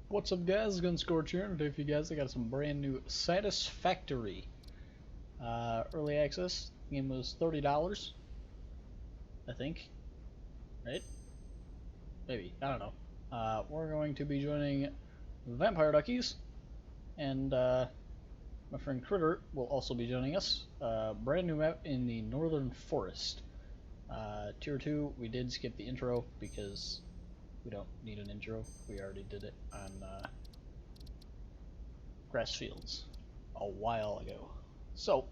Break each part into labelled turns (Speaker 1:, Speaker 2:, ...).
Speaker 1: What's up guys, Scorch here, and today for you guys I got some brand new Satisfactory early access. The game was $30, I think, right? Maybe, I don't know. We're going to be joining Vampire Duckies, and my friend Critter will also be joining us. Brand new map in the Northern Forest. Tier 2, we did skip the intro because we don't need an intro. We already did it on grass fields a while ago. So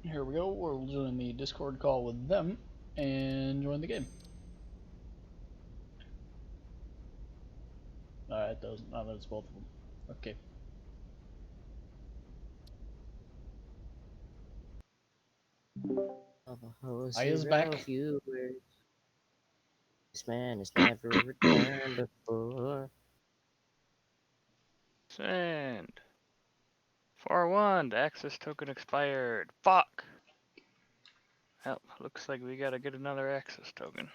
Speaker 1: here we go. We'll join the Discord call with them and join the game. Alright, that's both of them. Okay. I is back.
Speaker 2: Viewers. This man has never returned before.
Speaker 3: Send. 4-1, the access token expired. Fuck! Well, looks like we gotta get another access token.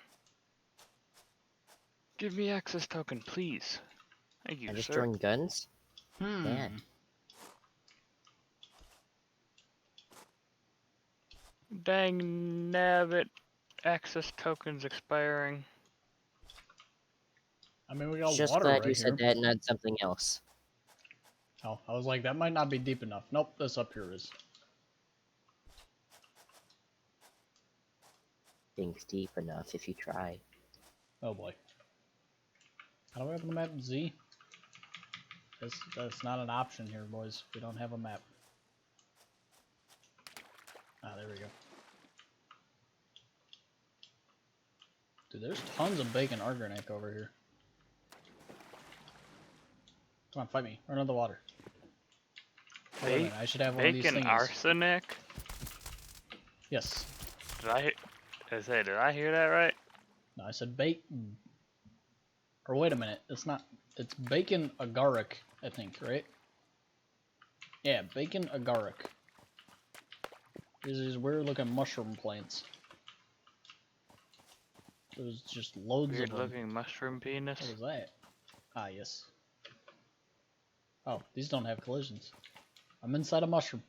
Speaker 3: Give me access token, please. Thank you,
Speaker 2: I just
Speaker 3: sir.
Speaker 2: joined guns? Yeah.
Speaker 3: Dang nabbit. Access tokens expiring.
Speaker 1: I mean, we got
Speaker 2: Just
Speaker 1: water
Speaker 2: glad
Speaker 1: right
Speaker 2: you
Speaker 1: here.
Speaker 2: said that and not something else.
Speaker 1: Oh, I was like, that might not be deep enough. Nope, this up here is.
Speaker 2: Think deep enough if you try.
Speaker 1: Oh boy. How do I open the map? Z? That's not an option here, boys. We don't have a map. Ah, there we go. Dude, there's tons of bacon organic over here. Come on, fight me. Run under the water. Wait a minute, I should have one of these
Speaker 3: Bacon
Speaker 1: things.
Speaker 3: arsenic?
Speaker 1: Yes.
Speaker 3: Did I hear that right?
Speaker 1: No, I said bacon. Or wait a minute, it's not. It's bacon agaric, I think, right? Yeah, bacon agaric. These weird looking mushroom plants. There's just loads
Speaker 3: Weird
Speaker 1: of them.
Speaker 3: looking mushroom penis.
Speaker 1: What is that? Ah, yes. Oh, these don't have collisions. I'm inside a mushroom.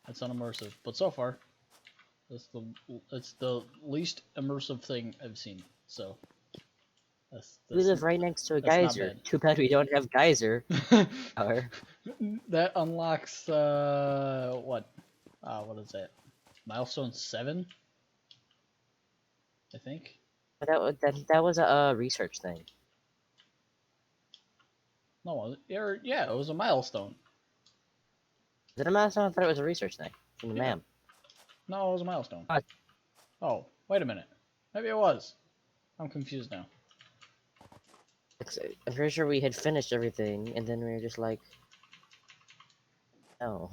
Speaker 1: That's unimmersive, but so far, it's the least immersive thing I've seen. So
Speaker 2: We live right next to a
Speaker 1: that's not
Speaker 2: geyser.
Speaker 1: bad.
Speaker 2: Too bad we don't have geyser power.
Speaker 1: That unlocks what? What is that? Milestone 7? I think.
Speaker 2: But that was a research thing.
Speaker 1: No, yeah, it was a milestone.
Speaker 2: Is it a milestone? I thought it was a research thing from the ma'am.
Speaker 1: No, it was a milestone.
Speaker 2: What?
Speaker 1: Oh, wait a minute. Maybe it was. I'm confused now.
Speaker 2: I'm pretty sure we had finished everything, and then we were just like, no.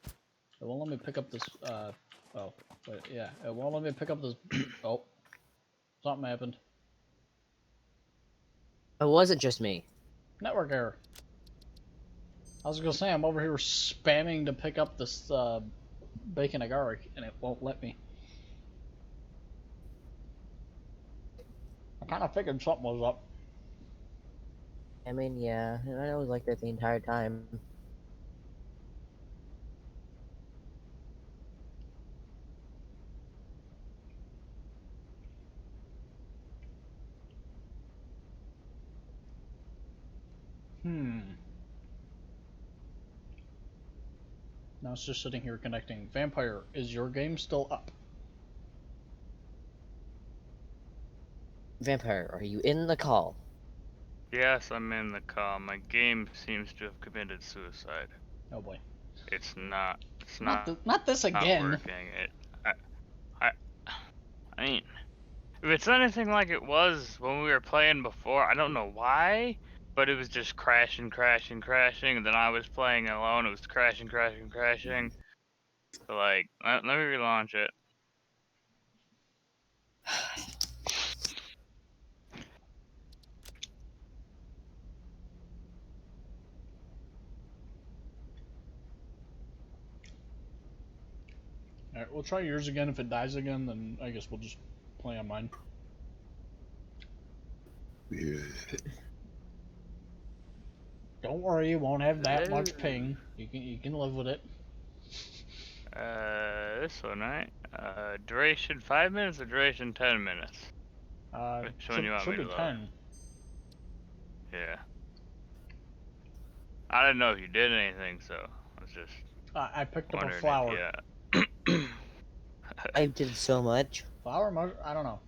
Speaker 1: It won't let me pick up this, oh, wait, yeah, it won't let me pick up this, oh, something happened.
Speaker 2: It wasn't just me.
Speaker 1: Network error. I was gonna say, I'm over here spamming to pick up this, bacon agaric, and it won't let me. I kinda figured something was up.
Speaker 2: I mean, yeah, I was like that the entire time.
Speaker 1: Now it's just sitting here connecting. Vampire, is your game still up?
Speaker 2: Vampire, are you in the call?
Speaker 3: Yes, I'm in the call. My game seems to have committed suicide.
Speaker 1: Oh boy.
Speaker 3: It's not this
Speaker 1: again.
Speaker 3: working. I mean, if it's anything like it was when we were playing before, I don't know why, but it was just crashing, and then I was playing alone, it was crashing. So like, let me relaunch it.
Speaker 1: Alright, we'll try yours again. If it dies again, then I guess we'll just play on mine. Don't worry, you won't have that much
Speaker 3: Hello.
Speaker 1: ping. You can live with it.
Speaker 3: This one, right? Duration 5 minutes or duration 10 minutes? Which one you want
Speaker 1: Should
Speaker 3: me
Speaker 1: be
Speaker 3: to load?
Speaker 1: 10.
Speaker 3: Yeah. I didn't know if you did anything, so I was just
Speaker 1: I picked up a
Speaker 3: wondering
Speaker 1: flower.
Speaker 3: if you.
Speaker 2: I did so much.
Speaker 1: Flower? I don't know.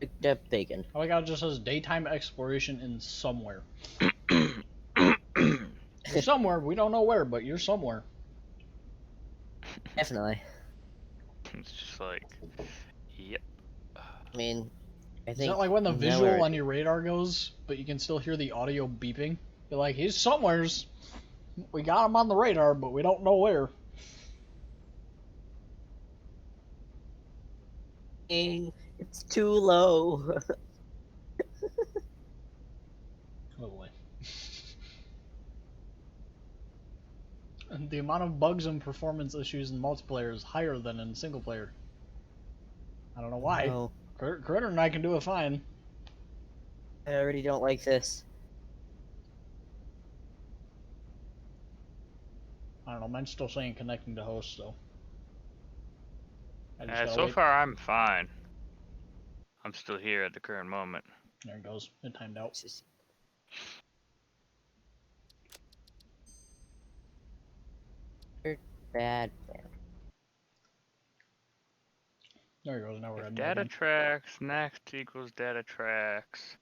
Speaker 2: Picked up bacon.
Speaker 1: All I got just says daytime exploration in somewhere. You're somewhere. We don't know where, but you're somewhere.
Speaker 2: Definitely.
Speaker 3: It's just like, yep.
Speaker 2: I mean, I
Speaker 1: Is
Speaker 2: think
Speaker 1: that like when the
Speaker 2: now
Speaker 1: visual
Speaker 2: we're-
Speaker 1: on your radar goes, but you can still hear the audio beeping? You're like, he's somewheres. We got him on the radar, but we don't know where.
Speaker 2: It's too low.
Speaker 1: Oh boy. And the amount of bugs and performance issues in multiplayer is higher than in single player. I don't know why.
Speaker 2: No,
Speaker 1: Critter and I can do it fine.
Speaker 2: I already don't like this.
Speaker 1: I don't know. Mine's still saying connecting to host, so. I just gotta
Speaker 3: So
Speaker 1: wait.
Speaker 3: far, I'm fine. I'm still here at the current moment.
Speaker 1: There it goes. It timed out.
Speaker 2: It's just- You're bad.
Speaker 1: There it goes. Now we're
Speaker 3: If
Speaker 1: heading back
Speaker 3: data
Speaker 1: in.
Speaker 3: tracks next equals data tracks.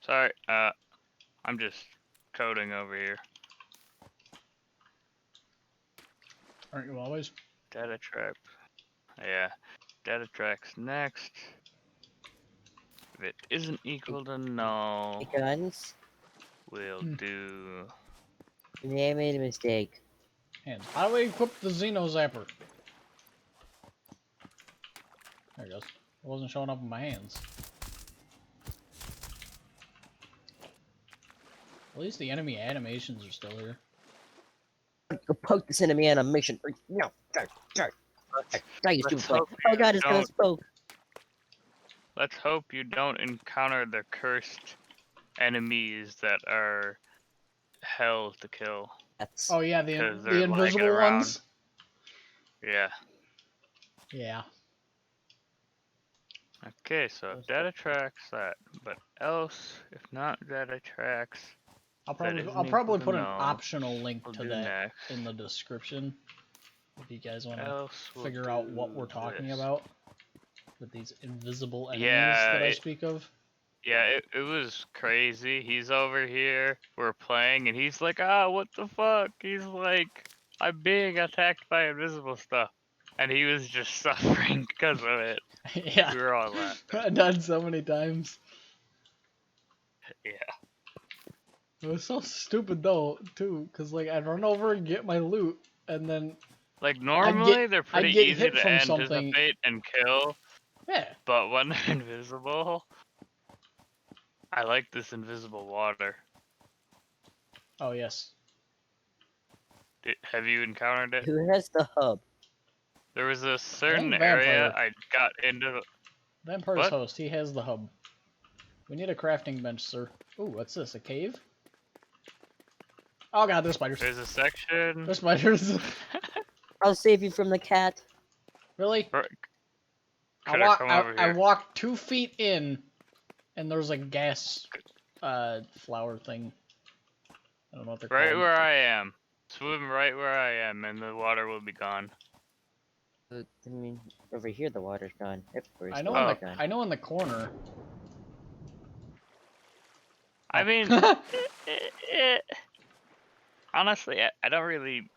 Speaker 3: Sorry, I'm just coding over here.
Speaker 1: Aren't you always?
Speaker 3: Data track. Yeah. Data tracks next. If it isn't equal to null,
Speaker 2: Guns.
Speaker 3: we'll do.
Speaker 2: Yeah, I made a mistake.
Speaker 1: Hands. How do we equip the Xeno Zapper? There it goes. It wasn't showing up in my hands. At least the enemy animations are still here.
Speaker 2: Go poke this enemy animation. No, die, you stupid
Speaker 3: Let's
Speaker 2: play.
Speaker 3: hope
Speaker 2: Oh
Speaker 3: you
Speaker 2: god, it's gonna
Speaker 3: don't-
Speaker 2: spoke.
Speaker 3: Let's hope you don't encounter the cursed enemies that are hell to kill.
Speaker 2: That's
Speaker 1: Oh yeah,
Speaker 3: 'Cause
Speaker 1: the
Speaker 3: they're
Speaker 1: invisible
Speaker 3: lagging around.
Speaker 1: ones.
Speaker 3: Yeah.
Speaker 1: Yeah.
Speaker 3: Okay, so if data tracks that, but else, if not data tracks,
Speaker 1: I'll
Speaker 3: that
Speaker 1: probably
Speaker 3: isn't
Speaker 1: put
Speaker 3: equal to
Speaker 1: an
Speaker 3: null,
Speaker 1: optional link
Speaker 3: we'll
Speaker 1: to
Speaker 3: do
Speaker 1: that
Speaker 3: next.
Speaker 1: in the description if you guys want to
Speaker 3: Else we'll
Speaker 1: figure out what
Speaker 3: do
Speaker 1: we're talking
Speaker 3: this.
Speaker 1: about with these invisible enemies
Speaker 3: Yeah,
Speaker 1: that I speak of.
Speaker 3: Yeah, it was crazy. He's over here, we're playing, and he's like, ah, what the fuck? He's like, I'm being attacked by invisible stuff. And he was just suffering because of it.
Speaker 1: Yeah.
Speaker 3: We were all laughing.
Speaker 1: I've done so many times.
Speaker 3: Yeah.
Speaker 1: It was so stupid though, too, because like I'd run over and get my loot, and then
Speaker 3: Like, normally they're
Speaker 1: I'd
Speaker 3: pretty
Speaker 1: get
Speaker 3: easy
Speaker 1: hit
Speaker 3: to
Speaker 1: from something.
Speaker 3: anticipate and kill,
Speaker 1: Yeah.
Speaker 3: but when they're invisible, I like this invisible water.
Speaker 1: Oh yes.
Speaker 3: Have you encountered it?
Speaker 2: who has the hub.
Speaker 3: There was a certain
Speaker 1: think
Speaker 3: area
Speaker 1: Vampire.
Speaker 3: I got into.
Speaker 1: Vampire's
Speaker 3: What?
Speaker 1: host. He has the hub. We need a crafting bench, sir. Ooh, what's this? A cave? Oh god, there's spiders.
Speaker 3: There's a section.
Speaker 1: There's spiders.
Speaker 2: I'll save you from the cat.
Speaker 1: Really?
Speaker 3: Critter, come over
Speaker 1: I
Speaker 3: here.
Speaker 1: walked 2 feet in, and there's a gas, flower thing. I don't know what they're
Speaker 3: Right
Speaker 1: called.
Speaker 3: where I am. Swim right where I am, and the water will be gone.
Speaker 2: I mean, over here the water's gone. Everywhere's
Speaker 1: I
Speaker 2: the
Speaker 1: know
Speaker 2: water
Speaker 1: in
Speaker 2: gone.
Speaker 1: I know in the corner.
Speaker 3: I
Speaker 1: Oh.
Speaker 3: mean, honestly, I don't really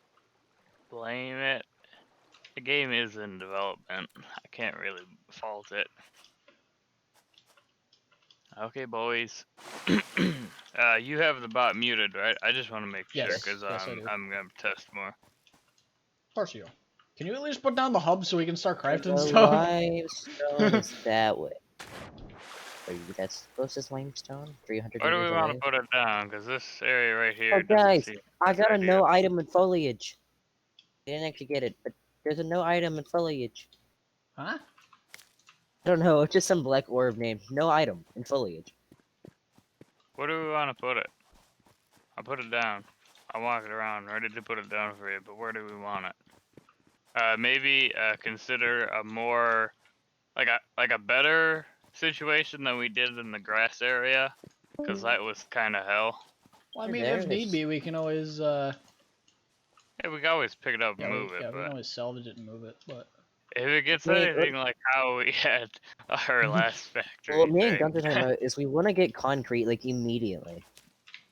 Speaker 3: blame it. The game is in development. I can't really fault it. Okay, boys. You have the bot muted, right? I just want to make sure,
Speaker 1: Yes,
Speaker 3: because
Speaker 1: yes, I do.
Speaker 3: I'm going to test more.
Speaker 1: Of course you do. Can you at least put down the hub so we can start crafting
Speaker 2: The
Speaker 1: stuff?
Speaker 2: limestone is that way. Are you that's closest limestone? 300
Speaker 3: Where do
Speaker 2: meters
Speaker 3: we want
Speaker 2: away.
Speaker 3: to put it down? Because this area right
Speaker 2: Oh,
Speaker 3: here doesn't
Speaker 2: guys,
Speaker 3: seem
Speaker 2: I
Speaker 3: like a
Speaker 2: got a
Speaker 3: good idea.
Speaker 2: no item in foliage. I didn't actually get it, but there's a no item in foliage.
Speaker 1: Huh?
Speaker 2: I don't know, it's just some black orb named no item in foliage.
Speaker 3: Where do we want to put it? I'll put it down. I'll walk it around, ready to put it down for you, but where do we want it? Maybe consider a more like a better situation than we did in the grass area, because that was kind of hell.
Speaker 1: Well, I
Speaker 2: You're
Speaker 1: mean,
Speaker 2: there,
Speaker 1: if need be, we can always,
Speaker 3: Yeah, we can always pick it up and
Speaker 1: yeah,
Speaker 3: move it,
Speaker 1: we can
Speaker 3: but
Speaker 1: always salvage it and move it, but...
Speaker 3: if it gets
Speaker 2: I mean,
Speaker 3: anything like how we had our last
Speaker 2: well,
Speaker 3: factory
Speaker 2: what me and
Speaker 3: thing,
Speaker 2: Gunther are talking about is we want to get concrete, like, immediately.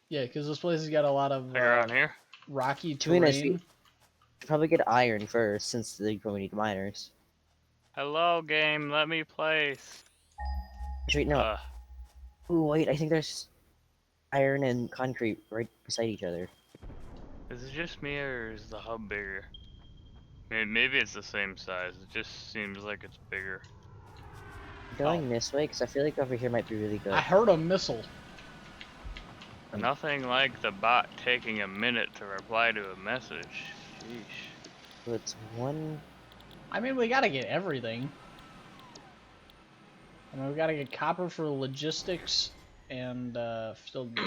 Speaker 1: Yeah, because this place has got a lot of,
Speaker 3: like around here.
Speaker 1: rocky
Speaker 2: To be honest, we
Speaker 1: terrain.
Speaker 2: should probably get iron first, since we need miners.
Speaker 3: Hello, game, let me place.
Speaker 2: Actually, no.
Speaker 3: Uh,
Speaker 2: Ooh, wait, I think there's iron and concrete right beside each other.
Speaker 3: is it just me or is the hub bigger? Maybe it's the same size. It just seems like it's bigger.
Speaker 2: Going this way, because I feel like over here might be really good.
Speaker 1: I heard a missile.
Speaker 3: Nothing like the bot taking a minute to reply to a message. Sheesh.
Speaker 2: So it's one...
Speaker 1: I mean, we gotta get everything. I mean, we gotta get copper for logistics and,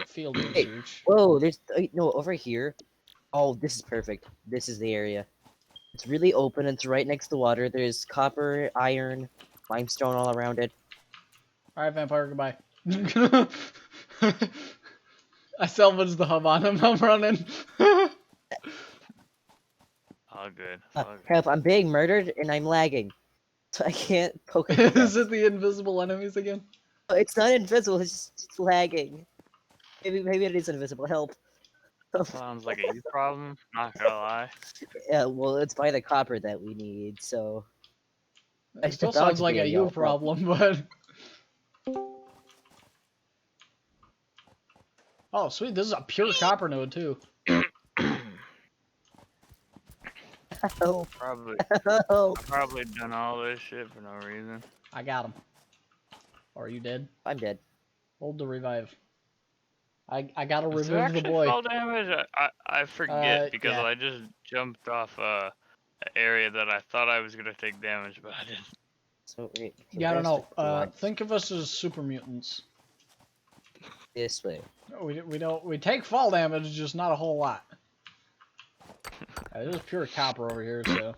Speaker 1: field research.
Speaker 2: Whoa, there's... no, over here. Oh, this is perfect. This is the area. It's really open, it's right next to water. There's copper, iron, limestone all around it.
Speaker 1: Alright, Vampire, goodbye. I salvaged the hub on him, I'm running.
Speaker 3: All good. All good.
Speaker 2: Help, I'm being murdered and I'm lagging. So I can't poke it.
Speaker 1: Is it the invisible enemies again?
Speaker 2: It's not invisible, it's just lagging. Maybe it is invisible, help.
Speaker 3: Sounds like a you problem. Not gonna lie.
Speaker 2: Yeah, well, it's by the copper that we need, so...
Speaker 1: It still
Speaker 2: It's about
Speaker 1: sounds
Speaker 2: to
Speaker 1: like
Speaker 2: be
Speaker 1: a you
Speaker 2: y'all
Speaker 1: problem, but... Oh, sweet, this is a pure copper node, too.
Speaker 2: Oh,
Speaker 3: Probably.
Speaker 2: oh,
Speaker 3: I've probably done all this shit for no reason.
Speaker 1: I got him. Or are you dead?
Speaker 2: I'm dead.
Speaker 1: Hold the revive. I gotta
Speaker 3: Is there
Speaker 1: revive the
Speaker 3: actually
Speaker 1: boy.
Speaker 3: fall damage? I forget because
Speaker 1: yeah.
Speaker 3: I just jumped off an area that I thought I was gonna take damage, but I didn't.
Speaker 2: So, wait,
Speaker 1: Yeah, I don't
Speaker 2: where's
Speaker 1: know.
Speaker 2: the light?
Speaker 1: Think of us as super mutants.
Speaker 2: This way.
Speaker 1: We take fall damage, just not a whole lot. There's pure copper over here, so.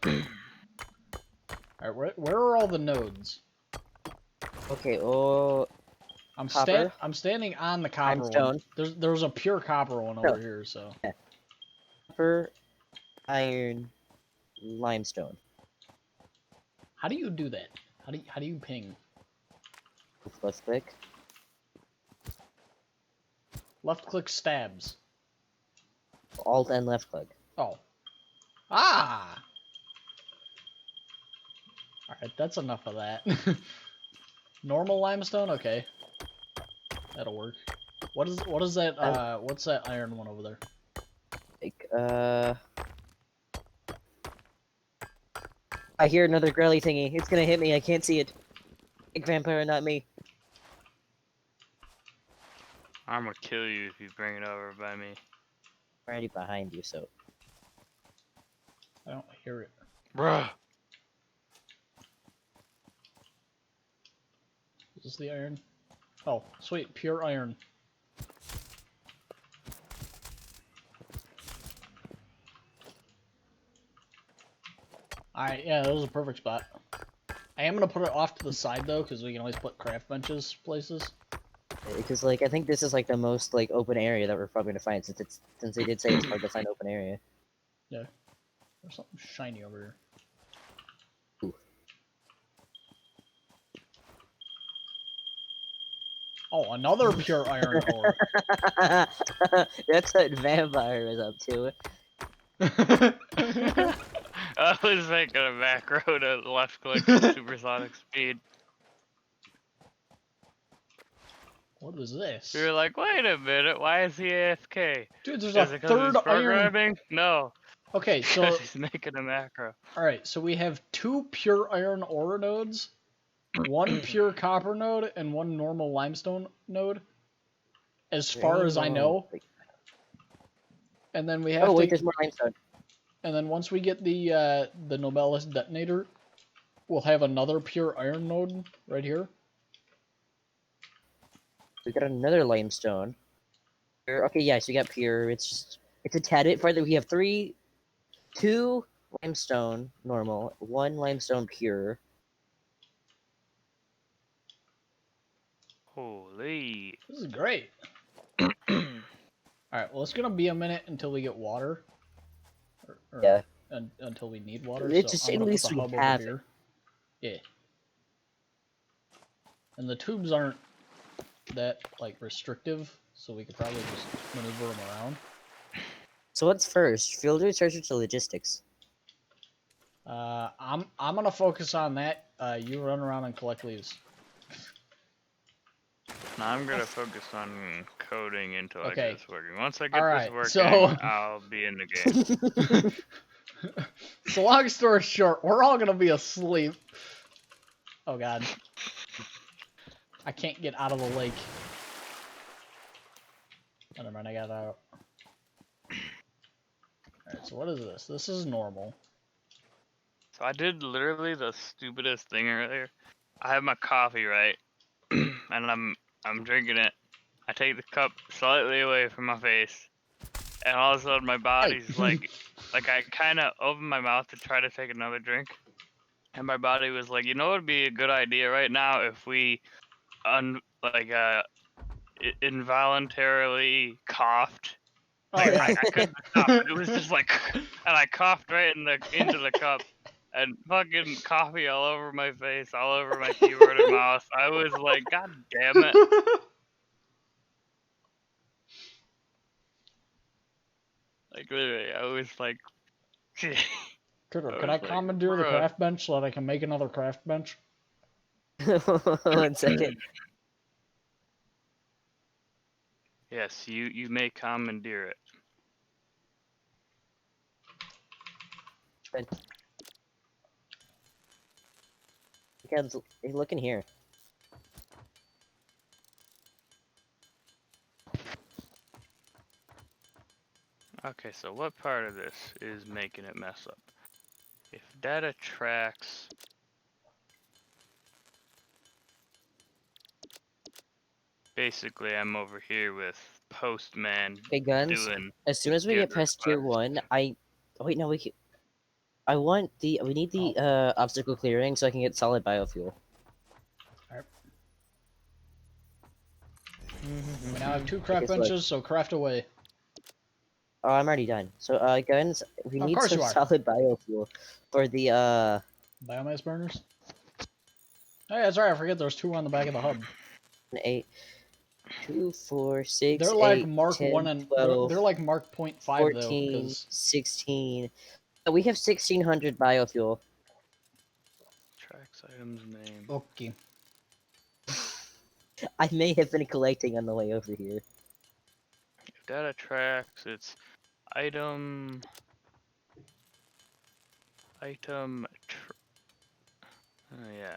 Speaker 1: Alright, where are all the nodes?
Speaker 2: Okay, oh,
Speaker 1: I'm
Speaker 2: Copper.
Speaker 1: standing on the copper
Speaker 2: Limestone.
Speaker 1: one. There's a pure copper one over here, so.
Speaker 2: copper, iron, limestone.
Speaker 1: How do you do that? How do you ping?
Speaker 2: Left click.
Speaker 1: Left click stabs.
Speaker 2: Alt and left click.
Speaker 1: Oh. Ah! Alright, that's enough of that. Normal limestone? Okay. That'll work. What is that, what's that iron one over there?
Speaker 2: Like, I hear another grelly thingy. It's gonna hit me. I can't see it. Big vampire, not me.
Speaker 3: I'm gonna kill you if you bring it over by me.
Speaker 2: I'm already behind you, so.
Speaker 1: I don't hear it.
Speaker 3: Bruh.
Speaker 1: Is this the iron? Oh, sweet, pure iron. Alright, yeah, that was a perfect spot. I am gonna put it off to the side though, because we can always put craft benches places.
Speaker 2: Because, like, I think this is, like, the most, like, open area that we're probably gonna find, since they did say it's hard to find open area.
Speaker 1: Yeah. There's something shiny over here.
Speaker 2: Ooh.
Speaker 1: Oh, another pure iron ore.
Speaker 2: That's what vampire is up to.
Speaker 3: I was making a macro to left click with supersonic speed.
Speaker 1: What is this?
Speaker 3: We were like, wait a minute, why is he AFK?
Speaker 1: Dude, there's
Speaker 3: Is
Speaker 1: a
Speaker 3: it because
Speaker 1: third
Speaker 3: he's
Speaker 1: iron.
Speaker 3: programming? No,
Speaker 1: Okay, so
Speaker 3: because he's making a macro.
Speaker 1: alright, so we have 2 pure iron ore nodes one pure copper node and one normal limestone node, as
Speaker 2: There
Speaker 1: far
Speaker 2: ain't
Speaker 1: as I
Speaker 2: no-
Speaker 1: know. And then we have
Speaker 2: Oh
Speaker 1: to.
Speaker 2: wait, there's more limestone.
Speaker 1: And then once we get the Nobelis detonator, we'll have another pure iron node right here.
Speaker 2: We got another limestone. Okay, yes, we got pure. It's a tad bit farther. We have two limestone normal, one limestone pure.
Speaker 3: Holy.
Speaker 1: This is great. Alright, well, it's gonna be a minute until we get water. Or
Speaker 2: Yeah.
Speaker 1: until we need water,
Speaker 2: It's
Speaker 1: so
Speaker 2: just
Speaker 1: I'm
Speaker 2: at
Speaker 1: gonna put
Speaker 2: least
Speaker 1: the
Speaker 2: we
Speaker 1: hub
Speaker 2: have
Speaker 1: over
Speaker 2: it.
Speaker 1: here. Yeah. And the tubes aren't that, like, restrictive, so we could probably just maneuver them around.
Speaker 2: So what's first? Field research or logistics?
Speaker 1: I'm gonna focus on that. You run around and collect leaves.
Speaker 3: Now I'm gonna focus on coding until I
Speaker 1: Okay.
Speaker 3: get this working. Once I get
Speaker 1: Alright,
Speaker 3: this working,
Speaker 1: so-
Speaker 3: I'll be in the game.
Speaker 1: So long story short, we're all gonna be asleep. Oh god. I can't get out of the lake. Oh, never mind, I got out. Alright, so what is this? This is normal.
Speaker 3: So I did literally the stupidest thing earlier. I have my coffee, right? And I'm drinking it. I take the cup slightly away from my face. And all of a sudden my body's like I kinda opened my mouth to try to take another drink. And my body was like, you know what would be a good idea right now if we involuntarily coughed.
Speaker 1: Oh
Speaker 3: Like
Speaker 1: yeah.
Speaker 3: I couldn't stop it. It was just like, and I coughed right into the cup, and fucking coffee all over my face, all over my keyboard and mouse. I was like, God damn it! Like literally, I was like,
Speaker 1: Critter,
Speaker 3: I
Speaker 1: could
Speaker 3: was
Speaker 1: I
Speaker 3: like,
Speaker 1: commandeer the
Speaker 3: bruh.
Speaker 1: craft bench so that I can make another craft bench?
Speaker 2: 1 second.
Speaker 3: Yes, you may commandeer it.
Speaker 2: Guys, look in here.
Speaker 3: Okay, so what part of this is making it mess up? If data tracks. Basically, I'm over here with Postman
Speaker 2: Okay, guns.
Speaker 3: doing.
Speaker 2: As soon as we
Speaker 3: Get
Speaker 2: get past tier
Speaker 3: request.
Speaker 2: 1, oh, wait, no, we need the obstacle clearing so I can get solid biofuel.
Speaker 1: We now have 2 craft
Speaker 2: Okay, so,
Speaker 1: benches, so craft away.
Speaker 2: Oh, I'm already done. So, guns, we
Speaker 1: Of
Speaker 2: need
Speaker 1: course
Speaker 2: some
Speaker 1: you are.
Speaker 2: solid biofuel for the
Speaker 1: Biomass burners? Oh yeah, that's right, I forget there's 2 on the back of the hub.
Speaker 2: 8, 2, 4, 6,
Speaker 1: They're like
Speaker 2: 8,
Speaker 1: Mark
Speaker 2: 10,
Speaker 1: 1 and
Speaker 2: 12,
Speaker 1: they're like Mark 0.5 though,
Speaker 2: 14,
Speaker 1: because
Speaker 2: 16. We have 1600 biofuel.
Speaker 3: Tracks items name.
Speaker 1: okay.
Speaker 2: I may have been collecting on the way over here.
Speaker 3: If data tracks, it's item. Oh yeah.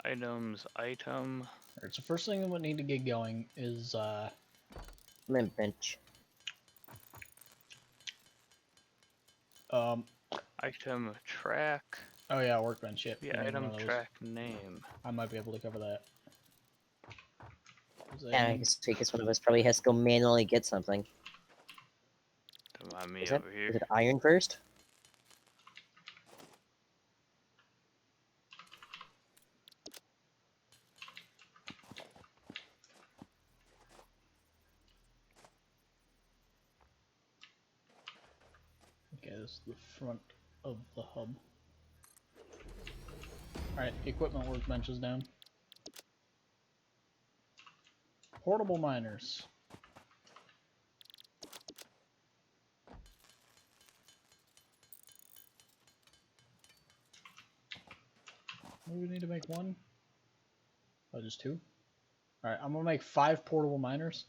Speaker 3: Items, item.
Speaker 1: Alright, so first thing we need to get going is
Speaker 2: Limp bench.
Speaker 3: Item track.
Speaker 1: oh yeah, workbench, yep.
Speaker 3: The
Speaker 1: we need
Speaker 3: item
Speaker 1: one of those.
Speaker 3: track name.
Speaker 1: I might be able to cover that.
Speaker 2: Yeah, I guess one of us probably has to go manually get something.
Speaker 3: Don't mind me
Speaker 2: Is
Speaker 3: over here.
Speaker 2: it iron first?
Speaker 1: Okay, this is the front of the hub. Alright, equipment workbench is down. Portable miners. Do we need to make one? Oh, just 2? Alright, I'm gonna make 5 portable miners.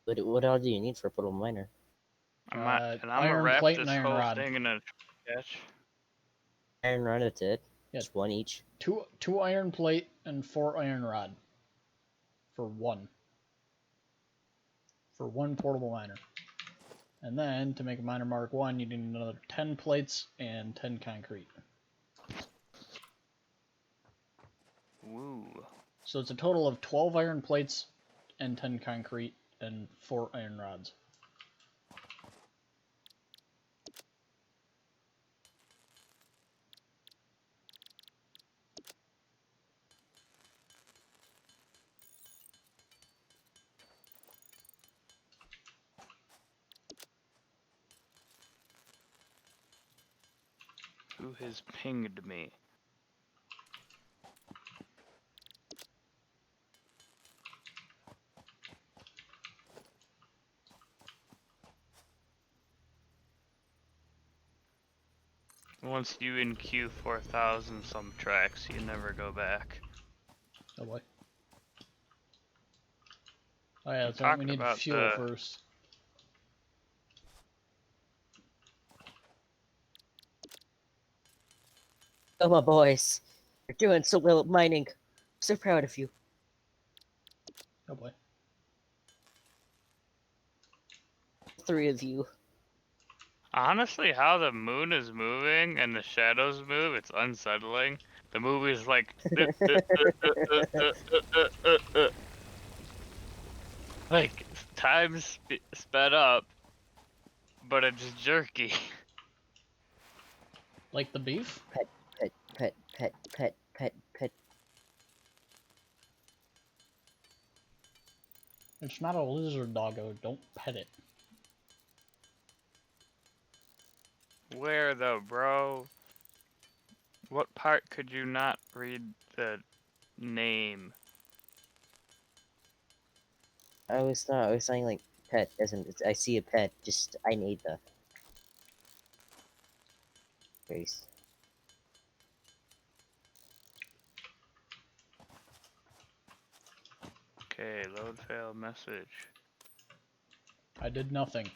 Speaker 2: What all do you need for a portable miner?
Speaker 3: And I'm gonna
Speaker 1: iron
Speaker 3: wrap
Speaker 1: plate
Speaker 3: this
Speaker 1: and iron
Speaker 3: whole
Speaker 1: rod.
Speaker 3: thing in a sketch.
Speaker 2: Iron rod, that's it.
Speaker 1: Yeah.
Speaker 2: Just one each.
Speaker 1: Two iron plate and 4 iron rod. For one portable miner. And then, to make a miner Mark 1, you need another 10 plates and 10 concrete.
Speaker 3: Woo.
Speaker 1: So it's a total of 12 iron plates and 10 concrete and 4 iron rods.
Speaker 3: Who has pinged me? Once you in queue 4,000 some tracks, you never go back.
Speaker 1: Oh boy. Oh yeah, that's right, we
Speaker 3: Talking
Speaker 1: need
Speaker 3: about
Speaker 1: fuel first.
Speaker 2: Oh my boys, you're doing so well at mining. I'm so proud of you.
Speaker 1: Oh boy.
Speaker 2: 3 of you.
Speaker 3: Honestly, how the moon is moving and the shadows move, it's unsettling. The movie's like like time's sped up, but it's jerky.
Speaker 1: Like the beef?
Speaker 2: Pet, pet, pet, pet, pet, pet, pet.
Speaker 1: It's not a lizard doggo, don't pet it.
Speaker 3: Where though, bro? What part could you not read the name?
Speaker 2: I was saying like pet, as in I see a pet, just I need the face.
Speaker 3: Okay, load failed message.
Speaker 1: I did nothing.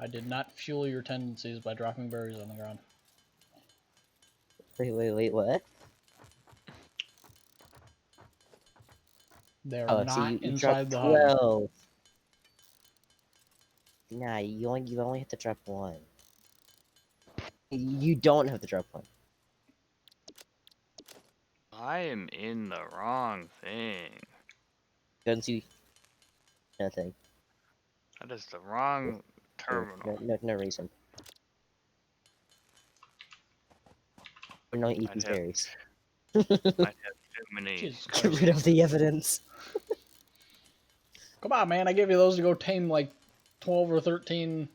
Speaker 1: I did not fuel your tendencies by dropping berries on the ground.
Speaker 2: Wait, what?
Speaker 1: They're
Speaker 2: Oh, so
Speaker 1: not
Speaker 2: you
Speaker 1: inside
Speaker 2: dropped
Speaker 1: the hub.
Speaker 2: 12. Nah, you only have to drop 1. You don't have to drop 1.
Speaker 3: I am in the wrong thing.
Speaker 2: Don't you? Nothing.
Speaker 3: That is the wrong terminal.
Speaker 2: No reason. We're not eat
Speaker 3: I'd
Speaker 2: these
Speaker 3: have-
Speaker 2: berries.
Speaker 3: I'd have too many.
Speaker 1: Jesus
Speaker 2: Get
Speaker 1: Christ.
Speaker 2: rid of the evidence.
Speaker 1: Come on, man, I gave you those to go tame like 12 or 13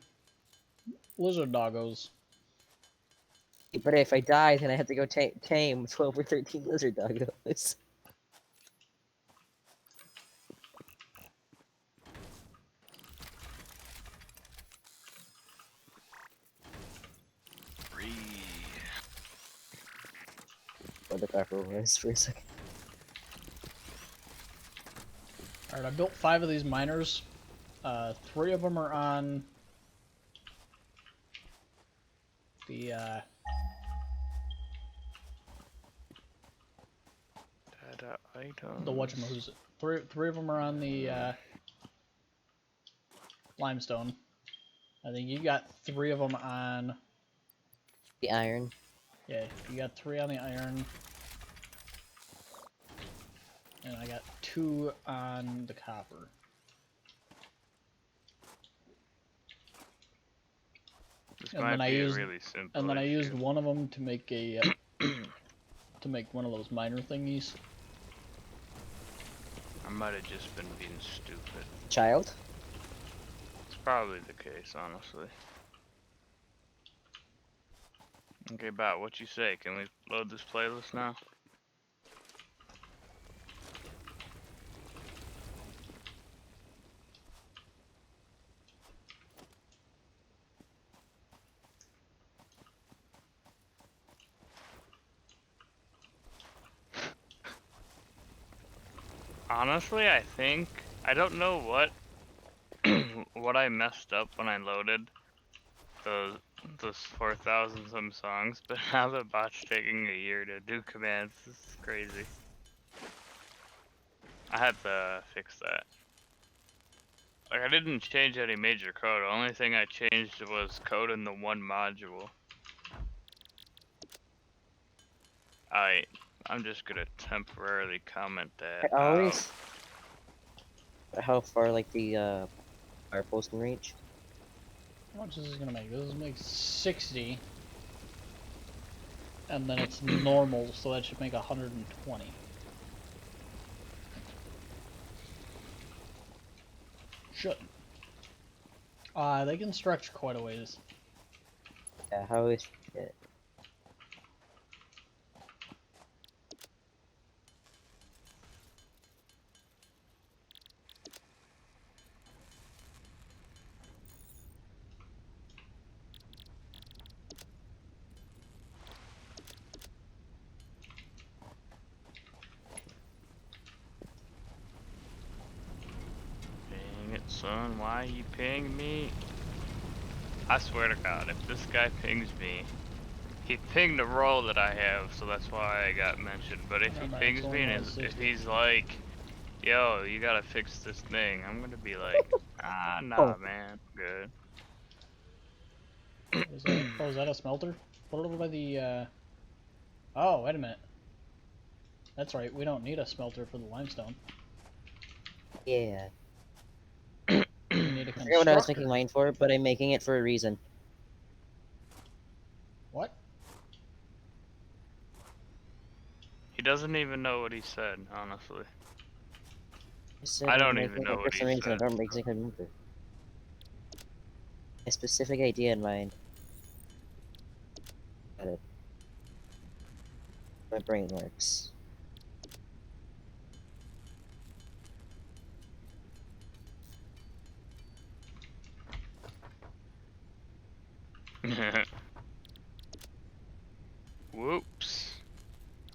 Speaker 1: lizard doggos.
Speaker 2: But if I die, then I have to go tame 12 or 13 lizard doggos. Or the copper was for a second.
Speaker 1: Alright, I built 5 of these miners. 3 of them are on the
Speaker 3: Data items.
Speaker 1: the whatchamacallit. Three of them are on the limestone. I think you got 3 of them on.
Speaker 2: The iron.
Speaker 1: Yeah, you got 3 on the iron. And I got 2 on the copper.
Speaker 3: This
Speaker 1: And
Speaker 3: might
Speaker 1: then I
Speaker 3: be
Speaker 1: used-
Speaker 3: a really simple
Speaker 1: And then I used
Speaker 3: issue.
Speaker 1: one of them to make a to make one of those miner thingies.
Speaker 3: I might have just been being stupid.
Speaker 2: Child?
Speaker 3: It's probably the case, honestly. Okay, Bat, what you say? Can we load this playlist now? Honestly, I think I don't know what what I messed up when I loaded those 4,000 some songs, but now the bot's taking a year to do commands. This is crazy. I had to fix that. Like, I didn't change any major code. The only thing I changed was code in the one module. I'm just gonna temporarily comment that
Speaker 2: I
Speaker 3: out.
Speaker 2: always how far like the fire poles can reach.
Speaker 1: How much is this gonna make? This is make 60. And then it's normal, so that should make 120. Shouldn't. They can stretch quite a ways.
Speaker 2: Yeah, how is it?
Speaker 3: Dang it, son, why you ping me? I swear to God, if this guy pings me, he pinged the role that I have, so that's why I got mentioned. But if he
Speaker 1: Never mind,
Speaker 3: pings
Speaker 1: it's
Speaker 3: me
Speaker 1: only
Speaker 3: and if
Speaker 1: 160.
Speaker 3: he's like, yo, you gotta fix this thing, I'm gonna be like, nah,
Speaker 2: Oh.
Speaker 3: man, good.
Speaker 1: Is that, oh, is that a smelter? Put it over by the, Oh, wait a minute. That's right, we don't need a smelter for the limestone.
Speaker 2: Yeah.
Speaker 1: We need a
Speaker 2: I forget what I was
Speaker 1: constructor.
Speaker 2: making mine for, but I'm making it for a reason.
Speaker 1: What?
Speaker 3: He doesn't even know what he said, honestly.
Speaker 2: I said
Speaker 3: I
Speaker 2: I'm
Speaker 3: don't
Speaker 2: making
Speaker 3: even know
Speaker 2: it for
Speaker 3: what he
Speaker 2: some reason I
Speaker 3: said.
Speaker 2: don't exactly remember. A specific idea in mind. Got it. My brain works.
Speaker 3: Whoops.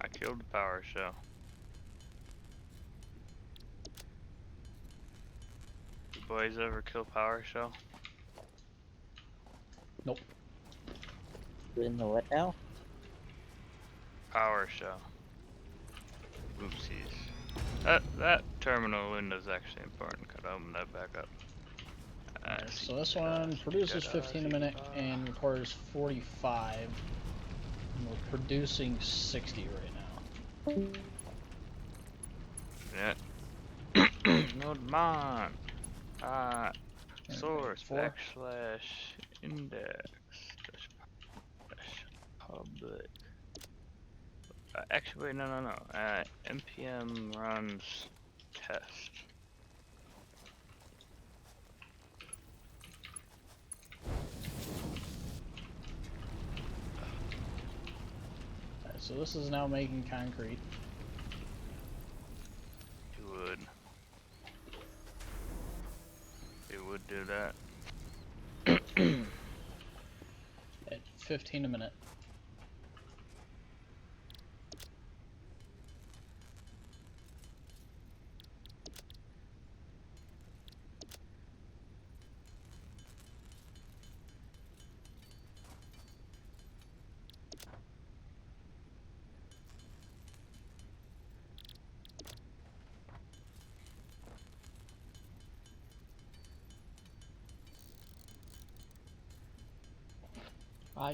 Speaker 3: I killed the power shell. You boys ever kill power shell?
Speaker 1: Nope.
Speaker 2: Doing the what now?
Speaker 3: Power shell. Oopsies. That terminal window is actually important. Could open that back up.
Speaker 1: Alright, so this one produces 15 a minute and requires 45. And we're producing 60 right now.
Speaker 3: Yeah. Node mon. Source
Speaker 1: 4.
Speaker 3: / index / public. Actually, wait, no. npm runs test.
Speaker 1: Alright, so this is now making concrete.
Speaker 3: It would do that.
Speaker 1: At 15 a minute.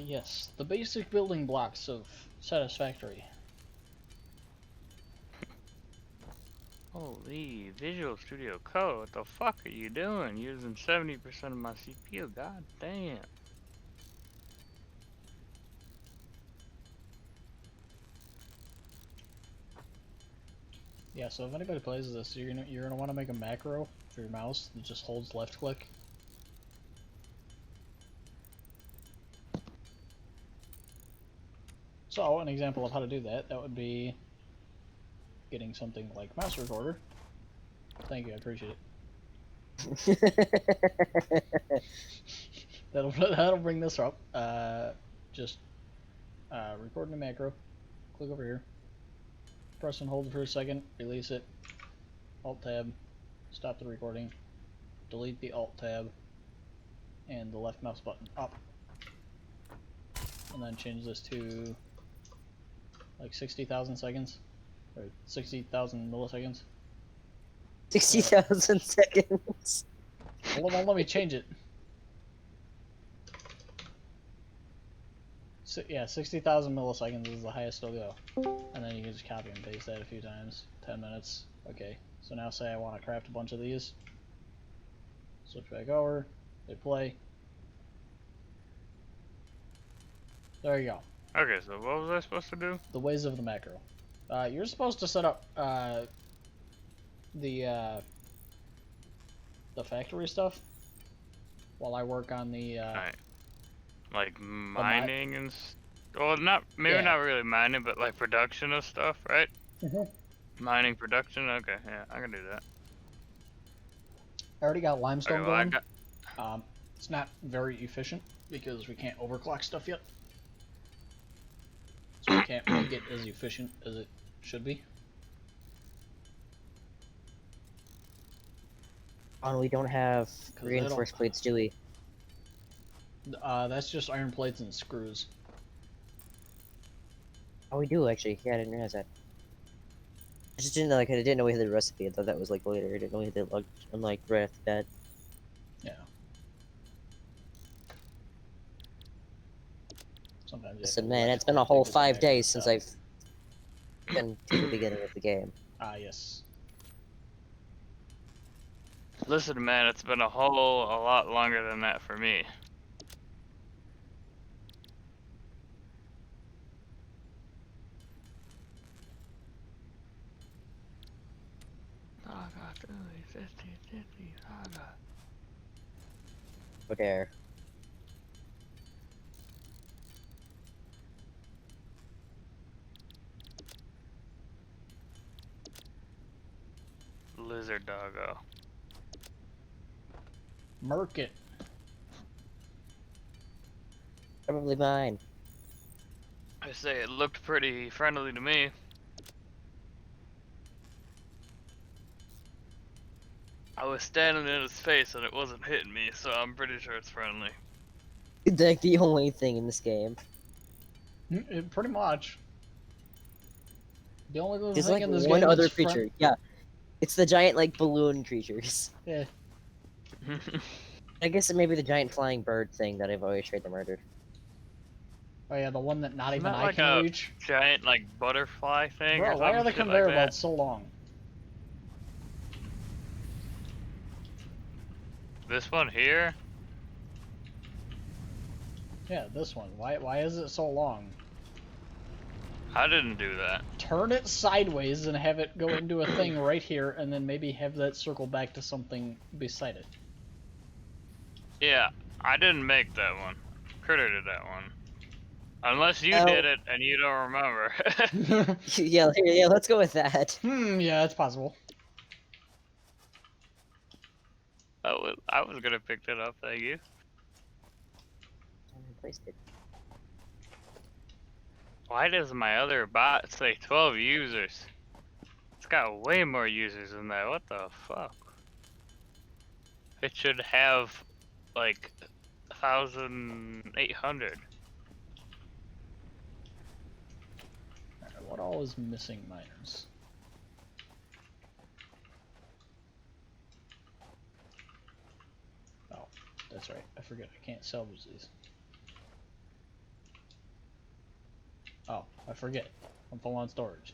Speaker 1: Yes, the basic building blocks of Satisfactory.
Speaker 3: Holy, Visual Studio Code, what the fuck are you doing? Using 70% of my CPU, god damn.
Speaker 1: Yeah, so if anybody plays this, you're gonna want to make a macro for your mouse that just holds left click. So an example of how to do that would be getting something like mouse recorder. Thank you, I appreciate it. That'll bring this up. Just recording a macro. Click over here. Press and hold for a second. Release it. Alt tab. Stop the recording. Delete the alt tab. And the left mouse button up. and then change this to like 60,000 seconds, or 60,000 milliseconds.
Speaker 2: 60,000 seconds.
Speaker 1: Well, let me change it. Yeah, 60,000 milliseconds is the highest it'll go. And then you can just copy and paste that a few times. 10 minutes. Okay, so now say I want to craft a bunch of these. Switch back over, hit play. There you go.
Speaker 3: Okay, so what was I supposed to do?
Speaker 1: The ways of the macro. You're supposed to set up the factory stuff while I work on the
Speaker 3: Alright. Like mining and well, not maybe not really mining, but like production of stuff, right? Mining production. Okay, yeah, I can do that.
Speaker 1: I already got limestone
Speaker 3: Okay, well,
Speaker 1: going. It's not very efficient because we can't overclock stuff yet, so we can't make it as efficient as it should be.
Speaker 2: Oh, we don't have reinforced plates, do we?
Speaker 1: That's just iron plates and screws.
Speaker 2: Oh, we do actually. Yeah, I didn't realize that. I just didn't know, like, I didn't know we had the recipe. I thought that was like later. I didn't know we had it like right off the bat.
Speaker 1: Yeah. Sometimes.
Speaker 2: Listen, man, it's been a whole 5 days since I've been to the beginning of the game.
Speaker 1: Ah, yes.
Speaker 3: Listen, man, it's been a lot longer than that for me.
Speaker 2: Over there.
Speaker 3: Lizard doggo.
Speaker 1: Merc it.
Speaker 2: Probably mine.
Speaker 3: I say it looked pretty friendly to me. I was standing in its face and it wasn't hitting me, so I'm pretty sure it's friendly.
Speaker 2: It's like the only thing in this game.
Speaker 1: Pretty much. The only little
Speaker 2: There's
Speaker 1: thing
Speaker 2: like
Speaker 1: in this
Speaker 2: one
Speaker 1: game
Speaker 2: other
Speaker 1: that's
Speaker 2: creature. Yeah. It's the giant, like, balloon creatures.
Speaker 1: Yeah.
Speaker 2: I guess it may be the giant flying bird thing that I've always tried to murder.
Speaker 1: Oh yeah, the one that not
Speaker 3: Isn't
Speaker 1: even
Speaker 3: that
Speaker 1: I
Speaker 3: like
Speaker 1: can
Speaker 3: a
Speaker 1: reach.
Speaker 3: giant, like, butterfly thing
Speaker 1: Bro,
Speaker 3: or
Speaker 1: why are
Speaker 3: some
Speaker 1: the
Speaker 3: shit
Speaker 1: conveyor
Speaker 3: like that?
Speaker 1: belts so long?
Speaker 3: This one here?
Speaker 1: Yeah, this one. Why is it so long?
Speaker 3: I didn't do that.
Speaker 1: Turn it sideways and have it go into a thing right here, and then maybe have that circle back to something beside it.
Speaker 3: Yeah, I didn't make that one. Critter did that one. Unless you
Speaker 2: Oh.
Speaker 3: did it and you don't remember.
Speaker 2: yeah, let's go with that.
Speaker 1: Yeah, it's possible.
Speaker 3: I was gonna pick that up, thank you.
Speaker 2: I placed it.
Speaker 3: Why does my other bot say 12 users? It's got way more users than that. What the fuck? It should have like 1,800.
Speaker 1: Alright, what all is missing miners? Oh, that's right. I forget. I can't salvage these. Oh, I forget. I'm full on storage.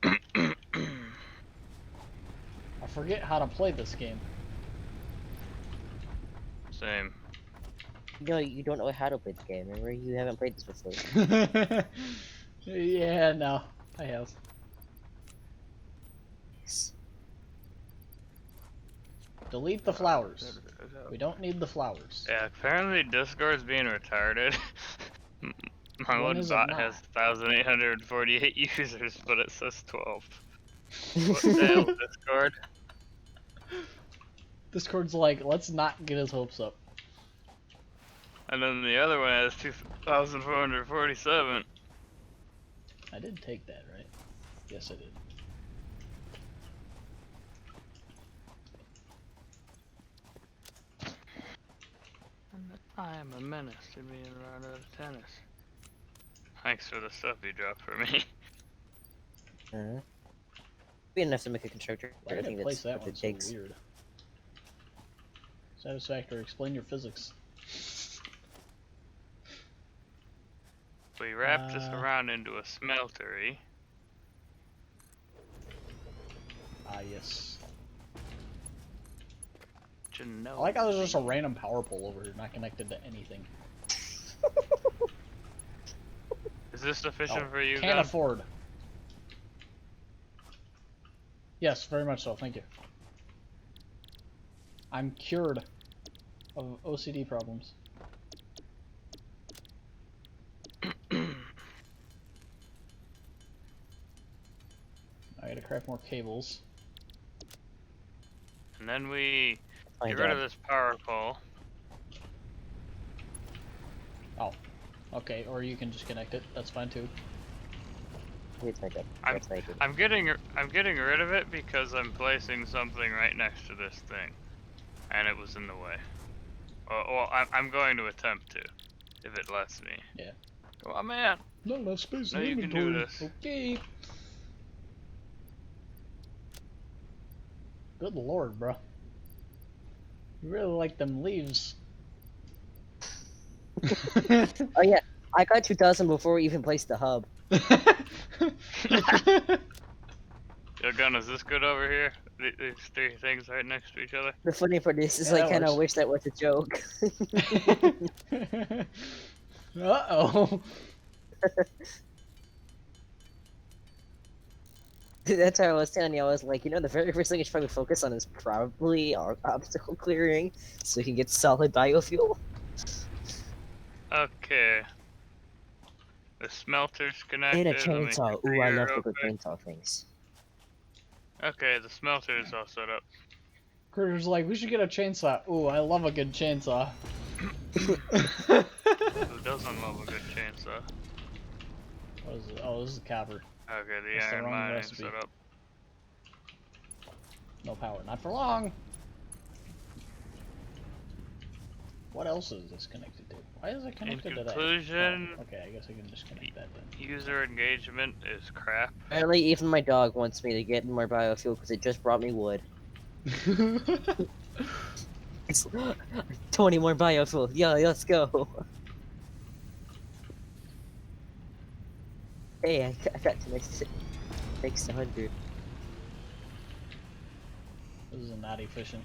Speaker 1: I forget how to play this game.
Speaker 3: Same.
Speaker 2: No, you don't know how to play the game. Remember, you haven't played this before.
Speaker 1: Yeah, no, I have. Delete the flowers. We don't need the flowers.
Speaker 3: Yeah, apparently Discord's being retarded. My
Speaker 1: When
Speaker 3: one
Speaker 1: is it
Speaker 3: bot
Speaker 1: not?
Speaker 3: has 1,848 users, but it says 12. What the hell, Discord?
Speaker 1: Discord's like, let's not get his hopes up.
Speaker 3: And then the other one has 2,447.
Speaker 1: I did take that, right? Yes, I did.
Speaker 3: I am a menace to being around out of tennis. Thanks for the stuff you dropped for me.
Speaker 2: Be enough to make a constructor.
Speaker 1: Why
Speaker 2: I
Speaker 1: did
Speaker 2: think
Speaker 1: I place
Speaker 2: that's
Speaker 1: that
Speaker 2: what
Speaker 1: one
Speaker 2: it
Speaker 1: so
Speaker 2: takes.
Speaker 1: weird? Satisfactory. Explain your physics.
Speaker 3: We wrap this around into a smeltery.
Speaker 1: Ah, yes.
Speaker 3: Genovese.
Speaker 1: I like how there's just a random power pole over here, not connected to anything.
Speaker 3: Is this sufficient
Speaker 1: Oh,
Speaker 3: for you,
Speaker 1: can't
Speaker 3: Gun?
Speaker 1: afford. Yes, very much so. Thank you. I'm cured of OCD problems. I gotta craft more cables.
Speaker 3: And then we
Speaker 2: My
Speaker 3: get rid
Speaker 2: dad.
Speaker 3: of this power pole.
Speaker 1: Oh, okay. Or you can just connect it. That's fine too.
Speaker 2: It's my dad.
Speaker 3: I'm-
Speaker 2: That's naked.
Speaker 3: I'm getting rid of it because I'm placing something right next to this thing, and it was in the way. Well, I'm going to attempt to, if it lets me.
Speaker 1: Yeah.
Speaker 3: Come on, man.
Speaker 1: Not enough space
Speaker 3: No,
Speaker 1: in
Speaker 3: you can do
Speaker 1: inventory.
Speaker 3: this.
Speaker 1: Okay. Good lord, bro. You really like them leaves.
Speaker 2: Oh yeah, I got 2,000 before we even placed the hub.
Speaker 3: Yo, Gun, is this good over here? These three things right next to each other?
Speaker 2: The funny part is
Speaker 1: Yeah,
Speaker 2: I
Speaker 1: that
Speaker 2: kind of
Speaker 1: works.
Speaker 2: wish that was a joke.
Speaker 1: Uh-oh.
Speaker 2: That's how I was telling you. I was like, the very first thing you should probably focus on is probably our obstacle clearing, so you can get solid biofuel.
Speaker 3: Okay. The smelter's connected.
Speaker 2: And a
Speaker 3: Let me
Speaker 2: chainsaw. Ooh, I
Speaker 3: configure
Speaker 2: love
Speaker 3: real
Speaker 2: the good
Speaker 3: quick.
Speaker 2: chainsaw things.
Speaker 3: Okay, the smelter is all set up.
Speaker 1: Critter's like, we should get a chainsaw. Ooh, I love a good chainsaw.
Speaker 3: Who doesn't love a good chainsaw?
Speaker 1: What is it? Oh, this is copper.
Speaker 3: Okay, the
Speaker 1: That's the
Speaker 3: iron
Speaker 1: wrong
Speaker 3: mining
Speaker 1: recipe.
Speaker 3: set up.
Speaker 1: No power. Not for long. What else is this connected to? Why is it connected to that?
Speaker 3: conclusion-
Speaker 1: Oh, okay, I guess I can just connect that then.
Speaker 3: User engagement is crap.
Speaker 2: Apparently, even my dog wants me to get more biofuel because it just brought me wood. It's 20 more biofuel. Yeah, let's go. Hey, I got to next 100.
Speaker 1: This is not efficient.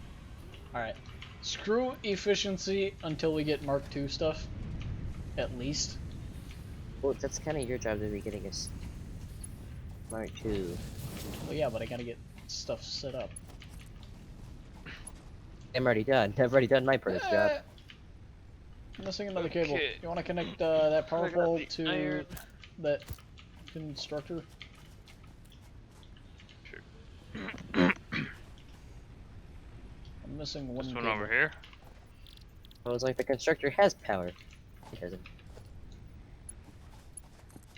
Speaker 1: Alright. Screw efficiency until we get Mark II stuff. At least.
Speaker 2: Well, that's kind of your job to be getting us. Mark 2.
Speaker 1: Well, yeah, but I gotta get stuff set up.
Speaker 2: I'm already done. I've already done my part of the job.
Speaker 1: I'm missing another cable.
Speaker 3: Okay.
Speaker 1: You want to connect that power
Speaker 3: I got
Speaker 1: pole
Speaker 3: the
Speaker 1: to
Speaker 3: iron.
Speaker 1: that constructor?
Speaker 3: Sure.
Speaker 1: I'm missing one
Speaker 3: This one
Speaker 1: cable.
Speaker 3: over here.
Speaker 2: I was like, the constructor has power. It doesn't.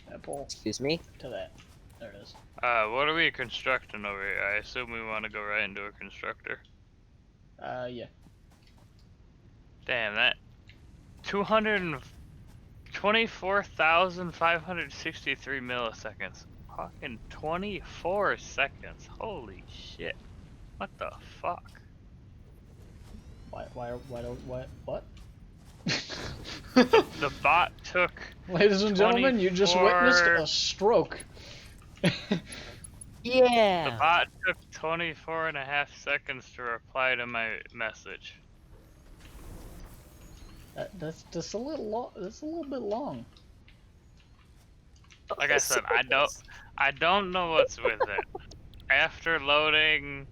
Speaker 1: That pole
Speaker 2: Excuse me?
Speaker 1: to that. There it is.
Speaker 3: What are we constructing over here? I assume we want to go right into a constructor.
Speaker 1: Yeah.
Speaker 3: Damn, that 224,563 milliseconds. Fucking 24 seconds. Holy shit. What the fuck?
Speaker 1: What?
Speaker 3: The bot took
Speaker 1: Ladies and gentlemen, you just witnessed
Speaker 3: 24
Speaker 1: a stroke.
Speaker 3: the
Speaker 2: Yeah!
Speaker 3: bot took 24 and a half seconds to reply to my message.
Speaker 1: That's just a little long. That's a little bit long.
Speaker 3: Like I said, I don't know what's with it. After loading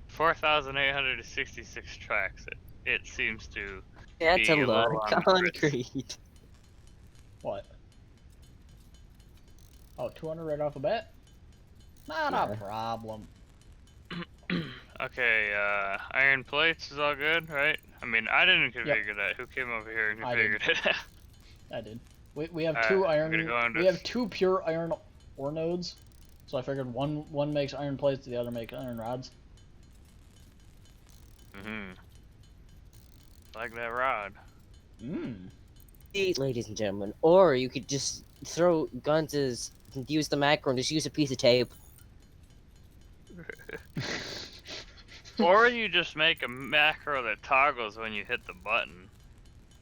Speaker 3: 4,866 tracks, it seems to
Speaker 2: That's
Speaker 3: be
Speaker 2: a lot
Speaker 3: little
Speaker 2: of
Speaker 3: on the wrist.
Speaker 2: concrete.
Speaker 1: What? Oh, 200 right off the bat? Not
Speaker 2: Yeah.
Speaker 1: a problem.
Speaker 3: Okay, iron plates is all good, right? I mean, I didn't configure that. Who came over here and
Speaker 1: I did.
Speaker 3: configured it?
Speaker 1: I did. We have
Speaker 3: Alright,
Speaker 1: two
Speaker 3: I'm
Speaker 1: iron.
Speaker 3: gonna go into
Speaker 1: We have two pure iron ore nodes. So I figured one makes iron plates, the other makes iron rods.
Speaker 3: Like that rod.
Speaker 1: Mmm.
Speaker 2: See, ladies and gentlemen, or you could just throw guns as use the macro and just use a piece of tape.
Speaker 3: Or you just make a macro that toggles when you hit the button.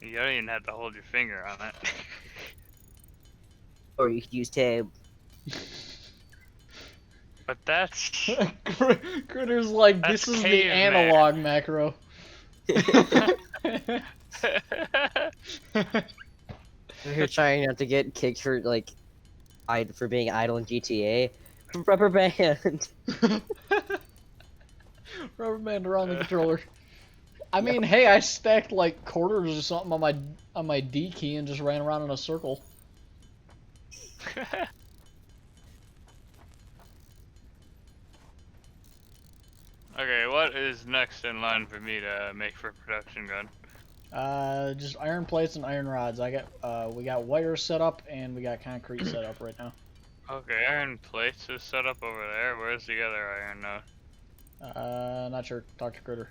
Speaker 3: You don't even have to hold your finger on it.
Speaker 2: Or you could use tape.
Speaker 3: But that's
Speaker 1: Critter's like,
Speaker 3: That's
Speaker 1: this is the
Speaker 3: caveman.
Speaker 1: analog macro.
Speaker 2: You're trying not to get kicked for like for being idle in GTA. Rubber band.
Speaker 1: Rubber band around the controller. I mean, hey, I stacked like quarters or something on my D key and just ran around in a circle.
Speaker 3: Okay, what is next in line for me to make for production gun?
Speaker 1: Just iron plates and iron rods. We got wire set up and we got concrete set up right now.
Speaker 3: Okay, iron plates is set up over there. Where's the other iron node?
Speaker 1: Not sure. Talk to Critter.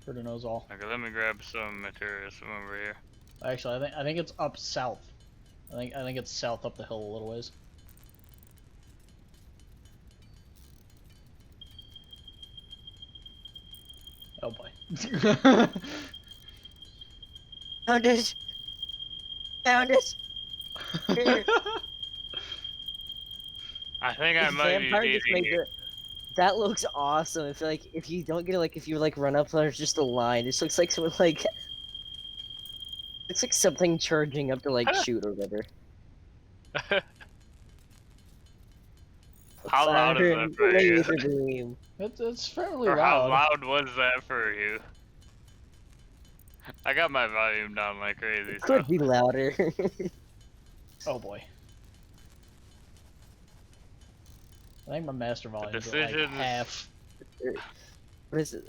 Speaker 1: Critter knows all.
Speaker 3: Okay, let me grab some materials from over here.
Speaker 1: Actually, I think it's up south. I think it's south up the hill a little ways. Oh boy.
Speaker 2: Found it. Found it.
Speaker 3: I think I
Speaker 2: This
Speaker 3: might be
Speaker 2: vampire just
Speaker 3: needing
Speaker 2: made
Speaker 3: it.
Speaker 2: that looks awesome. I feel like if you don't get it, like if you like run up, there's just a line. This looks like someone like it's like something charging up to like shoot or whatever.
Speaker 3: How loud is that for you?
Speaker 2: Laser beam.
Speaker 1: It's fairly
Speaker 3: Or how
Speaker 1: loud.
Speaker 3: loud was that for you? I got my volume down like crazy,
Speaker 2: It
Speaker 3: so.
Speaker 2: could be louder.
Speaker 1: Oh boy. I think my master volume is like
Speaker 3: decisions-
Speaker 1: half.
Speaker 2: What is it?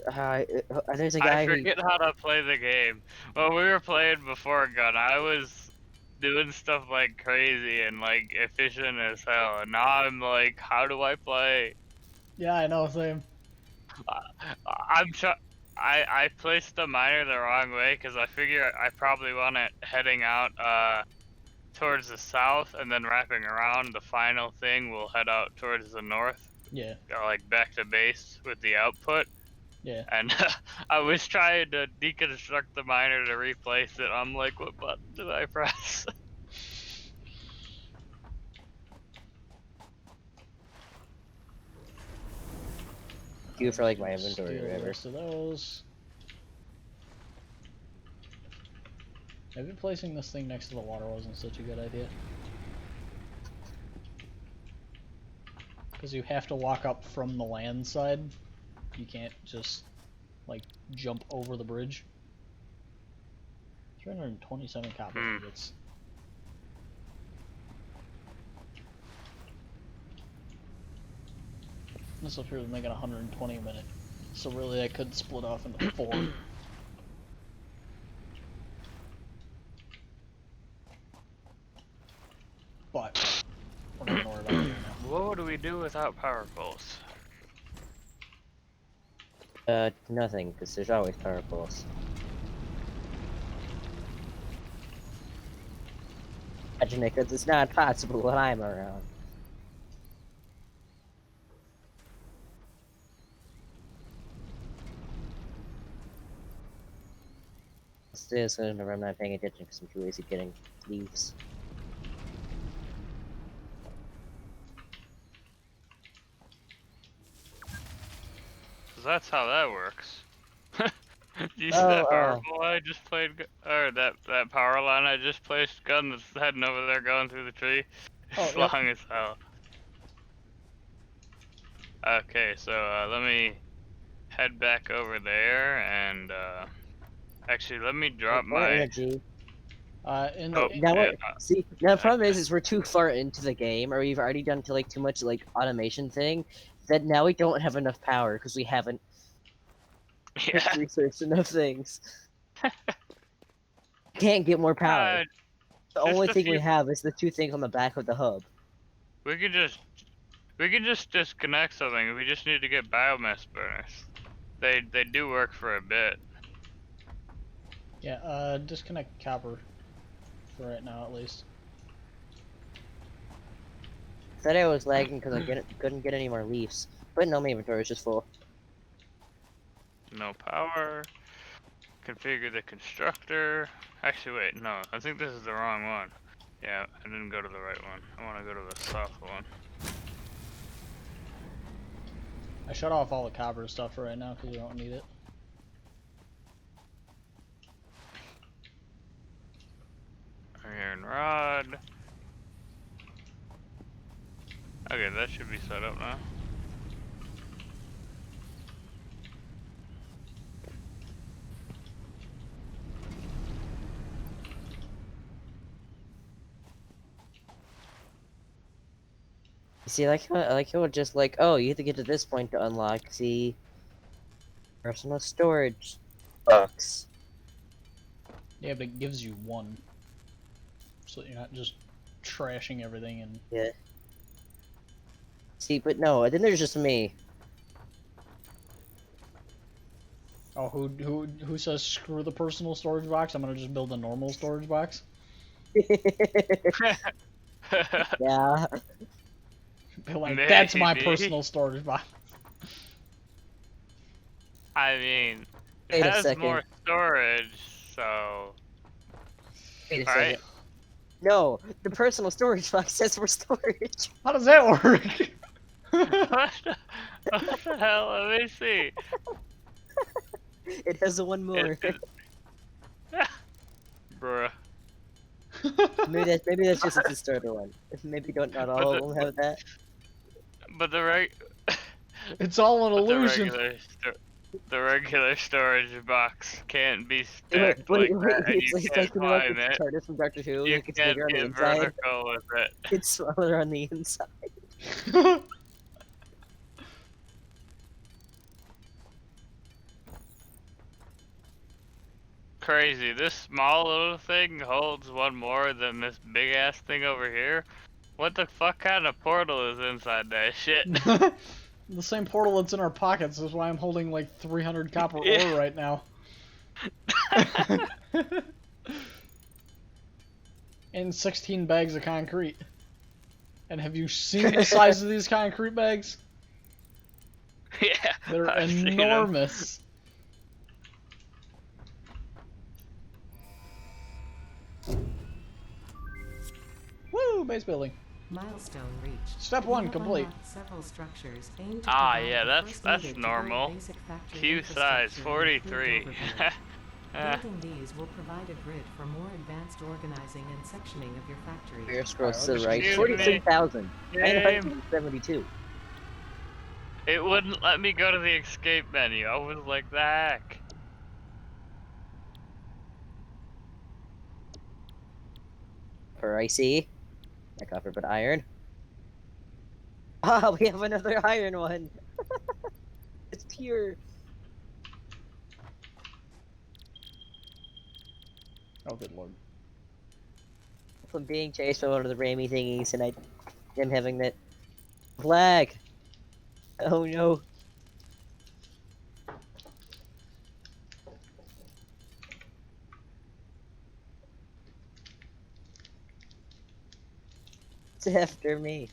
Speaker 2: There's a guy
Speaker 3: I forget how to play the game. When we were playing before Gun, I was doing stuff like crazy and like efficient as hell, and now I'm like, how do I play?
Speaker 1: Yeah, I know, same.
Speaker 3: I placed the miner the wrong way because I figure I probably want it heading out towards the south and then wrapping around. The final thing will head out towards the north,
Speaker 1: Yeah,
Speaker 3: like back to base with the output.
Speaker 1: yeah.
Speaker 3: And I was trying to deconstruct the miner to replace it. I'm like, what button did I press?
Speaker 2: queue for like my
Speaker 1: Just
Speaker 2: inventory
Speaker 1: steal
Speaker 2: or
Speaker 1: the
Speaker 2: whatever.
Speaker 1: rest of those. Maybe placing this thing next to the water wasn't such a good idea. Because you have to walk up from the land side. You can't just, like, jump over the bridge. 327 copper ingots. This up here is making 120 a minute. So really I could split off into 4. But we're not gonna worry about it right now.
Speaker 3: What would we do without power poles?
Speaker 2: Nothing, because there's always power poles. Imagine it, because it's not possible when I'm around. Still, whenever I'm not paying attention because I'm too lazy getting leaves.
Speaker 3: Cause that's how that works. You see
Speaker 2: Oh,
Speaker 3: that power pole I just played, or that power line I just placed? Gun that's heading over there, going through the tree. It's
Speaker 1: Oh, yep.
Speaker 3: long as hell. Okay, so let me head back over there and actually let me drop
Speaker 2: More
Speaker 3: my.
Speaker 2: energy.
Speaker 3: Oh,
Speaker 2: Now
Speaker 3: yeah,
Speaker 2: see, now the problem is we're too far into the game, or we've already done to like too much like automation thing, that now we don't have enough power because we haven't
Speaker 3: yeah.
Speaker 2: researched enough things. Can't get more power. The
Speaker 3: just
Speaker 2: only
Speaker 3: a
Speaker 2: thing we
Speaker 3: few-
Speaker 2: have is the 2 things on the back of the hub.
Speaker 3: We could just disconnect something. We just need to get biomass burners. They do work for a bit.
Speaker 1: Yeah, disconnect copper. For right now, at least.
Speaker 2: Said I was lagging because couldn't get any more leaves. But no, my inventory is just full.
Speaker 3: No power. Configure the constructor. Actually, wait, no. I think this is the wrong one. Yeah, I didn't go to the right one. I want to go to the south one.
Speaker 1: I shut off all the copper stuff for right now because we don't need it.
Speaker 3: Iron rod. Okay, that should be set up now.
Speaker 2: See, I like how it just like, oh, you have to get to this point to unlock the personal storage box.
Speaker 1: Yeah, but it gives you one. So you're not just trashing everything and...
Speaker 2: Yeah. See, but no, then there's just me.
Speaker 1: Oh, who says screw the personal storage box? I'm gonna just build a normal storage box?
Speaker 2: Yeah.
Speaker 1: Be like, that's my
Speaker 3: Maybe.
Speaker 1: personal storage box.
Speaker 3: I mean, it
Speaker 2: Wait a
Speaker 3: has
Speaker 2: second.
Speaker 3: more storage, so.
Speaker 2: Wait a
Speaker 3: Right?
Speaker 2: second. No, the personal storage box says for storage.
Speaker 1: How does that work?
Speaker 3: What the hell? Let me see.
Speaker 2: It has a one more.
Speaker 3: Bruh.
Speaker 2: Maybe that's just the starter one. Maybe not all of them have that.
Speaker 3: But the
Speaker 1: It's all an
Speaker 3: but
Speaker 1: illusion.
Speaker 3: the regular storage box can't be
Speaker 2: Wait,
Speaker 3: stacked like that, and
Speaker 2: it's
Speaker 3: you
Speaker 2: like
Speaker 3: can't
Speaker 2: you know, like
Speaker 3: climb
Speaker 2: the
Speaker 3: it.
Speaker 2: TARDIS from Doctor Who.
Speaker 3: You
Speaker 2: Like it's
Speaker 3: can't
Speaker 2: bigger on the
Speaker 3: get
Speaker 2: inside.
Speaker 3: vertical with it.
Speaker 2: It's smaller on the inside.
Speaker 3: Crazy. This small little thing holds one more than this big ass thing over here. What the fuck kind of portal is inside that shit?
Speaker 1: The same portal that's in our pockets is why I'm holding like 300 copper
Speaker 3: Yeah.
Speaker 1: ore right now. And 16 bags of concrete. And have you seen the size of these concrete bags?
Speaker 3: Yeah.
Speaker 1: They're
Speaker 3: I've seen 'em.
Speaker 1: enormous. Woo! Base building.
Speaker 4: Milestone reached.
Speaker 1: Step
Speaker 4: You
Speaker 1: one
Speaker 4: have
Speaker 1: complete.
Speaker 4: unlocked several structures aimed to
Speaker 3: Ah,
Speaker 4: provide
Speaker 3: yeah,
Speaker 4: the
Speaker 3: that's
Speaker 4: first needed to build
Speaker 3: normal.
Speaker 4: basic factory
Speaker 3: Q size
Speaker 4: infrastructure and improved
Speaker 3: 43.
Speaker 4: overview.
Speaker 3: Ah,
Speaker 4: Building these will provide a grid for more advanced organizing and sectioning of your factory.
Speaker 2: Here scrolls to the
Speaker 1: Alright,
Speaker 2: right.
Speaker 3: excuse
Speaker 2: 46,000.
Speaker 3: Game.
Speaker 2: 972.
Speaker 3: It wouldn't let me go to the escape menu. I was like, the heck?
Speaker 2: For icy. Not copper, but iron. Ah, we have another iron one. It's pure.
Speaker 1: Oh, good lord.
Speaker 2: From being chased by one of the Rammy thingies and them having that flag. Oh no. It's after me.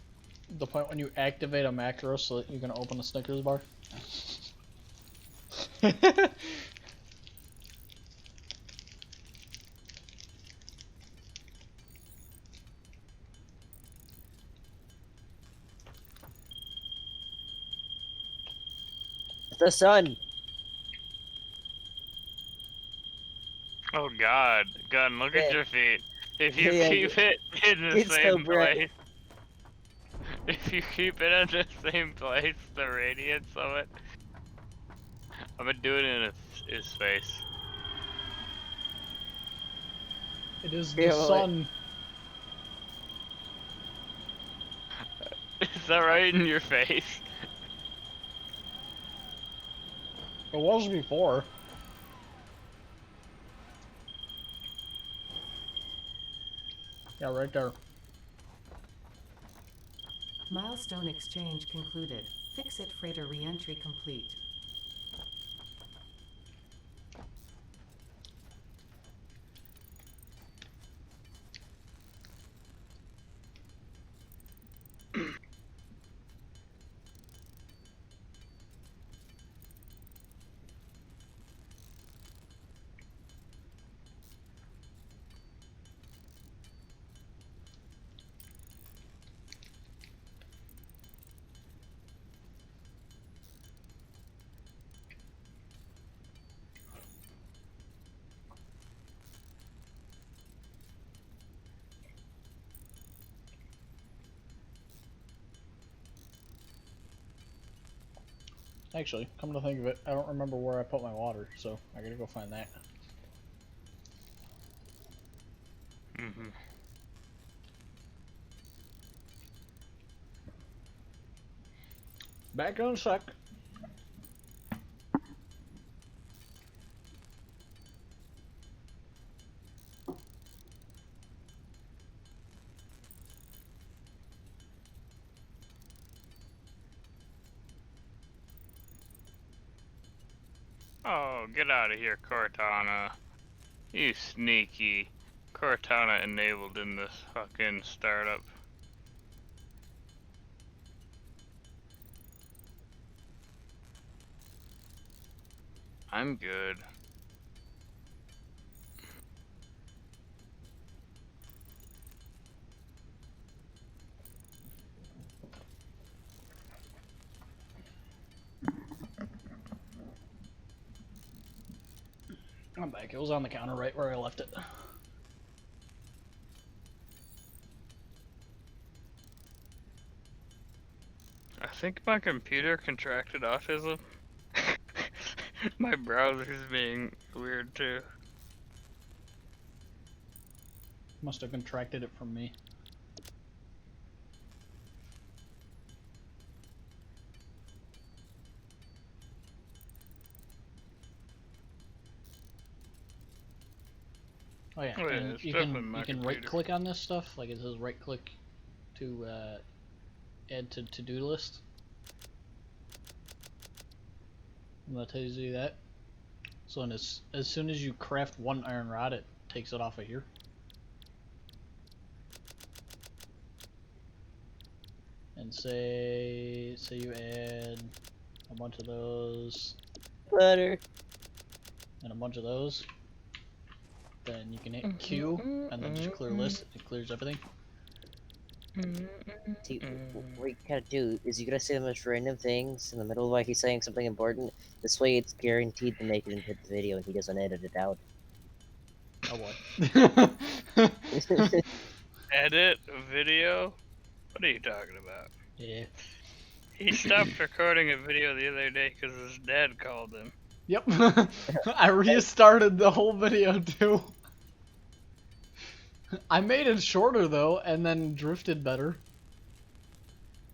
Speaker 1: The point when you activate a macro so that you can open a Snickers bar.
Speaker 2: The sun.
Speaker 3: Oh god, gun, look at
Speaker 2: Yeah.
Speaker 3: your feet. If you
Speaker 2: Yeah,
Speaker 3: keep it in the
Speaker 2: it's so
Speaker 3: same
Speaker 2: bright.
Speaker 3: place, if you keep it in the same place, the radiance of it. I'm gonna do it in his face.
Speaker 1: It is
Speaker 2: Yeah,
Speaker 1: the
Speaker 2: well,
Speaker 1: sun.
Speaker 3: Is that right in your face?
Speaker 1: It was before. Yeah, right there.
Speaker 4: Milestone exchange concluded. Fix-it freighter re-entry complete.
Speaker 1: Actually, come to think of it, I don't remember where I put my water, so I gotta go find that.
Speaker 3: Mm-hmm.
Speaker 1: Back in a sec.
Speaker 3: Oh, get out of here, Cortana. You sneaky. Cortana enabled in this fucking startup. I'm good.
Speaker 1: I'm back. It was on the counter right where I left it.
Speaker 3: I think my computer contracted autism. My browser's being weird too.
Speaker 1: Must have contracted it from me. Oh yeah,
Speaker 3: Oh, yeah,
Speaker 1: and
Speaker 3: it's
Speaker 1: you
Speaker 3: definitely
Speaker 1: can
Speaker 3: my
Speaker 1: right
Speaker 3: computer.
Speaker 1: click on this stuff. Like it says right click to add to to-do list. And that tells you that. So as soon as you craft one iron rod, it takes it off of here. And say you add a bunch of those
Speaker 2: Butter.
Speaker 1: and a bunch of those, then you can hit Q and then just clear list. It clears everything.
Speaker 2: See, what you gotta do is you gotta say the most random things in the middle while he's saying something important. This way it's guaranteed to make it into the video and he doesn't edit it out.
Speaker 1: Oh boy.
Speaker 3: Edit a video? What are you talking about?
Speaker 1: Yeah.
Speaker 3: He stopped recording a video the other day because his dad called him.
Speaker 1: Yep. I restarted the whole video too. I made it shorter though, and then drifted better.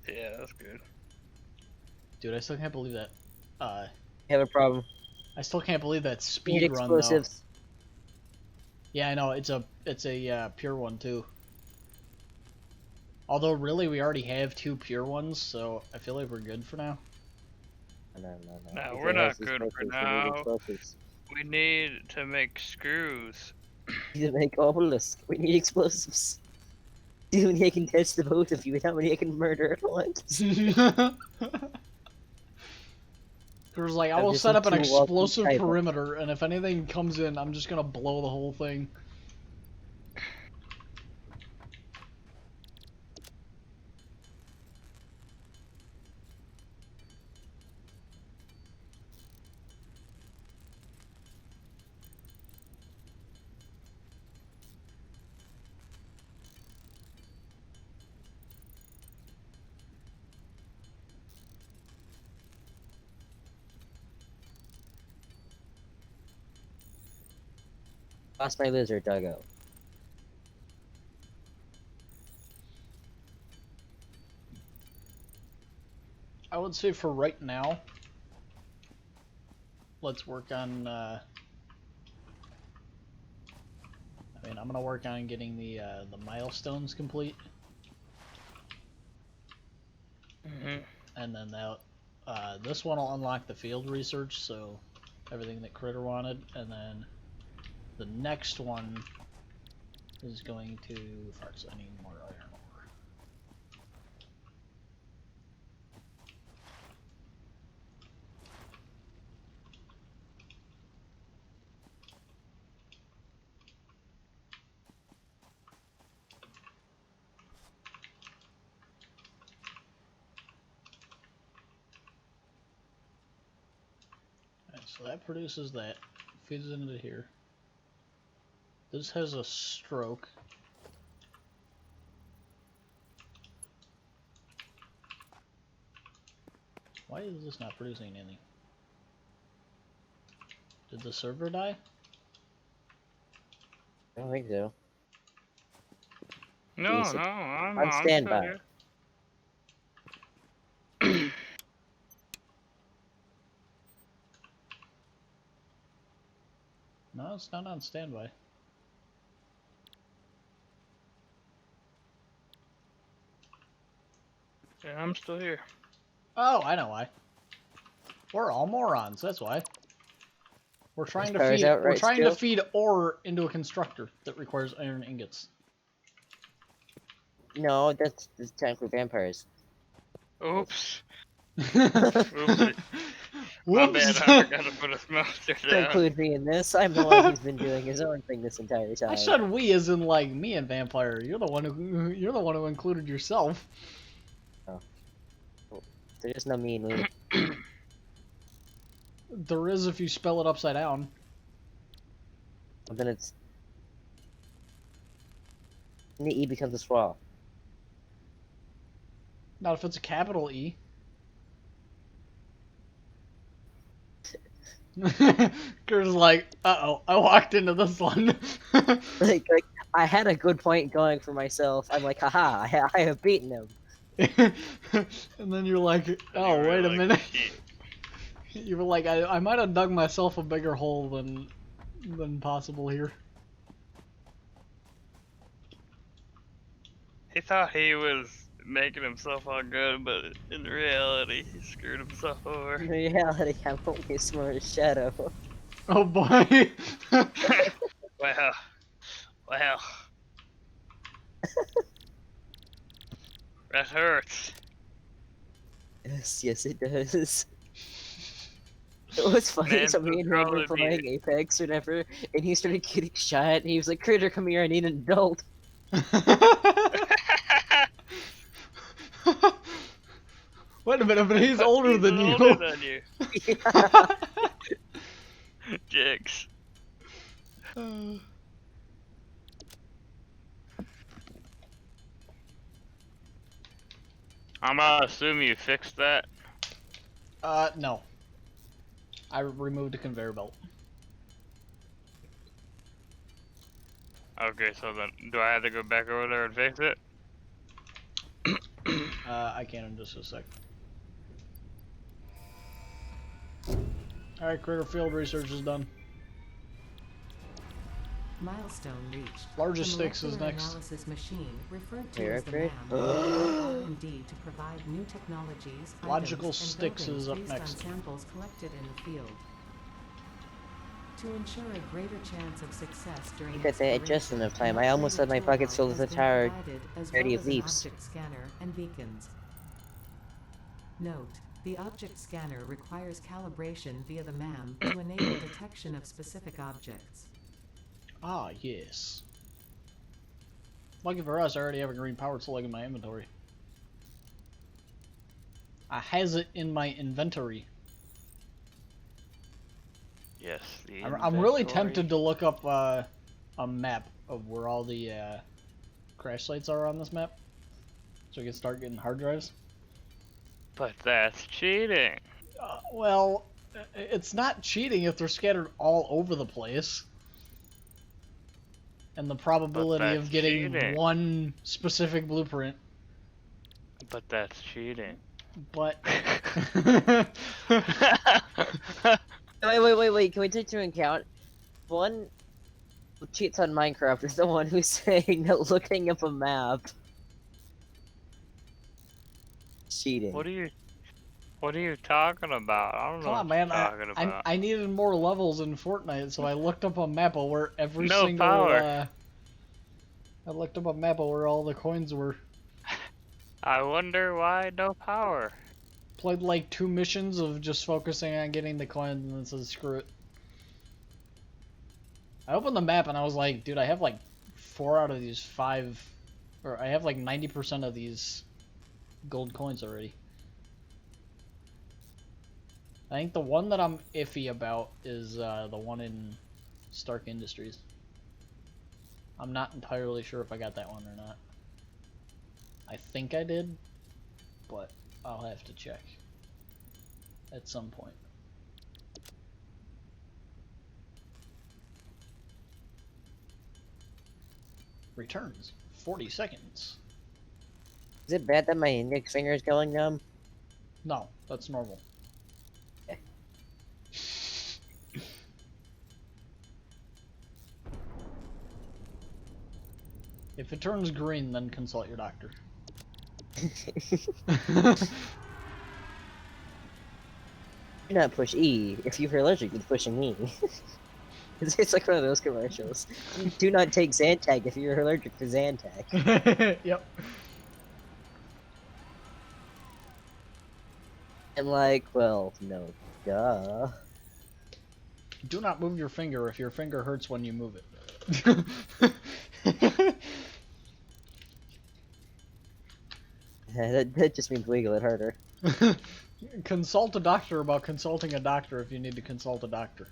Speaker 3: Yeah, that's good.
Speaker 1: Dude, I still can't believe that.
Speaker 2: Have a problem.
Speaker 1: I still can't believe that
Speaker 2: Need
Speaker 1: speed run though.
Speaker 2: explosives.
Speaker 1: Yeah, I know it's a pure one too. Although really we already have 2 pure ones, so I feel like we're good for now.
Speaker 2: No.
Speaker 3: No,
Speaker 2: If
Speaker 3: we're
Speaker 2: it has
Speaker 3: not good for
Speaker 2: explosives, we need
Speaker 3: now.
Speaker 2: explosives.
Speaker 3: We need to make screws.
Speaker 2: We need to make all this. We need explosives. See how many I can test the both of you and how many I can murder at once.
Speaker 1: There's like, I
Speaker 2: I'm
Speaker 1: will
Speaker 2: just
Speaker 1: set up an
Speaker 2: too walking
Speaker 1: explosive
Speaker 2: type.
Speaker 1: perimeter, and if anything comes in, I'm just gonna blow the whole thing.
Speaker 2: Lost my lizard, doggo.
Speaker 1: I would say for right now, let's work on, I mean, I'm gonna work on getting the milestones complete. And then that, this one will unlock the field research, so everything that Critter wanted, and then the next one is going to, farts, I need more iron ore. Alright, so that produces that, feeds into here. This has a stroke. Why is this not producing anything? Did the server die?
Speaker 2: I don't think so.
Speaker 3: No,
Speaker 2: Decent.
Speaker 3: no, I'm
Speaker 2: On
Speaker 3: still
Speaker 2: standby.
Speaker 3: here.
Speaker 1: No, it's not on standby.
Speaker 3: Yeah, I'm still here.
Speaker 1: Oh, I know why. We're all morons, that's why. We're trying to
Speaker 2: Power's
Speaker 1: feed
Speaker 2: out, right, Stu?
Speaker 1: ore into a constructor that requires iron ingots.
Speaker 2: No, that's technically vampires.
Speaker 3: Oops.
Speaker 1: Whoops!
Speaker 3: My bad, I forgot to put a smelter
Speaker 2: Don't
Speaker 3: down.
Speaker 2: include me in this. I'm the one who's been doing his own thing this entire time.
Speaker 1: I said we as in like me and vampire. You're the one who included yourself.
Speaker 2: There's no me and we.
Speaker 1: There is if you spell it upside down.
Speaker 2: But then it's. And the E becomes a swallow.
Speaker 1: Not if it's a capital E. Kurt's like, uh-oh, I walked into this one.
Speaker 2: Like, I had a good point going for myself. I'm like, haha, I have beaten him.
Speaker 1: And then you're like,
Speaker 3: And
Speaker 1: oh,
Speaker 3: you were
Speaker 1: wait a
Speaker 3: like,
Speaker 1: minute.
Speaker 3: "Shit."
Speaker 1: You were like, I might have dug myself a bigger hole than possible here.
Speaker 3: He thought he was making himself all good, but in reality, he screwed himself over.
Speaker 2: In reality, I'm only as smart as Shadow.
Speaker 1: Oh boy.
Speaker 3: Well, well. That hurts.
Speaker 2: Yes, it does. It was funny,
Speaker 3: Man,
Speaker 2: so me and him were
Speaker 3: probably be-
Speaker 2: playing Apex or whatever, and he started getting shot, and he was like, Critter, come here, I need an adult.
Speaker 1: Wait a minute, but he's older than you.
Speaker 3: Older than you. Jigs. I'm gonna assume you fixed that.
Speaker 1: No. I removed a conveyor belt.
Speaker 3: Okay, so then, do I have to go back over there and fix it?
Speaker 1: I can in just a sec. Alright, critter field research is done.
Speaker 4: Milestone reached.
Speaker 1: Largest
Speaker 4: The
Speaker 1: sticks is
Speaker 4: molecular
Speaker 1: next.
Speaker 4: analysis machine, referred to
Speaker 2: Here,
Speaker 4: as the
Speaker 2: upgrade.
Speaker 4: MAM, will R&D to provide new technologies,
Speaker 1: Logical
Speaker 4: items, and
Speaker 1: sticks
Speaker 4: buildings
Speaker 1: is up
Speaker 4: based
Speaker 1: next.
Speaker 4: on samples collected in the field. To ensure a greater chance of success during
Speaker 2: Look at that, just
Speaker 4: exploration,
Speaker 2: enough time.
Speaker 4: an
Speaker 2: I almost had my
Speaker 4: upgraded
Speaker 2: pockets
Speaker 4: tool
Speaker 2: filled
Speaker 4: belt
Speaker 2: with
Speaker 4: has
Speaker 2: a
Speaker 4: been
Speaker 2: tower
Speaker 4: provided, as
Speaker 2: ready
Speaker 4: well
Speaker 2: of
Speaker 4: as an
Speaker 2: leaves.
Speaker 4: object scanner and beacons. Note: the object scanner requires calibration via the MAM to enable detection of specific objects.
Speaker 1: Ah, yes. Lucky for us, I already have a green powered slug in my inventory. I has it in my inventory.
Speaker 3: Yes. The
Speaker 1: I'm really
Speaker 3: inventory.
Speaker 1: tempted to look up a map of where all the crash sites are on this map, so we can start getting hard drives.
Speaker 3: But that's cheating.
Speaker 1: Well, it's not cheating if they're scattered all over the place. And the probability of
Speaker 3: that's
Speaker 1: getting
Speaker 3: cheating.
Speaker 1: one specific blueprint.
Speaker 3: But that's cheating.
Speaker 1: But
Speaker 2: Wait, can we take into account one who cheats on Minecraft is the one who's saying that looking up a map is cheating.
Speaker 3: What are you talking about? I don't know
Speaker 1: come on,
Speaker 3: what
Speaker 1: man!
Speaker 3: you're talking about.
Speaker 1: I needed more levels in Fortnite, so I looked up a map of where every
Speaker 3: No
Speaker 1: single.
Speaker 3: power.
Speaker 1: I looked up a map of where all the coins were.
Speaker 3: I wonder why no power.
Speaker 1: Played like 2 missions of just focusing on getting the coins, and then said screw it. I opened the map and I was like, dude, I have like 4 out of these 5, or I have like 90% of these gold coins already. I think the one that I'm iffy about is the one in Stark Industries. I'm not entirely sure if I got that one or not. I think I did, but I'll have to check. at some point. Returns 40 seconds.
Speaker 2: Is it bad that my index finger is going numb?
Speaker 1: No, that's normal.
Speaker 2: Okay.
Speaker 1: If it turns green, then consult your doctor.
Speaker 2: Do not push E if you're allergic to pushing E. It's like one of those commercials. Do not take Zantac if you're allergic to Zantac.
Speaker 1: Yep.
Speaker 2: And like, well, no, duh.
Speaker 1: Do not move your finger if your finger hurts when you move it.
Speaker 2: That just means wiggle it harder.
Speaker 1: Consult a doctor about consulting a doctor if you need to consult a doctor.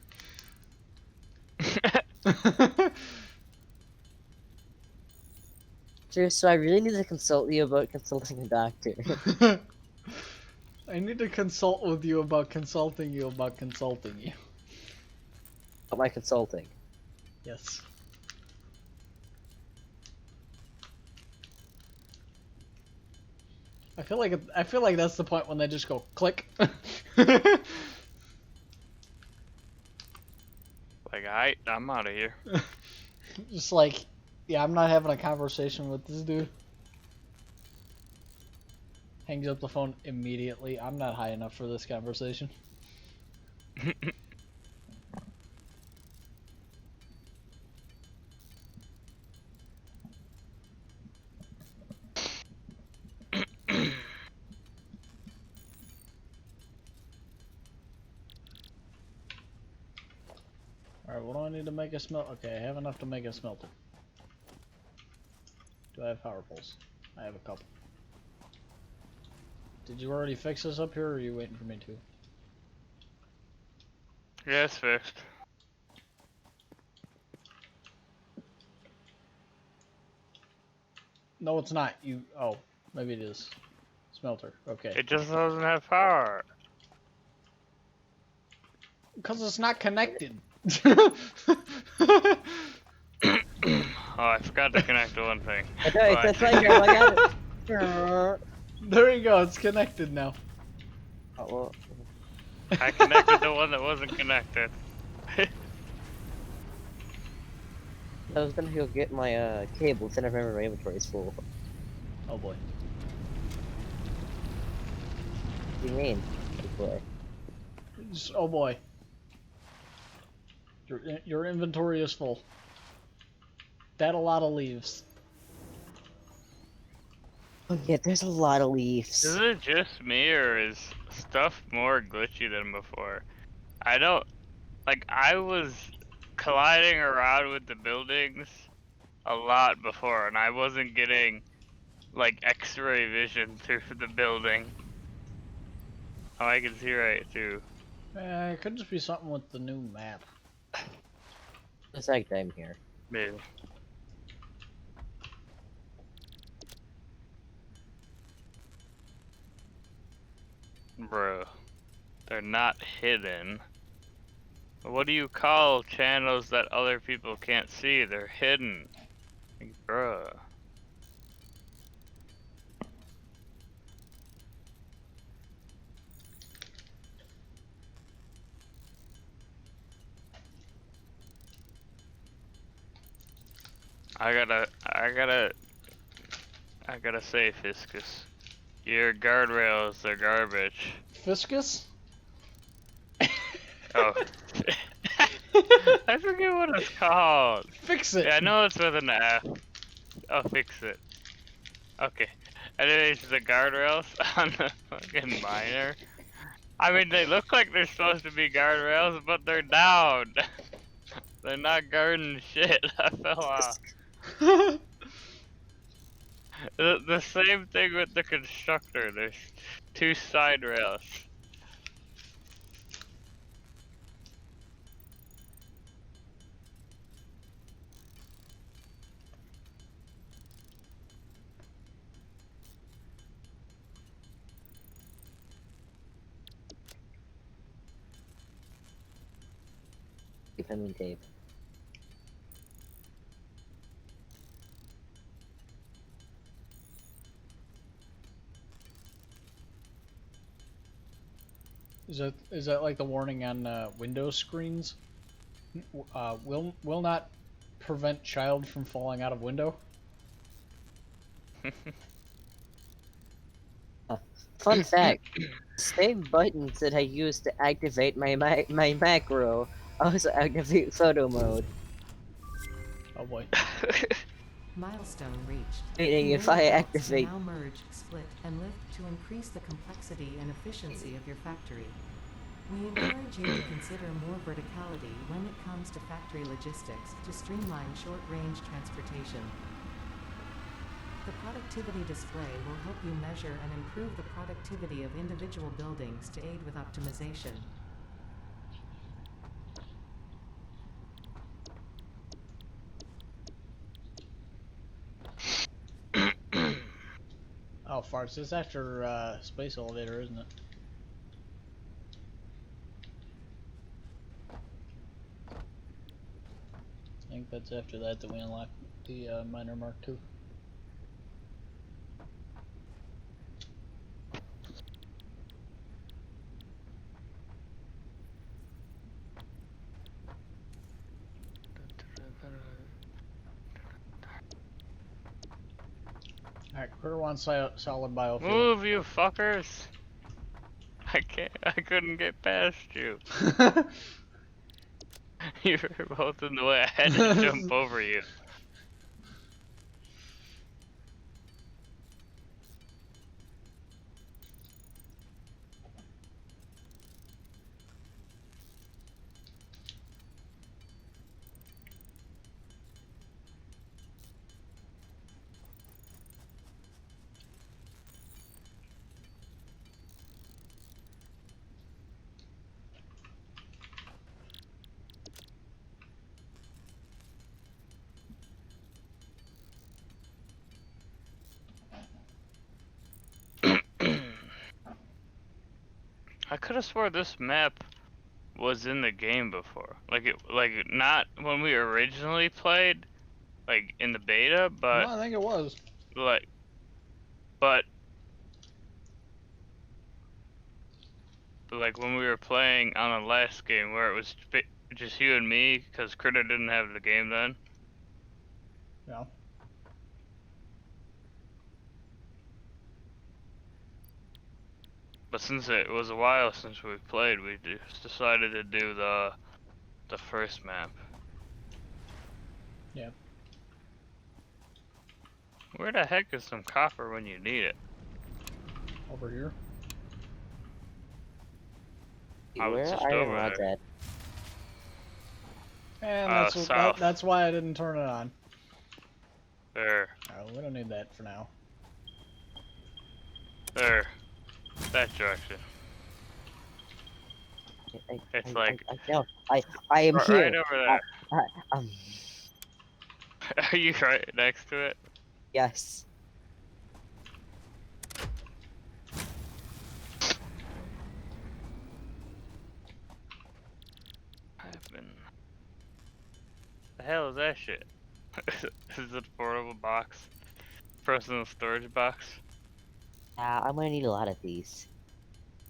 Speaker 2: Sure, so I really need to consult you about consulting a doctor.
Speaker 1: I need to consult with you about consulting you about consulting you.
Speaker 2: About my consulting.
Speaker 1: Yes. I feel like that's the point when they just go click.
Speaker 3: Like, I'm out of here.
Speaker 1: Just like, yeah, I'm not having a conversation with this dude. Hangs up the phone immediately. I'm not high enough for this conversation. Alright, what do I need to make a smelt? Okay, I have enough to make a smelter. Do I have power poles? I have a couple. Did you already fix this up here, or are you waiting for me to?
Speaker 3: Yeah, it's fixed.
Speaker 1: No, it's not. You. Oh, maybe it is. Smelter. Okay.
Speaker 3: It just doesn't have power.
Speaker 1: Because it's not connected.
Speaker 3: Oh, I forgot to connect to one thing.
Speaker 2: That's right, Grandma, I got it.
Speaker 1: There you go. It's connected now.
Speaker 2: Oh, well.
Speaker 3: I connected the one that wasn't connected.
Speaker 2: I was gonna go get my cables, and I remember my inventory is full.
Speaker 1: Oh boy.
Speaker 2: What do you mean? Boy.
Speaker 1: Oh boy. Your inventory is full. That a lot of leaves.
Speaker 2: Oh yeah, there's a lot of leaves.
Speaker 3: Is it just me, or is stuff more glitchy than before? I don't... Like, I was colliding around with the buildings a lot before, and I wasn't getting, like, x-ray vision through the building. Oh, I can see right through.
Speaker 1: It could just be something with the new map.
Speaker 2: It's like I'm here.
Speaker 3: Maybe. Bro, they're not hidden. What do you call channels that other people can't see? They're hidden. Like, bruh. I gotta say, Fiscus, your guardrails are garbage.
Speaker 1: Fiscus?
Speaker 3: Oh. I forget what it's called.
Speaker 1: Fix it!
Speaker 3: Yeah, I know it's with an F. Oh, fix it. Okay. Anyways, the guardrails on the fucking miner. I mean, they look like they're supposed to be guardrails, but they're down. They're not guarding shit. I fell off. The same thing with the constructor. There's two side rails.
Speaker 2: I mean tape.
Speaker 1: Is that like the warning on Windows screens? Will not prevent child from falling out of window.
Speaker 2: Fun fact: same buttons that I use to activate my macro also activate photo mode.
Speaker 1: Oh boy.
Speaker 4: Milestone reached.
Speaker 2: Meaning if
Speaker 4: Conveyor
Speaker 2: I
Speaker 4: belts can
Speaker 2: activate
Speaker 4: now merge, split, and lift to increase the complexity and efficiency of your factory. We encourage you to consider more verticality when it comes to factory logistics to streamline short-range transportation. The productivity display will help you measure and improve the productivity of individual buildings to aid with optimization.
Speaker 1: Oh, farts. This is after space elevator, isn't it? I think that's after that we unlock the minor Mark II. Alright, quarter one solid biofuel.
Speaker 3: Move, you fuckers! I couldn't get past you. You were both in the way. I had to jump over you. I could have swore this map was in the game before. Like not when we originally played, like in the beta, but
Speaker 1: No, I think it was.
Speaker 3: like, but like when we were playing on the last game where it was just you and me, because Critter didn't have the game then.
Speaker 1: Yeah.
Speaker 3: But since it was a while since we played, we just decided to do the first map.
Speaker 1: Yeah.
Speaker 3: Where the heck is some copper when you need it?
Speaker 1: Over here.
Speaker 3: I was
Speaker 2: where
Speaker 3: just
Speaker 2: are
Speaker 3: over
Speaker 2: rods
Speaker 3: there.
Speaker 2: at?
Speaker 1: And that's
Speaker 3: south.
Speaker 1: that's why I didn't turn it on.
Speaker 3: There,
Speaker 1: Alright, we don't need that for now.
Speaker 3: there, that direction. It's like
Speaker 2: I am here.
Speaker 3: right over there.
Speaker 2: Um,
Speaker 3: Are you right next to it?
Speaker 2: yes.
Speaker 3: I've been. The hell is that shit? Is it a portable box? Personal storage box?
Speaker 2: I'm gonna need a lot of these.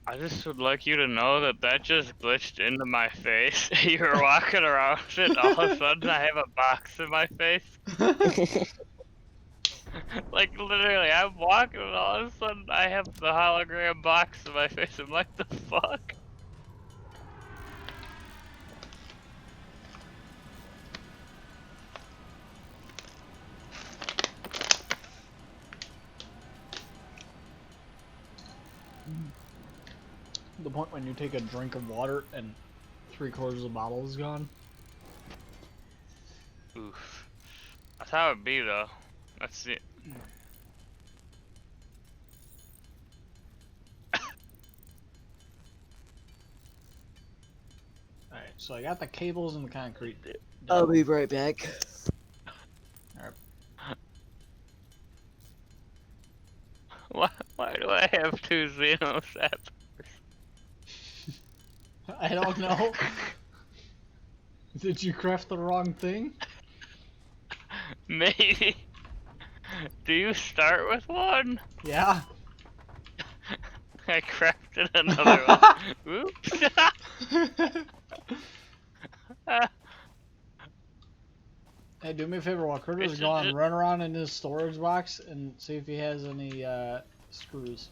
Speaker 3: I just would like you to know that that just glitched into my face. You were walking around and all of a sudden I have a box in my face. Like literally, I'm walking and all of a sudden I have the hologram box in my face. I'm like, the fuck?
Speaker 1: The point when you take a drink of water and 3/4 of the bottle is gone.
Speaker 3: Oof. That's how it be though. That's it.
Speaker 1: Alright, so I got the cables and the concrete.
Speaker 2: I'll be right back.
Speaker 3: Why do I have two Xenosaps?
Speaker 1: I don't know. Did you craft the wrong thing?
Speaker 3: Maybe. Do you start with one?
Speaker 1: Yeah.
Speaker 3: I crafted another one. Oops.
Speaker 1: Hey, do me a favor while
Speaker 3: We
Speaker 1: Curtis is
Speaker 3: should
Speaker 1: gone,
Speaker 3: ju-
Speaker 1: run around in his storage box and see if he has any screws.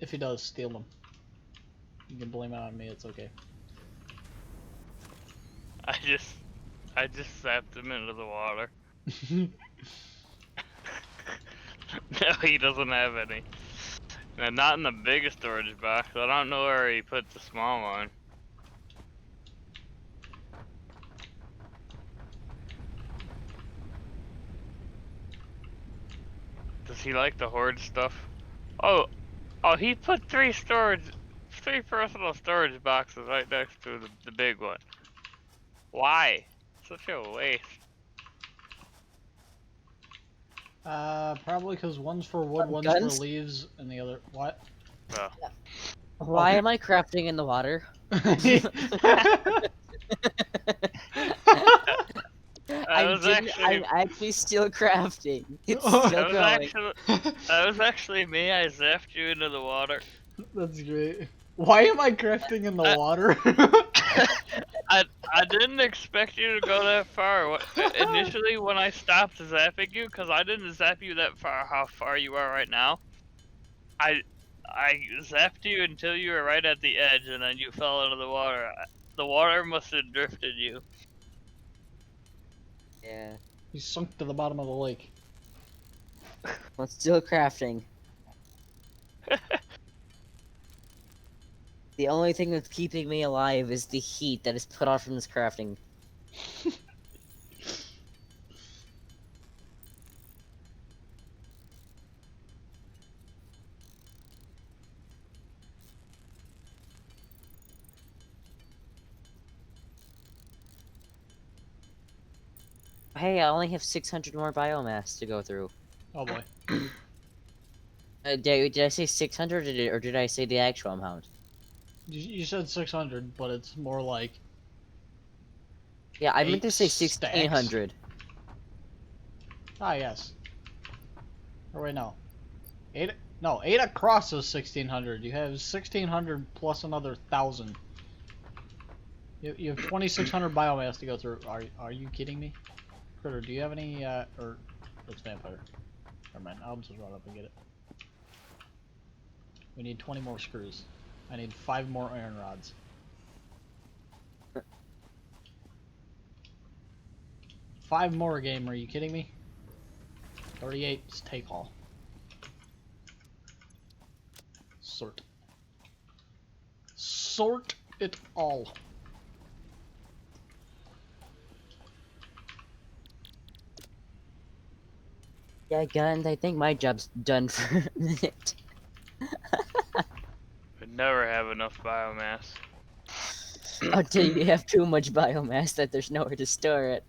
Speaker 1: If he does, steal them. You can blame it on me, it's okay.
Speaker 3: I just zapped him into the water. No, he doesn't have any. And not in the biggest storage box. I don't know where he put the small one. Does he like to hoard stuff? Oh, he put three personal storage boxes right next to the big one. Why? Such a waste.
Speaker 1: Probably because one's for wood, one's
Speaker 2: Guns?
Speaker 1: for leaves, and the other... What?
Speaker 3: Oh.
Speaker 2: Why
Speaker 1: Okay.
Speaker 2: am I crafting in the water? I'm actually still crafting. It's still going.
Speaker 3: That was actually me. I zapped you into the water.
Speaker 1: That's great. Why am I crafting in the
Speaker 3: I-
Speaker 1: water?
Speaker 3: I didn't expect you to go that far. Initially, when I stopped zapping you, because I didn't zap you that far, how far you are right now. I zapped you until you were right at the edge, and then you fell into the water. The water must have drifted you.
Speaker 2: Yeah.
Speaker 1: He sunk to the bottom of the lake.
Speaker 2: Well, still crafting. The only thing that's keeping me alive is the heat that is put off from this crafting. Hey, I only have 600 more biomass to go through.
Speaker 1: Oh boy.
Speaker 2: Did I say 600 or did I say the actual amount?
Speaker 1: You said 600, but it's more like...
Speaker 2: Yeah, I meant to say
Speaker 1: Stacks.
Speaker 2: 1600.
Speaker 1: Ah, yes. Or wait, no. 8 across is 1600. You have 1600 plus another 1000. You have 2600 biomass to go through. Are you kidding me? Critter, do you have any, or... It's vampire. Never mind, I'll just run up and get it. We need 20 more screws. I need 5 more iron rods. Five more, game, are you kidding me? 38 is take all. Sort it all.
Speaker 2: Yeah, guns, I think my job's done for a minute.
Speaker 3: Would never have enough biomass.
Speaker 2: Until you have too much biomass that there's nowhere to store it.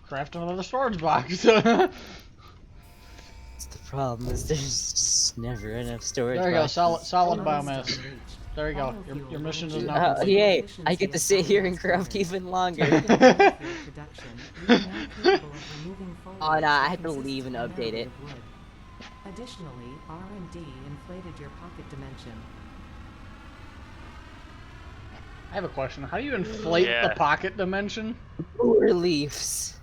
Speaker 1: Craft another storage box.
Speaker 2: That's the problem, is there's just never enough storage
Speaker 1: There you go,
Speaker 2: boxes.
Speaker 1: solid
Speaker 4: Milestone
Speaker 1: biomass.
Speaker 4: reached.
Speaker 1: There you go.
Speaker 4: Biofuel
Speaker 1: Your mission is
Speaker 4: will
Speaker 1: now
Speaker 4: increase
Speaker 1: complete.
Speaker 2: Yay!
Speaker 4: the
Speaker 2: I get to
Speaker 4: efficiency
Speaker 2: sit
Speaker 4: of
Speaker 2: here and
Speaker 4: biomass
Speaker 2: craft
Speaker 4: burning.
Speaker 2: even longer.
Speaker 4: With biofuel production, we are now capable of removing
Speaker 2: Oh,
Speaker 4: foliage
Speaker 2: no, I
Speaker 4: that
Speaker 2: have to
Speaker 4: consists
Speaker 2: leave and update
Speaker 4: primarily
Speaker 2: it.
Speaker 4: of wood. Additionally, R&D inflated your pocket dimension.
Speaker 1: I have a question. How do you inflate the
Speaker 3: Yeah.
Speaker 1: pocket dimension?
Speaker 2: Reliefs.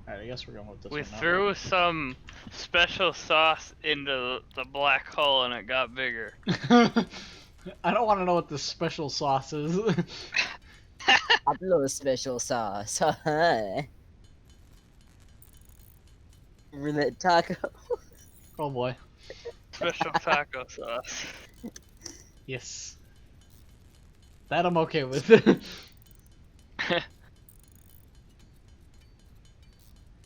Speaker 1: Alright, I guess we're going with this
Speaker 3: We
Speaker 1: one now.
Speaker 3: threw some special sauce into the black hole and it got bigger.
Speaker 1: I don't want to know what this special sauce is.
Speaker 2: Pablo special sauce. Haha. Remember that taco?
Speaker 1: Oh boy.
Speaker 3: Special taco sauce.
Speaker 1: Yes. That I'm okay with.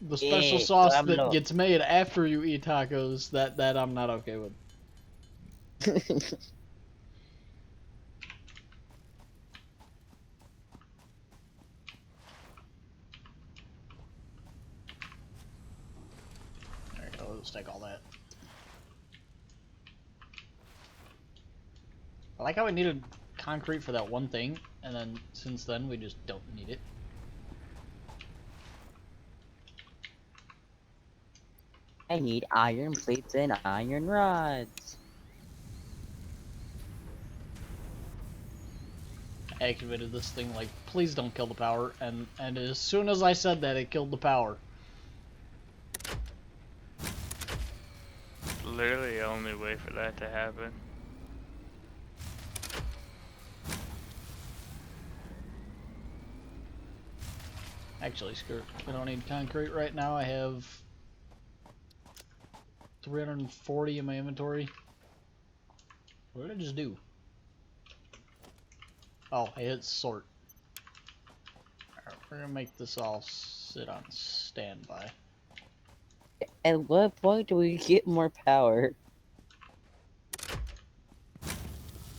Speaker 1: The special
Speaker 2: Yeah,
Speaker 1: sauce
Speaker 2: Pablo.
Speaker 1: that gets made after you eat tacos, that I'm not okay with. There you go, let's take all that. like how we needed concrete for that one thing, and then since then we just don't need it.
Speaker 2: I need iron plates and iron rods.
Speaker 1: I activated this thing like, please don't kill the power, and as soon as I said that, it killed the power.
Speaker 3: Literally the only way for that to happen.
Speaker 1: Actually, screw it. I don't need concrete right now. I have 340 in my inventory. What did I just do? Oh, I hit sort. Alright, we're gonna make this all sit on standby.
Speaker 2: At what point do we get more power?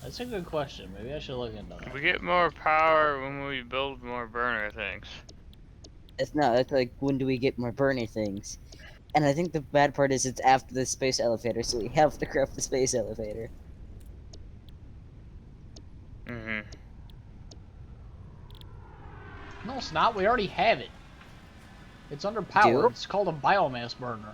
Speaker 1: That's a good question. Maybe I should look into that.
Speaker 3: We get more power when we build more burner things.
Speaker 2: It's not. That's like, when do we get more burner things? And I think the bad part is it's after the space elevator, so we have to craft the space elevator.
Speaker 3: Mm-hmm.
Speaker 1: No, it's not. We already have it. It's underpowered.
Speaker 2: Do?
Speaker 1: It's called a biomass burner.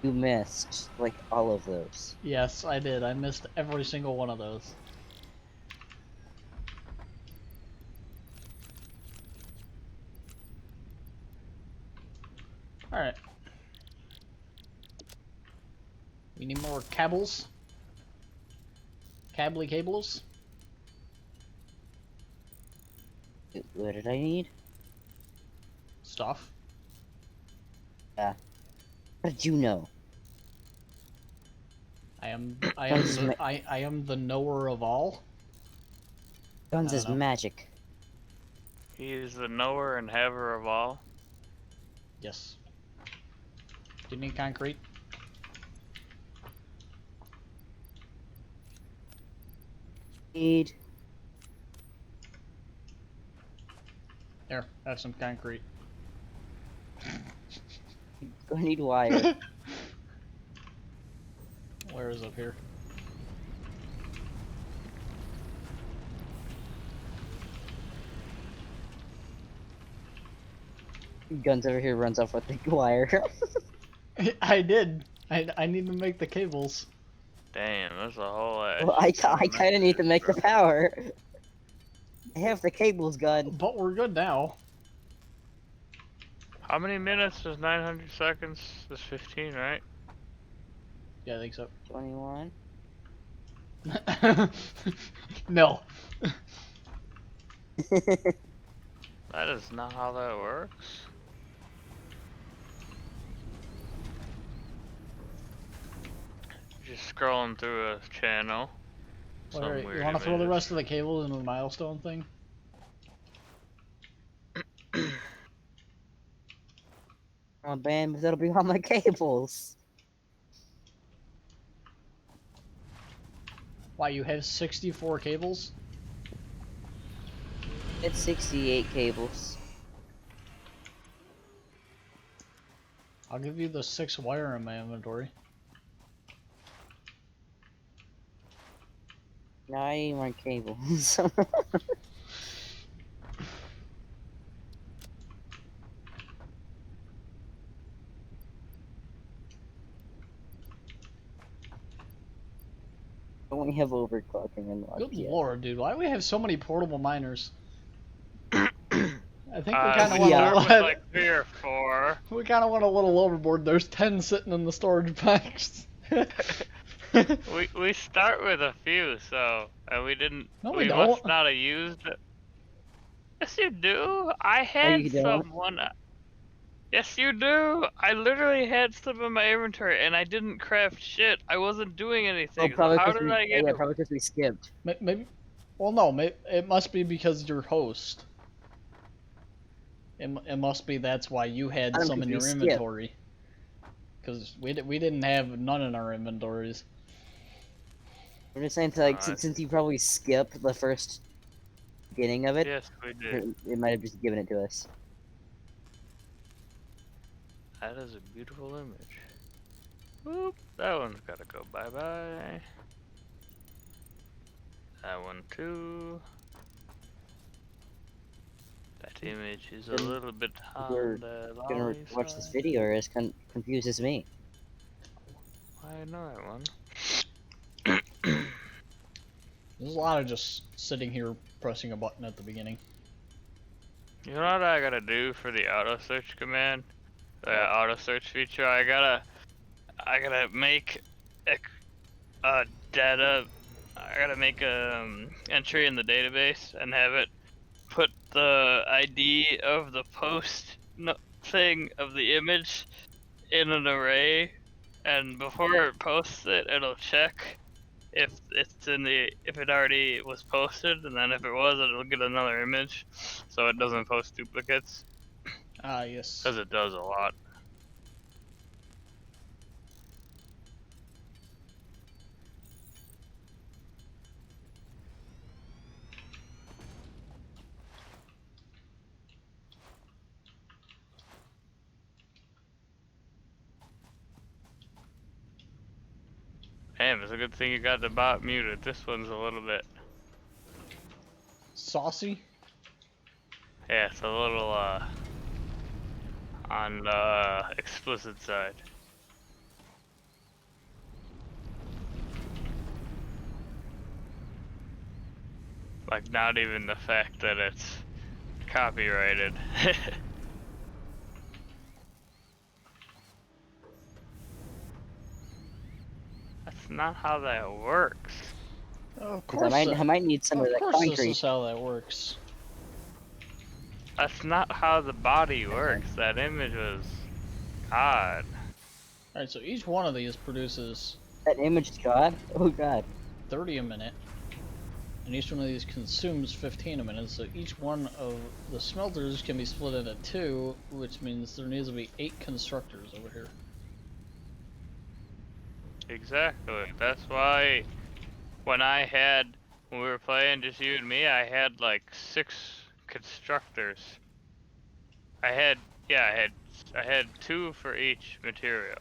Speaker 2: You missed, like, all of those.
Speaker 1: Yes, I did. I missed every single one of those. Alright. We need more cables. Cably cables.
Speaker 2: What did I need?
Speaker 1: Stuff.
Speaker 2: How did you know?
Speaker 1: I am
Speaker 2: Guns
Speaker 1: the, I am the knower of all.
Speaker 2: Guns
Speaker 1: I
Speaker 2: is
Speaker 1: don't know.
Speaker 2: magic.
Speaker 3: He is the knower and haver of all.
Speaker 1: Yes. Do you need concrete?
Speaker 2: Need.
Speaker 1: There, have some concrete.
Speaker 2: I need wire.
Speaker 1: Where is up here?
Speaker 2: Guns over here runs off with the wire.
Speaker 1: I did. I need to make the cables.
Speaker 3: Damn, that's a whole lot.
Speaker 2: Well, I kind of need to make the power. I have the cables, gun.
Speaker 1: But we're good now.
Speaker 3: How many minutes is 900 seconds? Is 15, right?
Speaker 1: Yeah, I think so.
Speaker 2: 21.
Speaker 1: No.
Speaker 3: That is not how that works. Just scrolling through a channel. Some
Speaker 1: Alright,
Speaker 3: weird
Speaker 1: you want to throw the
Speaker 3: images.
Speaker 1: rest of the cables into the milestone thing?
Speaker 2: Oh, man, that'll be on my cables.
Speaker 1: Why, you have 64 cables?
Speaker 2: It's 68 cables.
Speaker 1: I'll give you the 6 wire in my inventory.
Speaker 2: No, I need more cables. Don't we have overclocking unlocked
Speaker 1: Good
Speaker 2: yet?
Speaker 1: lord, dude. Why do we have so many portable miners? I think we
Speaker 3: We
Speaker 1: kind of
Speaker 2: want to
Speaker 3: start with
Speaker 1: let
Speaker 3: like 3 or 4.
Speaker 1: we kind of went a little overboard. There's 10 sitting in the storage box.
Speaker 3: We start with a few, so and we didn't.
Speaker 1: No, we
Speaker 3: we
Speaker 1: don't.
Speaker 3: must not have used it. Yes, you do. I had
Speaker 2: you don't?
Speaker 3: someone. Yes, you do. I literally had some in my inventory, and I didn't craft shit. I wasn't doing anything. So
Speaker 2: probably
Speaker 3: how
Speaker 2: 'cause
Speaker 3: did
Speaker 2: we,
Speaker 3: I get?
Speaker 2: yeah, probably because we skipped.
Speaker 1: Maybe. Well, no. It must be because you're host. It must be that's why you had
Speaker 2: I don't
Speaker 1: some in
Speaker 2: think we
Speaker 1: your
Speaker 2: skipped.
Speaker 1: inventory. Because we didn't have none in our inventories.
Speaker 2: I'm just saying, like,
Speaker 3: Alright.
Speaker 2: since you probably skipped the first beginning of it,
Speaker 3: Yes, we did.
Speaker 2: it might have just given it to us.
Speaker 3: That is a beautiful image. Whoop, that one's gotta go bye-bye. That one too. That image is a
Speaker 2: Then
Speaker 3: little bit
Speaker 2: we're
Speaker 3: on the
Speaker 2: gonna
Speaker 3: lolly
Speaker 2: watch this
Speaker 3: side.
Speaker 2: video, or it confuses me.
Speaker 3: Why another one?
Speaker 1: There's a lot of just sitting here pressing a button at the beginning.
Speaker 3: You know what I gotta do for the auto search command? The
Speaker 2: What?
Speaker 3: auto search feature? I gotta make a data. I gotta make a entry in the database and have it put the ID of the post thing of the image in an array, and before it posts it, it'll check if if it already was posted, and then if it was, it'll get another image, so it doesn't post duplicates,
Speaker 1: Ah, yes.
Speaker 3: because it does a lot. Damn, it's a good thing you got the bot muted. This one's a little bit,
Speaker 1: Saucy?
Speaker 3: yeah, it's a little on the explicit side. Like, not even the fact that it's copyrighted. That's not how that works.
Speaker 1: Of
Speaker 2: 'Cause
Speaker 1: course.
Speaker 2: I might need some of that
Speaker 1: course, this
Speaker 2: concrete.
Speaker 1: is how that works.
Speaker 3: That's not how the body works. That image was odd.
Speaker 1: Alright, so each one of these produces
Speaker 2: That image is God? Oh god.
Speaker 1: 30 a minute, and each one of these consumes 15 a minute, so each one of the smelters can be split into 2, which means there needs to be 8 constructors over here.
Speaker 3: Exactly. That's why when we were playing just you and me, I had like 6 constructors. I had 2 for each material.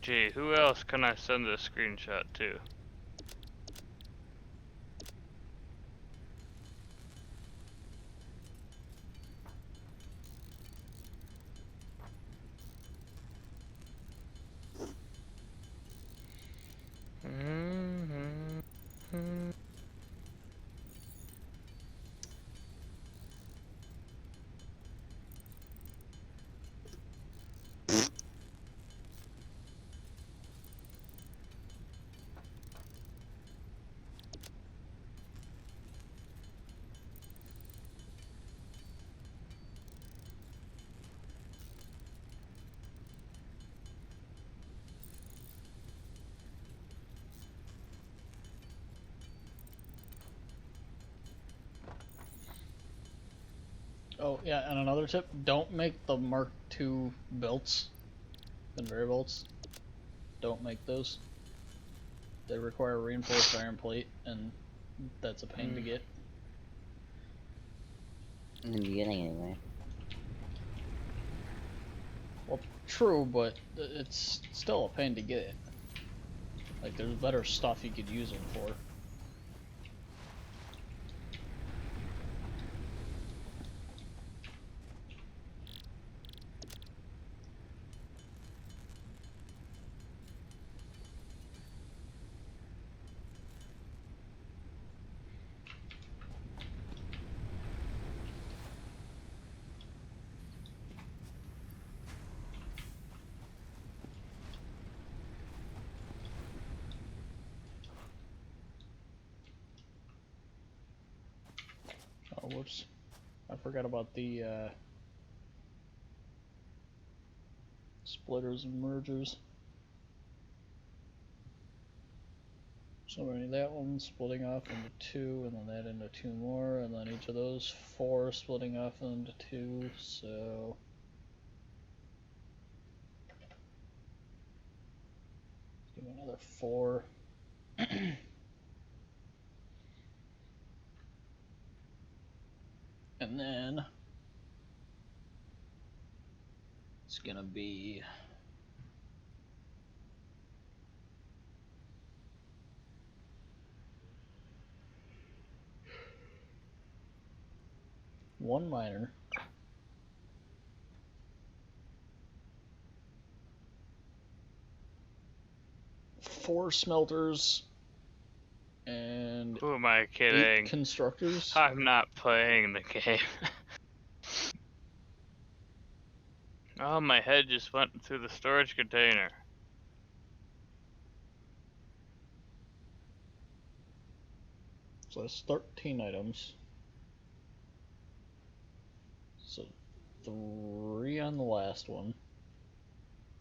Speaker 3: Gee, who else can I send this screenshot to?
Speaker 1: Oh, yeah, and another tip, don't make the Mark II belts, conveyor belts. Don't make those. They require reinforced iron plate, and that's a pain to get.
Speaker 2: In the beginning, anyway.
Speaker 1: Well, true, but it's still a pain to get. Like, there's better stuff you could use them for. Oh, whoops. I forgot about the splitters and mergers. So we need that one splitting off into two, and then that into two more, and then each of those four splitting off into two, so... do another four. And then it's gonna be one miner, four smelters, and
Speaker 3: Who am I
Speaker 1: 8
Speaker 3: kidding?
Speaker 1: constructors.
Speaker 3: I'm not playing the game. Oh, my head just went through the storage container.
Speaker 1: So that's 13 items. So 3 on the last one.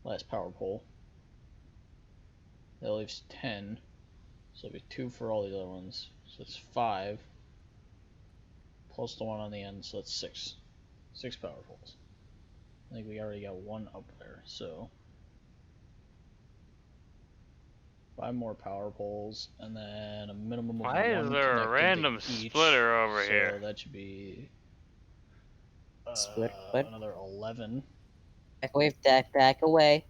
Speaker 1: Last power pole. That leaves 10. So it'll be 2 for all the other ones. So it's 5. Plus the one on the end, so that's 6. 6 power poles. I think we already got 1 up there, so 5 more power poles, and then a minimum of
Speaker 3: Why
Speaker 1: 1
Speaker 3: is there a
Speaker 1: connected
Speaker 3: random
Speaker 1: to each,
Speaker 3: splitter over
Speaker 1: so
Speaker 3: here?
Speaker 1: that should be
Speaker 2: Split, what?
Speaker 1: another 11.
Speaker 2: Back away, back away.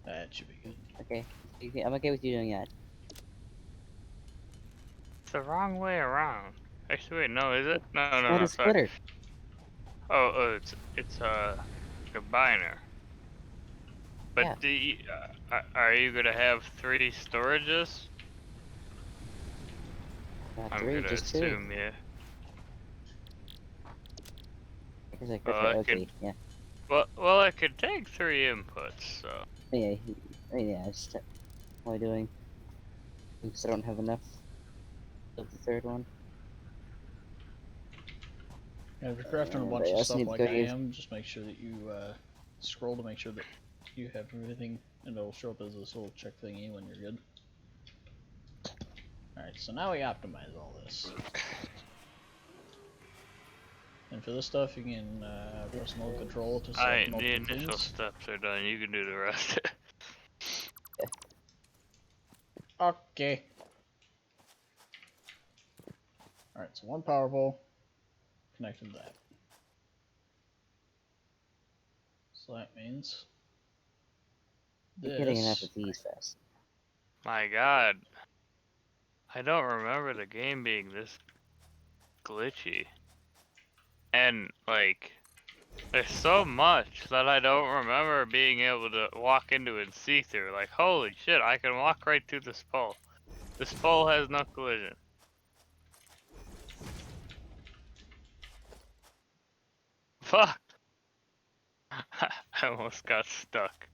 Speaker 1: That should be good.
Speaker 2: Okay, I'm okay with you doing that.
Speaker 3: It's the wrong way around. Actually, wait, no, is it? No, no,
Speaker 2: Not
Speaker 3: no,
Speaker 2: a
Speaker 3: sorry.
Speaker 2: splitter.
Speaker 3: Oh, it's a combiner. But
Speaker 2: Yeah.
Speaker 3: are you gonna have 3 storages?
Speaker 2: Not
Speaker 3: I'm
Speaker 2: 3,
Speaker 3: gonna
Speaker 2: just 2.
Speaker 3: assume, yeah.
Speaker 2: Because I
Speaker 3: Well, I
Speaker 2: okay, yeah.
Speaker 3: Well, it could take 3 inputs, so.
Speaker 2: Yeah, yeah, just what am I doing? Because I don't have enough of the third one.
Speaker 1: And if you're crafting a
Speaker 2: And
Speaker 1: bunch
Speaker 2: I
Speaker 1: of
Speaker 2: also
Speaker 1: stuff
Speaker 2: need to
Speaker 1: like
Speaker 2: go
Speaker 1: I
Speaker 2: use-
Speaker 1: am, just make sure that you scroll to make sure that you have everything, and it'll show up as this little check thingy when you're good. Alright, so now we optimize all this. And for this stuff, you can press mode control to select
Speaker 3: The
Speaker 1: multiple
Speaker 3: initial
Speaker 1: things.
Speaker 3: steps are done. You can do the rest.
Speaker 1: Okay. Alright, so 1 power pole connected to that. So that means
Speaker 2: You're getting enough
Speaker 1: this.
Speaker 2: of these fast.
Speaker 3: My God, I don't remember the game being this glitchy. And like, there's so much that I don't remember being able to walk into and see through. Like, holy shit, I can walk right through this pole. This pole has no collision. Fuck! I almost got stuck.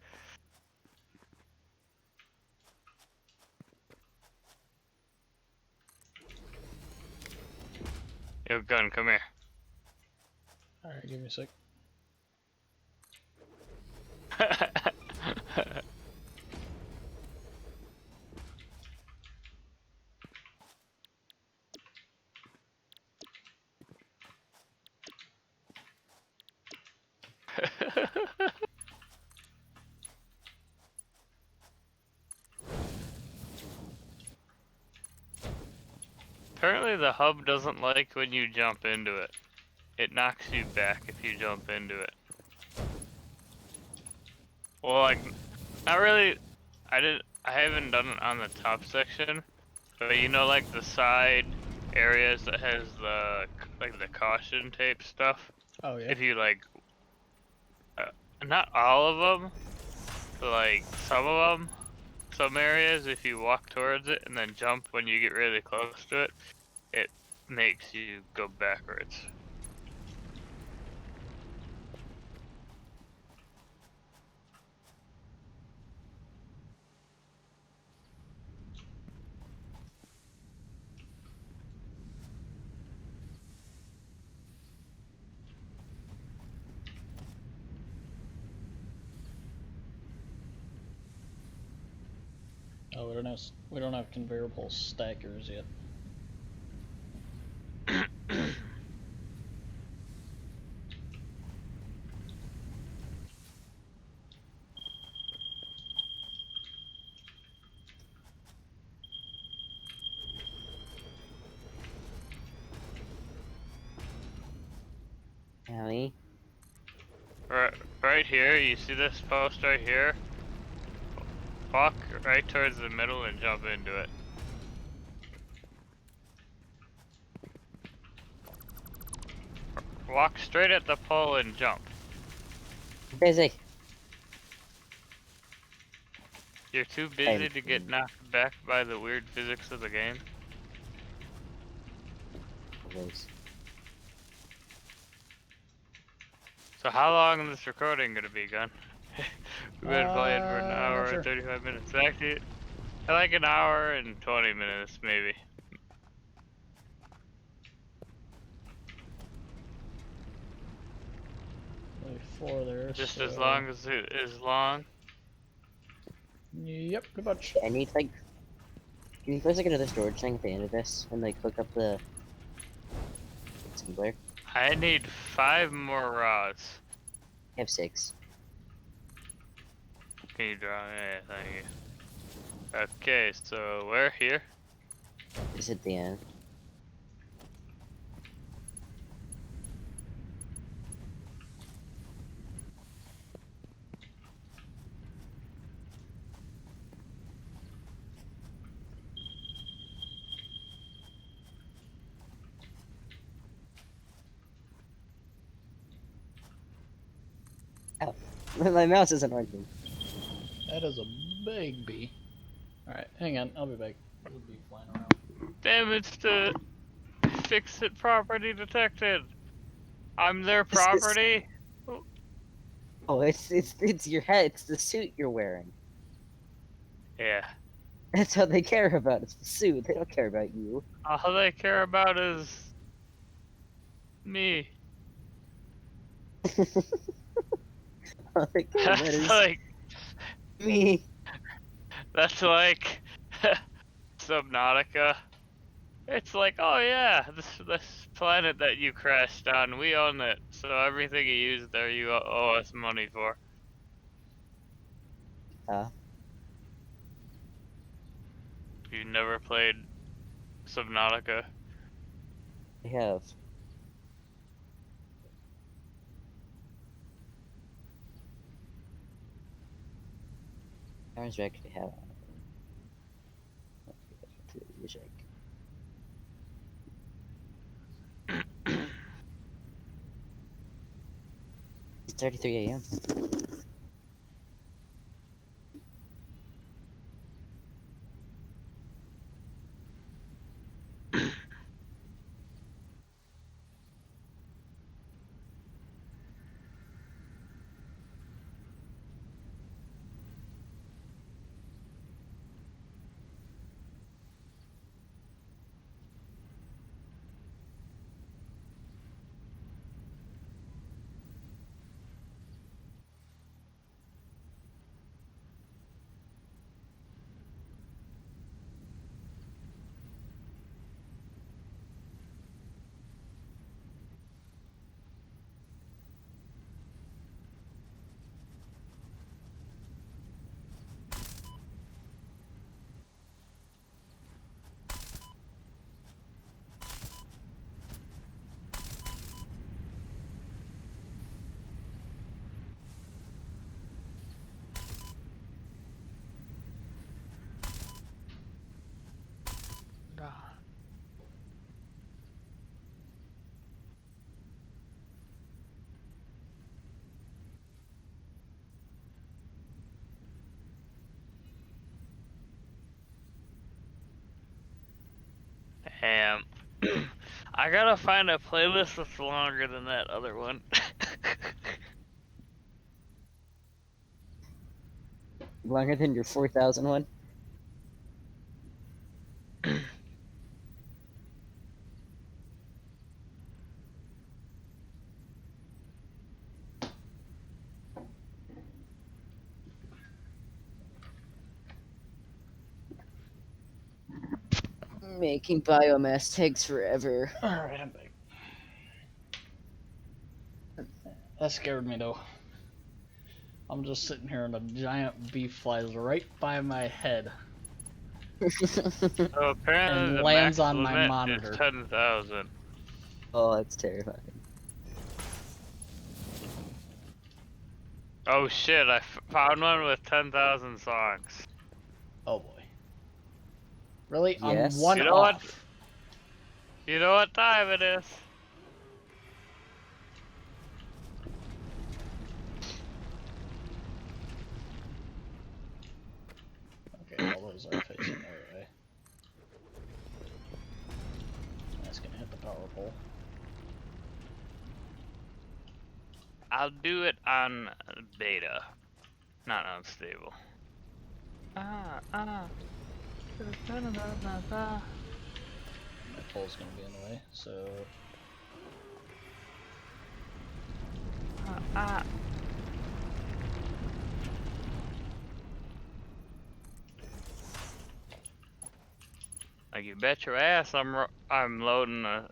Speaker 3: Yo, gun, come here.
Speaker 1: Alright, give me a sec.
Speaker 3: Apparently the hub doesn't like when you jump into it. It knocks you back if you jump into it. Well, like, not really. I haven't done it on the top section, but you know, like the side areas that has the the caution tape stuff.
Speaker 1: Oh yeah.
Speaker 3: If you like, not all of them, but like some of them, some areas, if you walk towards it and then jump when you get really close to it, it makes you go backwards.
Speaker 1: Oh, we don't have conveyor pole stackers yet.
Speaker 2: Allie.
Speaker 3: Right here, you see this post right here? Walk right towards the middle and jump into it. Walk straight at the pole and jump.
Speaker 2: Busy.
Speaker 3: You're too busy to get knocked back by the weird physics of the game.
Speaker 2: Always.
Speaker 3: So how long is this recording gonna be, Gun? We've been playing for an
Speaker 1: Not
Speaker 3: hour
Speaker 1: sure.
Speaker 3: and 35 minutes. Actually, I like an hour and 20 minutes, maybe.
Speaker 1: Only 4 there.
Speaker 3: Just
Speaker 1: so...
Speaker 3: as long as it is long.
Speaker 1: Yep, pretty much.
Speaker 2: I need like. Can you guys like go to the storage thing at the end of this and like hook up the assembler?
Speaker 3: I need 5 more rods.
Speaker 2: I have 6.
Speaker 3: Can you draw? Yeah, thank you. Okay, so we're here.
Speaker 2: Just at the end. Oh, my mouse isn't working.
Speaker 1: That is a big bee. Alright, hang on, I'll be back. We'll be flying around.
Speaker 3: Damage to fix it property detected. I'm their
Speaker 2: This is-
Speaker 3: property.
Speaker 2: Oh, it's your head. It's the suit you're wearing.
Speaker 3: Yeah.
Speaker 2: That's all they care about. It's the suit. They don't care about you.
Speaker 3: All they care about is me.
Speaker 2: All they care about
Speaker 3: That's
Speaker 2: is
Speaker 3: like
Speaker 2: me.
Speaker 3: that's like Subnautica. It's like, oh yeah, this planet that you crashed on, we own it. So everything you use there, you owe us money for. You never played Subnautica?
Speaker 2: I have. Orange actually have. Check. It's 33 a.m.
Speaker 3: Damn. I gotta find a playlist that's longer than that other one.
Speaker 2: Longer than your 4,000 one? Making biomass takes forever.
Speaker 1: Alright, I'm back. That scared me though. I'm just sitting here and a giant bee flies right by my head
Speaker 3: So apparently
Speaker 1: and
Speaker 3: the
Speaker 1: lands
Speaker 3: max
Speaker 1: on my
Speaker 3: limit
Speaker 1: monitor.
Speaker 3: is 10,000.
Speaker 2: Oh, that's terrifying.
Speaker 3: Oh shit! I found one with 10,000 songs.
Speaker 1: Oh boy. Really?
Speaker 2: Yes.
Speaker 1: On one
Speaker 3: You know what?
Speaker 1: off?
Speaker 3: You know what time it is?
Speaker 1: Okay, all those are facing the right way. That's gonna hit the power pole.
Speaker 3: I'll do it on beta, not unstable.
Speaker 1: My pole's gonna be in the way, so
Speaker 3: Like you bet your ass, I'm loading a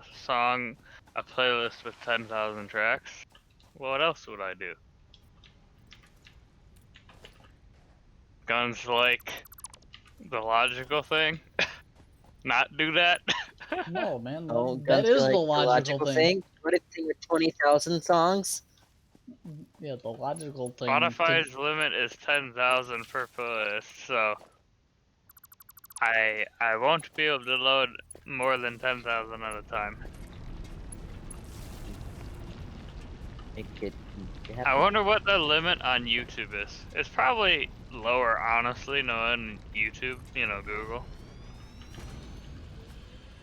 Speaker 3: playlist with 10,000 tracks. What else would I do? Guns like the logical thing. Not do that.
Speaker 1: no, man,
Speaker 2: Oh,
Speaker 1: that
Speaker 2: guns
Speaker 1: is
Speaker 2: are
Speaker 1: the
Speaker 2: like
Speaker 1: logical thing.
Speaker 2: What if they were 20,000 songs?
Speaker 1: Yeah, the logical thing.
Speaker 3: Spotify's limit is 10,000 per playlist, so I won't be able to load more than 10,000 at a time.
Speaker 2: Make it happen.
Speaker 3: I wonder what the limit on YouTube is. It's probably lower, honestly, knowing YouTube, you know, Google.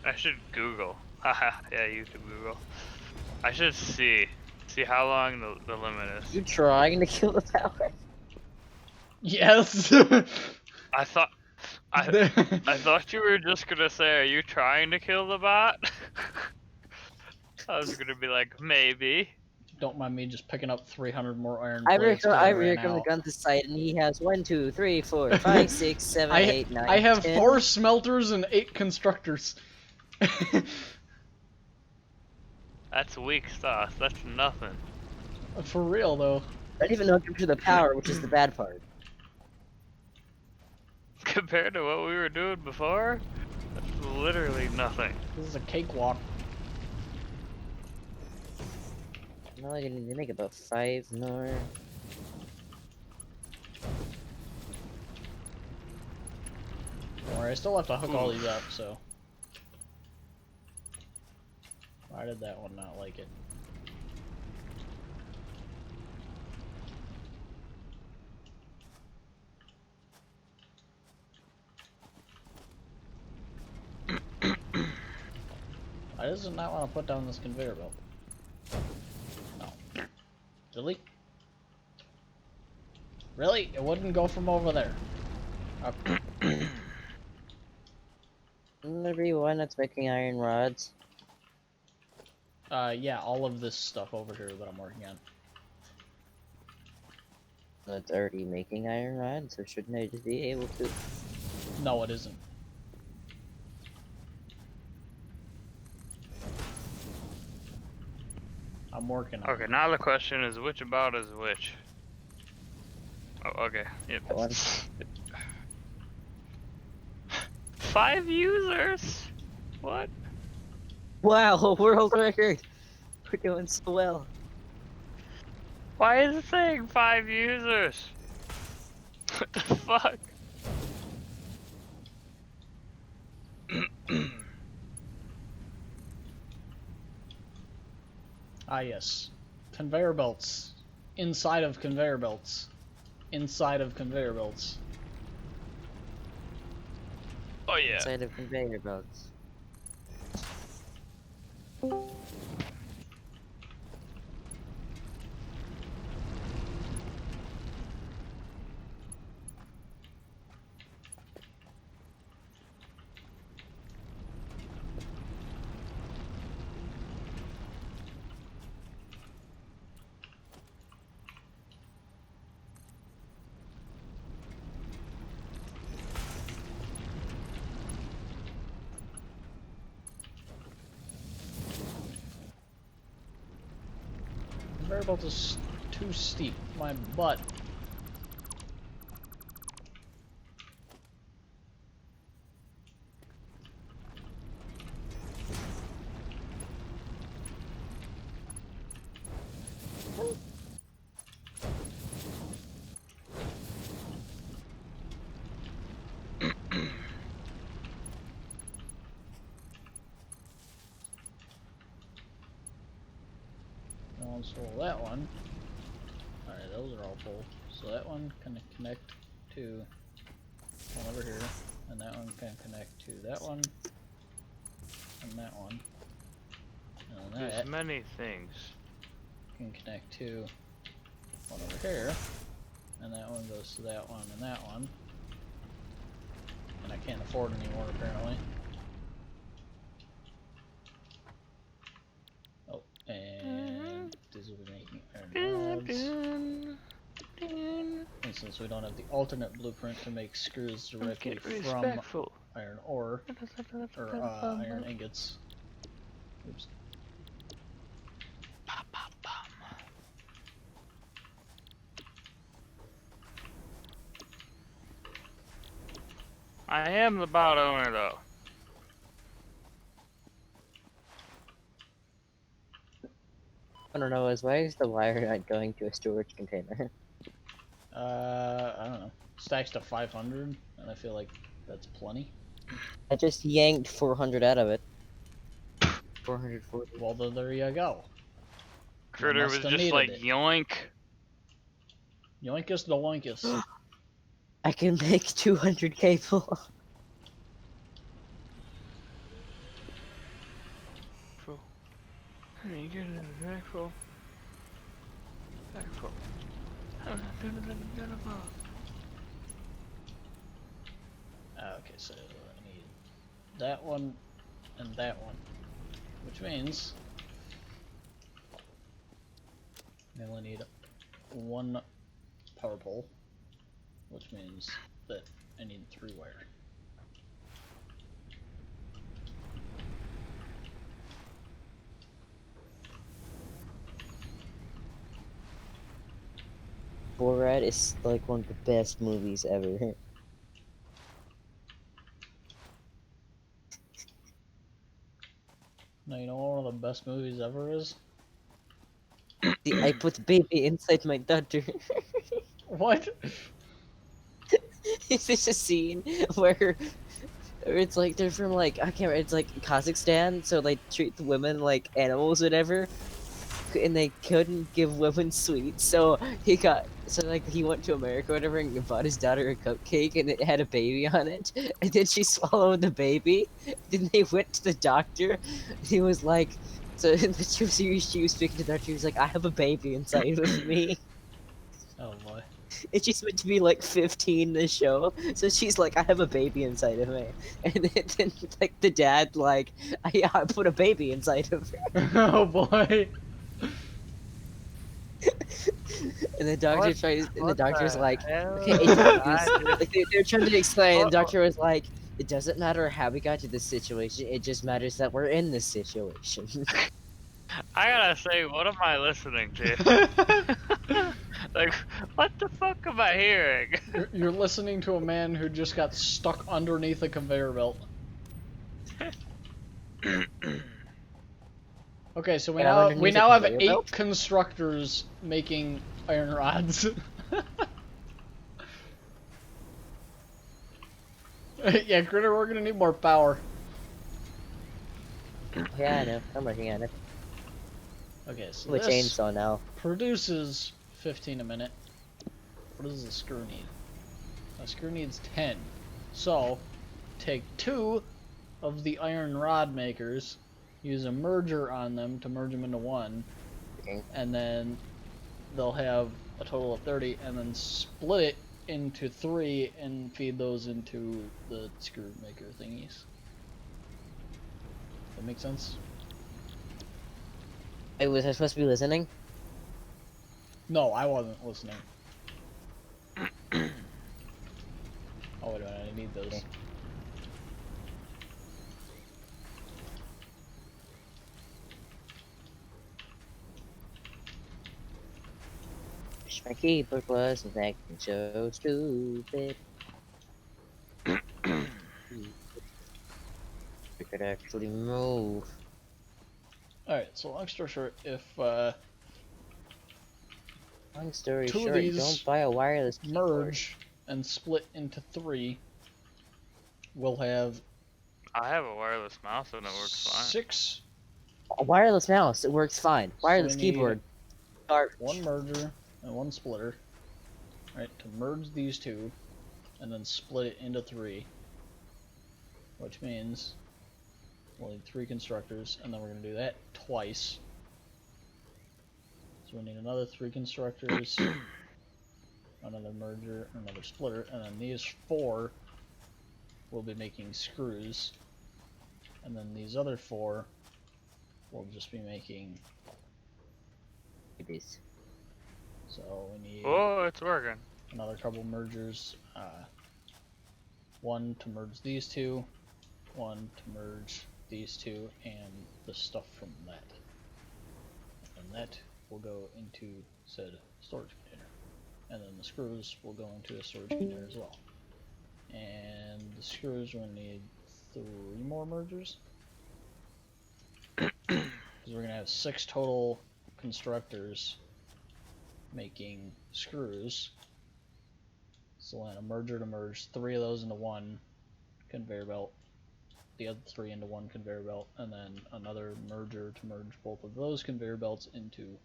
Speaker 3: I should Google. Haha, yeah, YouTube, Google. I should see how long the limit is.
Speaker 2: You trying to kill the power?
Speaker 1: Yes.
Speaker 3: I thought I thought you were just gonna say, "Are you trying to kill the bot?" I was gonna be like, maybe.
Speaker 1: Don't mind me just picking up 300 more iron
Speaker 2: I
Speaker 1: plates. 'cause
Speaker 2: I
Speaker 1: ran
Speaker 2: reckon the
Speaker 1: out.
Speaker 2: gun to sight, and he has 1, 2, 3, 4, 5, 6, 7, 8, 9,
Speaker 1: I have
Speaker 2: 10.
Speaker 1: 4 smelters and 8 constructors.
Speaker 3: That's weak sauce. That's nothing.
Speaker 1: For real though.
Speaker 2: I don't even hook him to the power, which is the bad part.
Speaker 3: Compared to what we were doing before, that's literally nothing.
Speaker 1: This is a cakewalk.
Speaker 2: No, I need to make about 5 more.
Speaker 1: Don't worry, I still have to hook all these up, so. Why did that one not like it? Why does it not want to put down this conveyor belt? No. Really? Really? It wouldn't go from over there. Okay.
Speaker 2: Everyone that's making iron rods.
Speaker 1: Yeah, all of this stuff over here that I'm working on.
Speaker 2: That's already making iron rods, so shouldn't I just be able to?
Speaker 1: No, it isn't. I'm working on
Speaker 3: Okay,
Speaker 1: it.
Speaker 3: now the question is, which about is which? Oh, okay. Yep.
Speaker 2: That one.
Speaker 3: 5 users? What?
Speaker 2: Wow, world record! We're doing so well.
Speaker 3: Why is it saying 5 users? What the fuck?
Speaker 1: Ah, yes. Conveyor belts. Inside of conveyor belts. Inside of conveyor belts.
Speaker 3: Oh yeah.
Speaker 2: Inside of conveyor belts.
Speaker 1: conveyor belt is too steep. My butt. So that one. Alright, those are all full. So that one can connect to one over here, and that one can connect to that one, and that one. And then
Speaker 3: There's
Speaker 1: that
Speaker 3: many things.
Speaker 1: can connect to one over here, and that one goes to that one and that one. And I can't afford anymore apparently. Oh, and these will be making iron rods. And since we don't have the alternate blueprint to make screws directly
Speaker 3: Get
Speaker 1: from
Speaker 3: respectful.
Speaker 1: iron ore, or iron ingots. Oops.
Speaker 3: I am the bot owner though.
Speaker 2: I don't know, why is the wire not going to a storage container?
Speaker 1: I don't know. Stacks to 500, and I feel like that's plenty.
Speaker 2: I just yanked 400 out of it. 440.
Speaker 1: Well, then there you go.
Speaker 3: Critter was
Speaker 1: must've
Speaker 3: just
Speaker 1: needed
Speaker 3: like
Speaker 1: it.
Speaker 3: yoink.
Speaker 1: Yoinkus the loinkus.
Speaker 2: I can make 200 cable.
Speaker 3: You get it respectful. Respectful.
Speaker 1: Okay, so I need that one and that one, which means I only need one power pole, which means that I need 3 wire.
Speaker 2: Borat is like one of the best movies ever.
Speaker 1: Now you know what one of the best movies ever is?
Speaker 2: I put baby inside my daughter.
Speaker 1: What?
Speaker 2: Is this a scene where it's like they're from like, I can't remember, it's like Kazakhstan, so they treat the women like animals, whatever, and they couldn't give women sweets, so he went to America, whatever, and bought his daughter a cupcake, and it had a baby on it, and then she swallowed the baby. Then they went to the doctor, and he was like, she was speaking to the doctor. He was like, "I have a baby inside of me."
Speaker 1: Oh boy.
Speaker 2: And she's meant to be like 15 in the show, so she's like, "I have a baby inside of me," and then like the dad like, I put a baby inside of her,"
Speaker 1: Oh boy.
Speaker 2: and the doctor
Speaker 3: What-
Speaker 2: tries, and the
Speaker 3: what
Speaker 2: doctor's
Speaker 3: the
Speaker 2: like,
Speaker 3: hell?
Speaker 2: "Okay, like they're trying to explain." And the doctor was like, "It doesn't matter how we got to this situation. It just matters that we're in this situation."
Speaker 3: I gotta say, what am I listening to? Like, what the fuck am I hearing?
Speaker 1: You're listening to a man who just got stuck underneath a conveyor belt. Okay, so we
Speaker 2: And I'm
Speaker 1: now
Speaker 2: underneath a
Speaker 1: have
Speaker 2: conveyor
Speaker 1: 8
Speaker 2: belt?
Speaker 1: constructors making iron rods. Yeah, Critter, we're gonna need more power.
Speaker 2: Yeah, I know. I'm working on it.
Speaker 1: Okay, so
Speaker 2: With
Speaker 1: this
Speaker 2: chainsaw now.
Speaker 1: produces 15 a minute. What does the screw need? A screw needs 10. So, take 2 of the iron rod makers, use a merger on them to merge them into one,
Speaker 2: Okay.
Speaker 1: and then they'll have a total of 30, and then split it into 3 and feed those into the screw maker thingies. That make sense?
Speaker 2: Wait, was I supposed to be listening?
Speaker 1: No, I wasn't listening. Oh, wait a minute, I need those.
Speaker 2: Okay. wish my keyboard wasn't acting so stupid. We could actually move.
Speaker 1: Alright, so long story short, if
Speaker 2: Long story
Speaker 1: two of
Speaker 2: short,
Speaker 1: these
Speaker 2: don't buy a wireless keyboard.
Speaker 1: merge and split into 3, we'll have
Speaker 3: I have a wireless mouse and it works fine.
Speaker 1: 6.
Speaker 2: A wireless mouse, it works fine. Wireless
Speaker 1: we need
Speaker 2: keyboard, garbage.
Speaker 1: 1 merger and 1 splitter, right, to merge these 2 and then split it into 3, which means we'll need 3 constructors, and then we're going to do that twice. So we need another 3 constructors, another merger, another splitter, and then these 4 will be making screws, and then these other 4 will just be making.
Speaker 2: It is.
Speaker 1: So we need
Speaker 3: Oh, it's working.
Speaker 1: another couple mergers, 1 to merge these 2, 1 to merge these 2, and the stuff from that. And that will go into said storage container. And then the screws will go into a storage container as well. And the screws we're going to need 3 more mergers. Because we're going to have 6 total constructors making screws. So we'll have a merger to merge 3 of those into 1 conveyor belt, the other 3 into 1 conveyor belt, and then another merger to merge both of those conveyor belts into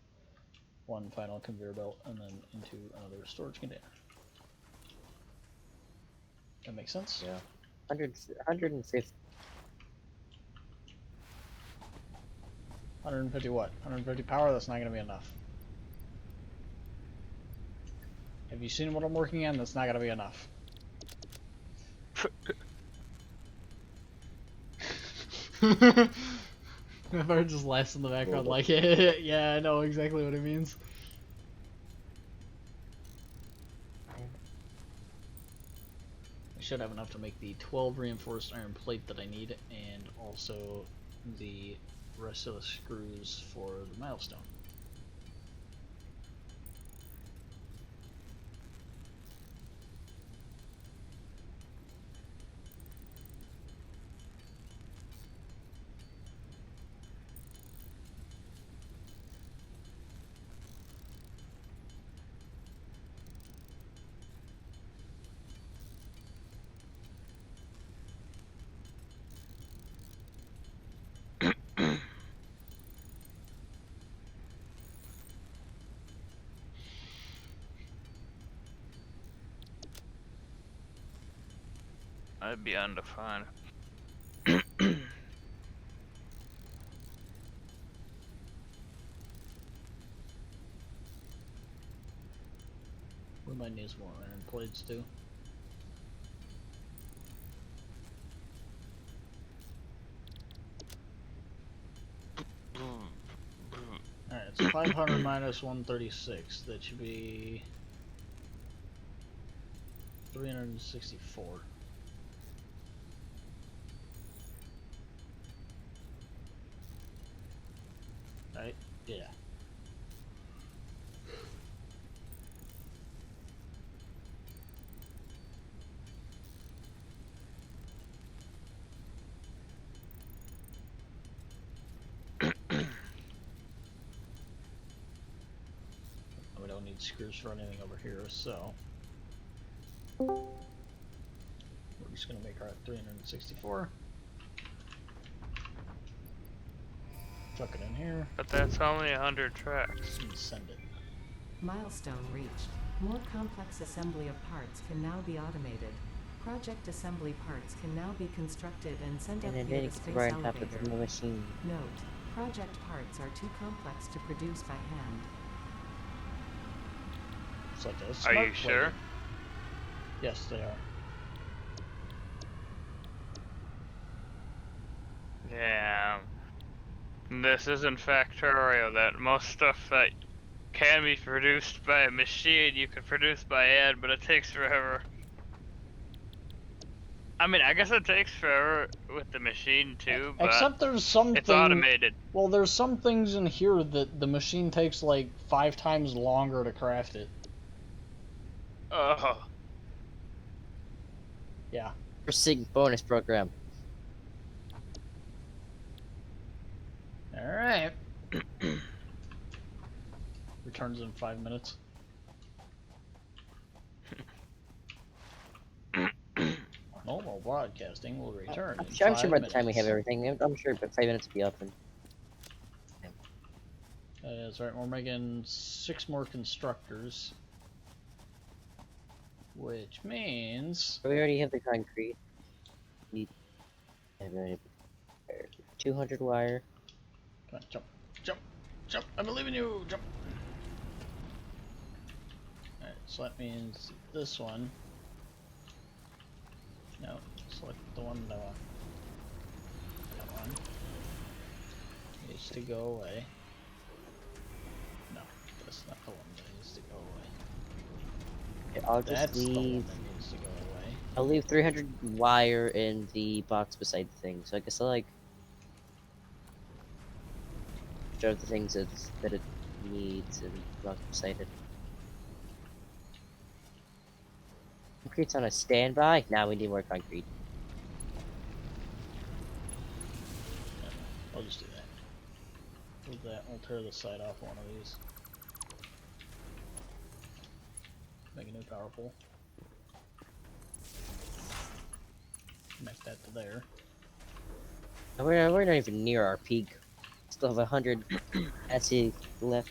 Speaker 1: 1 final conveyor belt, and then into another storage container. That makes sense?
Speaker 2: Yeah. 150.
Speaker 1: 150 what? 150 power? That's not going to be enough. Have you seen what I'm working on? That's not going to be enough. Never just laughs in the background like, yeah, I know exactly what it means. I should have enough to make the 12 reinforced iron plate that I need, and also the rest of the screws for the milestone.
Speaker 3: I'd be undefined.
Speaker 1: We might need some more iron plates too. Alright, it's 500 minus 136. That should be 364. Right? Yeah. We don't need screws for anything over here, so we're just gonna make our 364. Chuck it in here
Speaker 3: But that's only 100 tracks.
Speaker 1: and send it.
Speaker 4: Milestone reached. More complex assembly of parts can now be automated. Project assembly parts can now be constructed and sent up
Speaker 2: And then
Speaker 4: via the
Speaker 2: it's
Speaker 4: space
Speaker 2: right on top
Speaker 4: elevator.
Speaker 2: of the machine.
Speaker 4: Note: project parts are too complex to produce by hand.
Speaker 1: Such as
Speaker 3: Are you
Speaker 1: smart
Speaker 3: sure?
Speaker 1: plating. Yes, they are.
Speaker 3: Yeah. This isn't Factorio, that most stuff that can be produced by a machine you can produce by hand, but it takes forever. I mean, I guess it takes forever with the machine too, but
Speaker 1: Except there's something.
Speaker 3: it's automated.
Speaker 1: Well, there's some things in here that the machine takes like 5 times longer to craft it.
Speaker 3: Oh,
Speaker 1: Yeah.
Speaker 2: Sig bonus program.
Speaker 1: Alright. Returns in 5 minutes. Normal broadcasting will return in
Speaker 2: I'm
Speaker 1: 5
Speaker 2: sure by the
Speaker 1: minutes.
Speaker 2: time we have everything, I'm sure but 5 minutes will be up. And
Speaker 1: That's right, we're making 6 more constructors. Which means...
Speaker 2: we already have the concrete. Need 200 wire.
Speaker 1: Come on, jump, jump, jump! I believe in you! Jump! Alright, so that means this one. No, select the one that I want. That one needs to go away. No, that's not the one that needs to go away.
Speaker 2: Okay, I'll just
Speaker 1: That's the one
Speaker 2: leave.
Speaker 1: that needs to go away.
Speaker 2: I'll leave 300 wire in the box beside the thing. So I guess I'll like shove the things that it needs in the box beside it. Concrete's on a standby. Now we need more concrete.
Speaker 1: I'll just do that. With that, we'll tear the side off one of these. Make a new power pole. Connect that to there.
Speaker 2: And we're not even near our peak. Still have 100 SE left.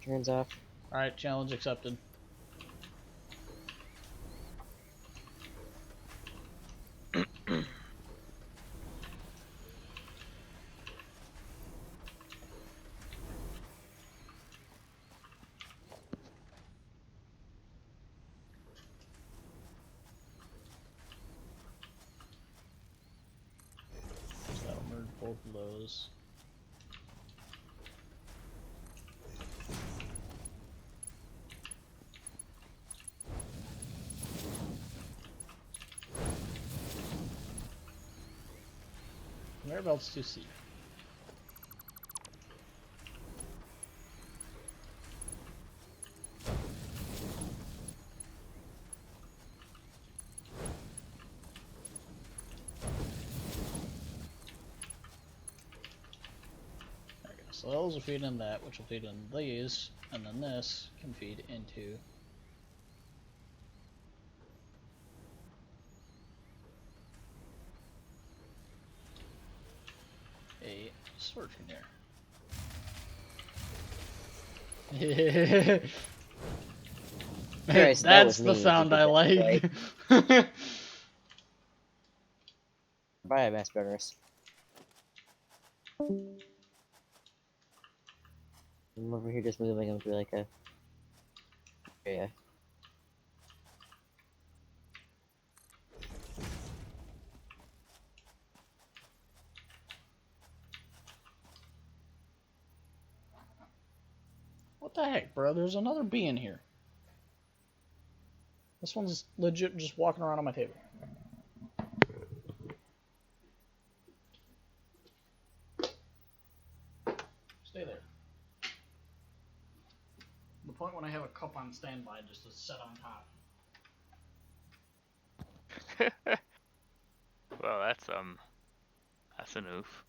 Speaker 2: Turns off.
Speaker 1: Alright, challenge accepted. So that'll merge both of those. Whereabouts to see? There we go. So those will feed in that, which will feed in these, and then this can feed into a storage container.
Speaker 2: Alright, so that
Speaker 1: That's
Speaker 2: was
Speaker 1: the
Speaker 2: me,
Speaker 1: sound I
Speaker 2: if you
Speaker 1: like.
Speaker 2: Bye, mass burners. I'm over here just moving them to like a area.
Speaker 1: What the heck, bro? There's another bee in here. This one's legit just walking around on my table. Stay there. The point when I have a cup on standby just to set on top.
Speaker 3: well, that's an oof.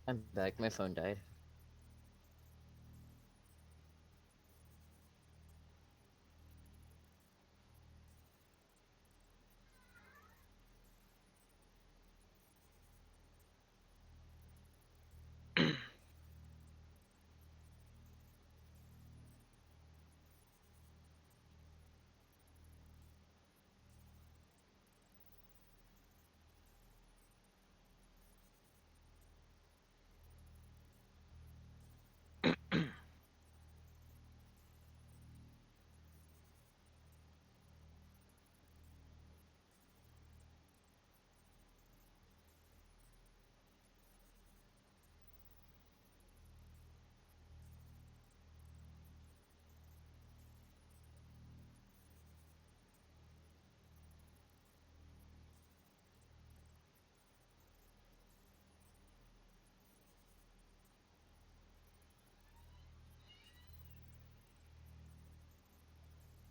Speaker 2: I'm back. My phone died.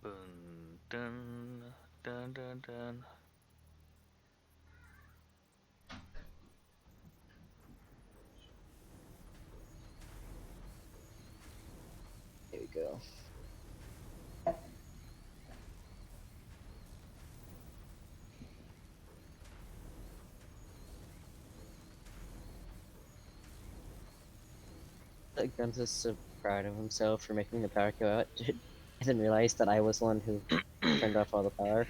Speaker 3: Dun, dun, dun, dun, dun.
Speaker 2: There we go. Like Guns is so proud of himself for making the power go out. I didn't realize that I was the one who turned off all the power.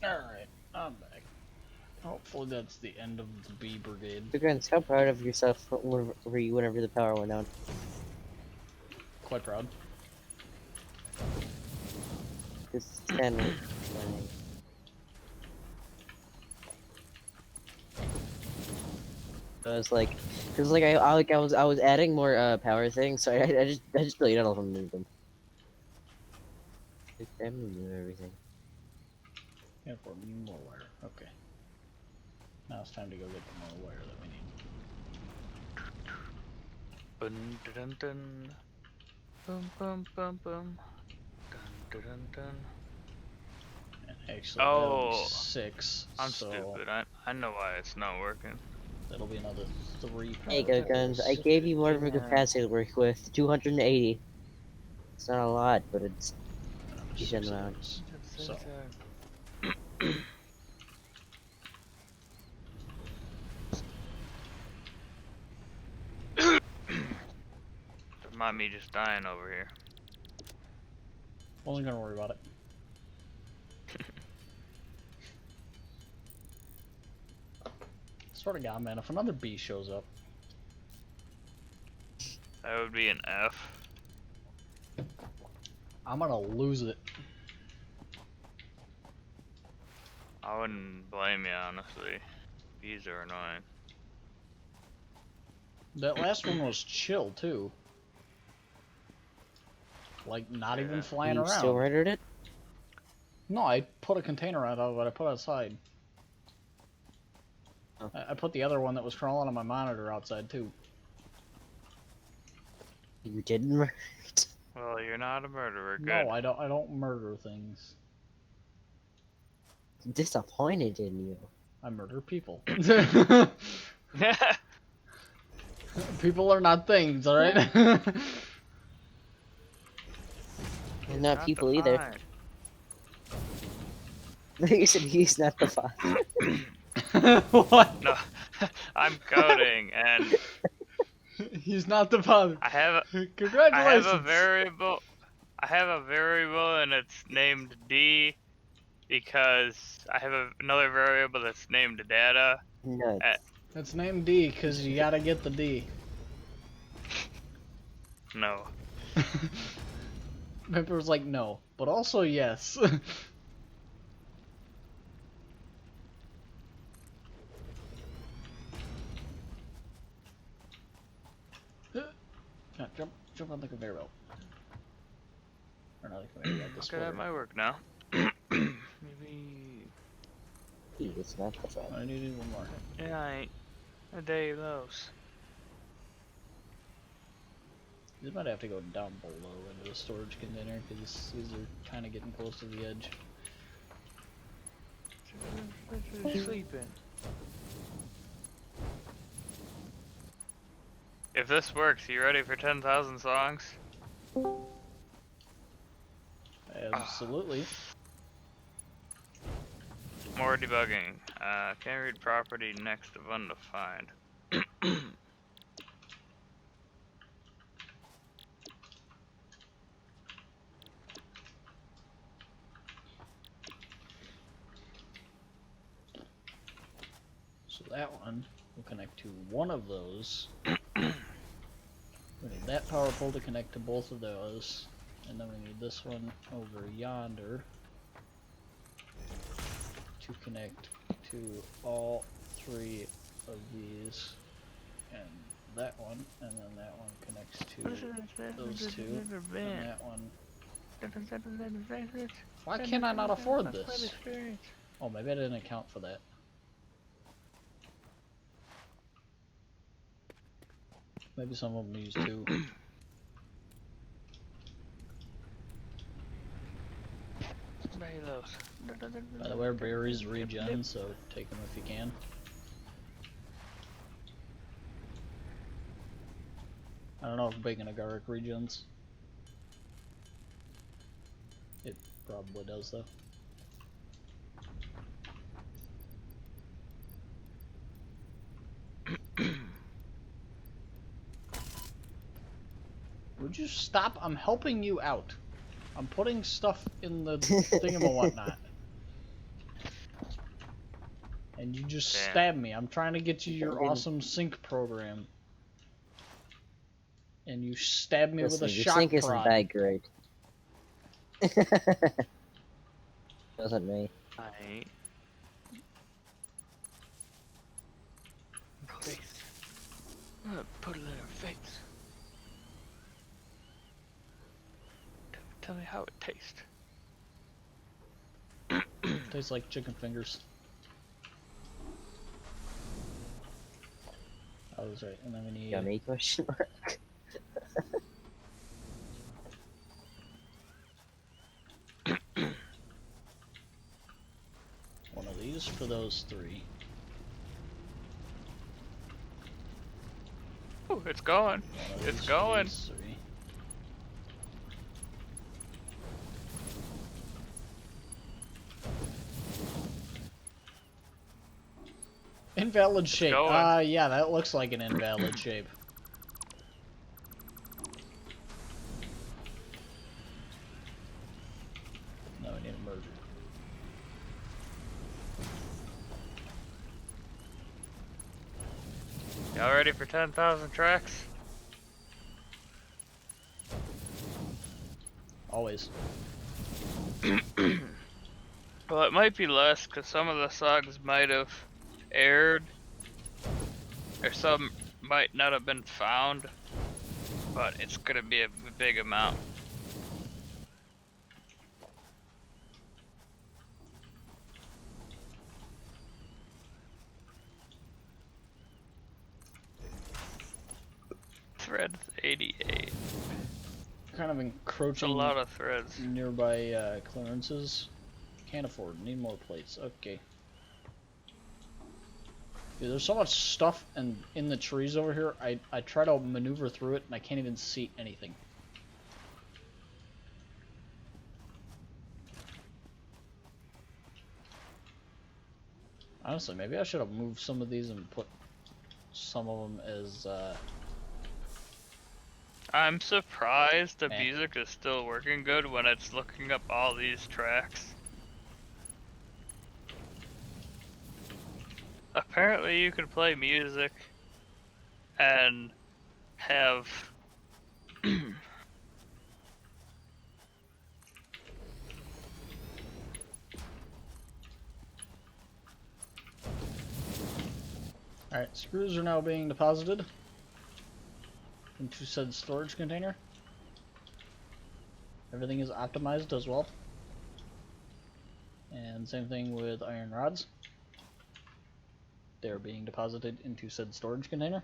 Speaker 1: Alright, I'm back. Hopefully that's the end of the B brigade.
Speaker 2: So Guns, how proud of yourself were you whenever the power went down?
Speaker 1: Quite proud.
Speaker 2: It's kind of I was like, cause like I was adding more power things, so I just deleted all of them and moved them. Like, I'm gonna move everything.
Speaker 1: Yeah, for more wire. Okay. Now it's time to go get the more wire that we need.
Speaker 3: Bun, dun, dun. Bum, bum, bum, bum. Dun, dun, dun, dun.
Speaker 1: And actually, that'll be
Speaker 3: Oh,
Speaker 1: 6,
Speaker 3: I'm
Speaker 1: so
Speaker 3: stupid. I know why it's not working.
Speaker 1: that'll be another 3
Speaker 2: Hey,
Speaker 1: power
Speaker 2: Guns, I
Speaker 1: poles.
Speaker 2: gave you more of a
Speaker 3: Yeah.
Speaker 2: capacity to work with, 280. It's not a lot, but it's
Speaker 1: Another
Speaker 2: decent
Speaker 1: 6 of
Speaker 2: amount.
Speaker 1: those. So,
Speaker 3: Don't mind me just dying over here.
Speaker 1: wasn't gonna worry about it. Swear to God, man, if another B shows up,
Speaker 3: That would be an F.
Speaker 1: I'm gonna lose it.
Speaker 3: I wouldn't blame you, honestly. These are annoying.
Speaker 1: That last one was chill, too. Like, not even
Speaker 3: Yeah.
Speaker 1: flying
Speaker 2: You still
Speaker 1: around.
Speaker 2: rendered it?
Speaker 1: No, I put a container on top of it, I put it outside.
Speaker 2: Oh.
Speaker 1: I put the other one that was crawling on my monitor outside, too.
Speaker 2: You didn't render it?
Speaker 3: Well, you're not a murderer. Good.
Speaker 1: No, I don't murder things.
Speaker 2: Disappointed in you.
Speaker 1: I murder people. People are not things, alright?
Speaker 2: And not people either. You said he's not the father.
Speaker 1: What?
Speaker 3: No, I'm coding, and
Speaker 1: He's not the father.
Speaker 3: I have
Speaker 1: Congratulations.
Speaker 3: a variable. I have a variable, and it's named D because I have another variable that's named data.
Speaker 2: Nuts.
Speaker 1: That's named D because you gotta get the D.
Speaker 3: No.
Speaker 1: Pepper was like, no, but also yes. Yeah, jump on the conveyor belt. Or not the conveyor belt, the
Speaker 3: Look
Speaker 1: splitter.
Speaker 3: at my work now. Maybe.
Speaker 2: He's not the father.
Speaker 1: I need to do one more.
Speaker 3: Yeah, I ain't a day lows.
Speaker 1: You might have to go down below into the storage container because these are kind of getting close to the edge.
Speaker 3: Sleeping. If this works, you ready for 10,000 songs?
Speaker 1: Absolutely.
Speaker 3: More debugging. Can't read property next of undefined.
Speaker 1: So that one will connect to one of those. We need that power pole to connect to both of those. And then we need this one over yonder to connect to all three of these. And that one, and then that one connects to those two, and that one. Why can I not afford this? Oh, maybe I didn't account for that. Maybe some of them use two. By the way, berries regen, so take them if you can. I don't know if bacon agaric regens. It probably does though. Would you stop? I'm helping you out. I'm putting stuff in the thingamawhatnot. And you just stab me. I'm trying to get you your awesome sync program. And you stab me with a
Speaker 2: your
Speaker 1: shock
Speaker 2: sync isn't
Speaker 1: prod.
Speaker 2: that great. Wasn't me.
Speaker 3: I face. I'm gonna put it in her face. Tell me how it tastes.
Speaker 1: Tastes like chicken fingers. I was right. And then we need
Speaker 2: Yummy question mark.
Speaker 1: one of these for those three.
Speaker 3: Oh, it's going.
Speaker 1: One of
Speaker 3: It's
Speaker 1: these for
Speaker 3: going.
Speaker 1: these three. Invalid shape.
Speaker 3: going.
Speaker 1: Yeah, that looks like an invalid shape. No, we need a merger.
Speaker 3: Y'all ready for 10,000 tracks?
Speaker 1: Always.
Speaker 3: Well, it might be less because some of the songs might have aired, or some might not have been found, but it's gonna be a big amount. Threads 88.
Speaker 1: Kind of
Speaker 3: It's a
Speaker 1: encroaching
Speaker 3: lot of threads.
Speaker 1: nearby clearances. Can't afford. Need more plates. Okay. Dude, there's so much stuff in the trees over here. I try to maneuver through it and I can't even see anything. Honestly, maybe I should have moved some of these and put some of them as
Speaker 3: I'm surprised the
Speaker 1: Eh.
Speaker 3: music is still working good when it's looking up all these tracks. Apparently you can play music and have
Speaker 1: Alright, screws are now being deposited into said storage container. Everything is optimized as well. And same thing with iron rods. They're being deposited into said storage container.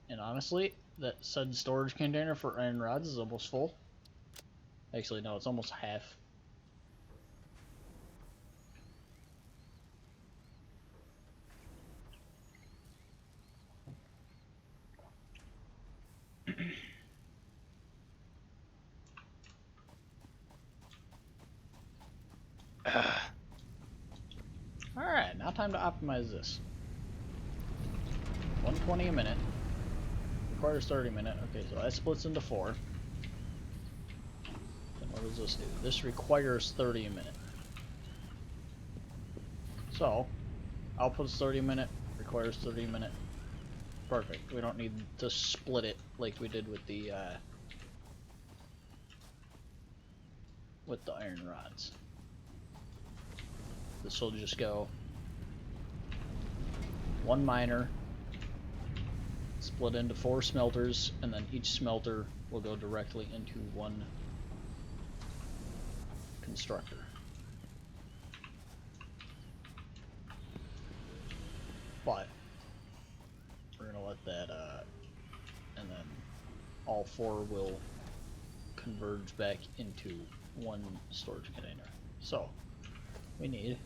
Speaker 1: And honestly, that said storage container for iron rods is almost full. Actually, no, it's almost half. Alright, now time to optimize this. 120 a minute. Requires 30 a minute. Okay, so that splits into 4. Then what does this do? This requires 30 a minute. So, output's 30 a minute, requires 30 a minute. Perfect. We don't need to split it like we did with the iron rods. This will just go one miner, split into 4 smelters, and then each smelter will go directly into one constructor. But we're gonna let that and then all 4 will converge back into one storage container. So we need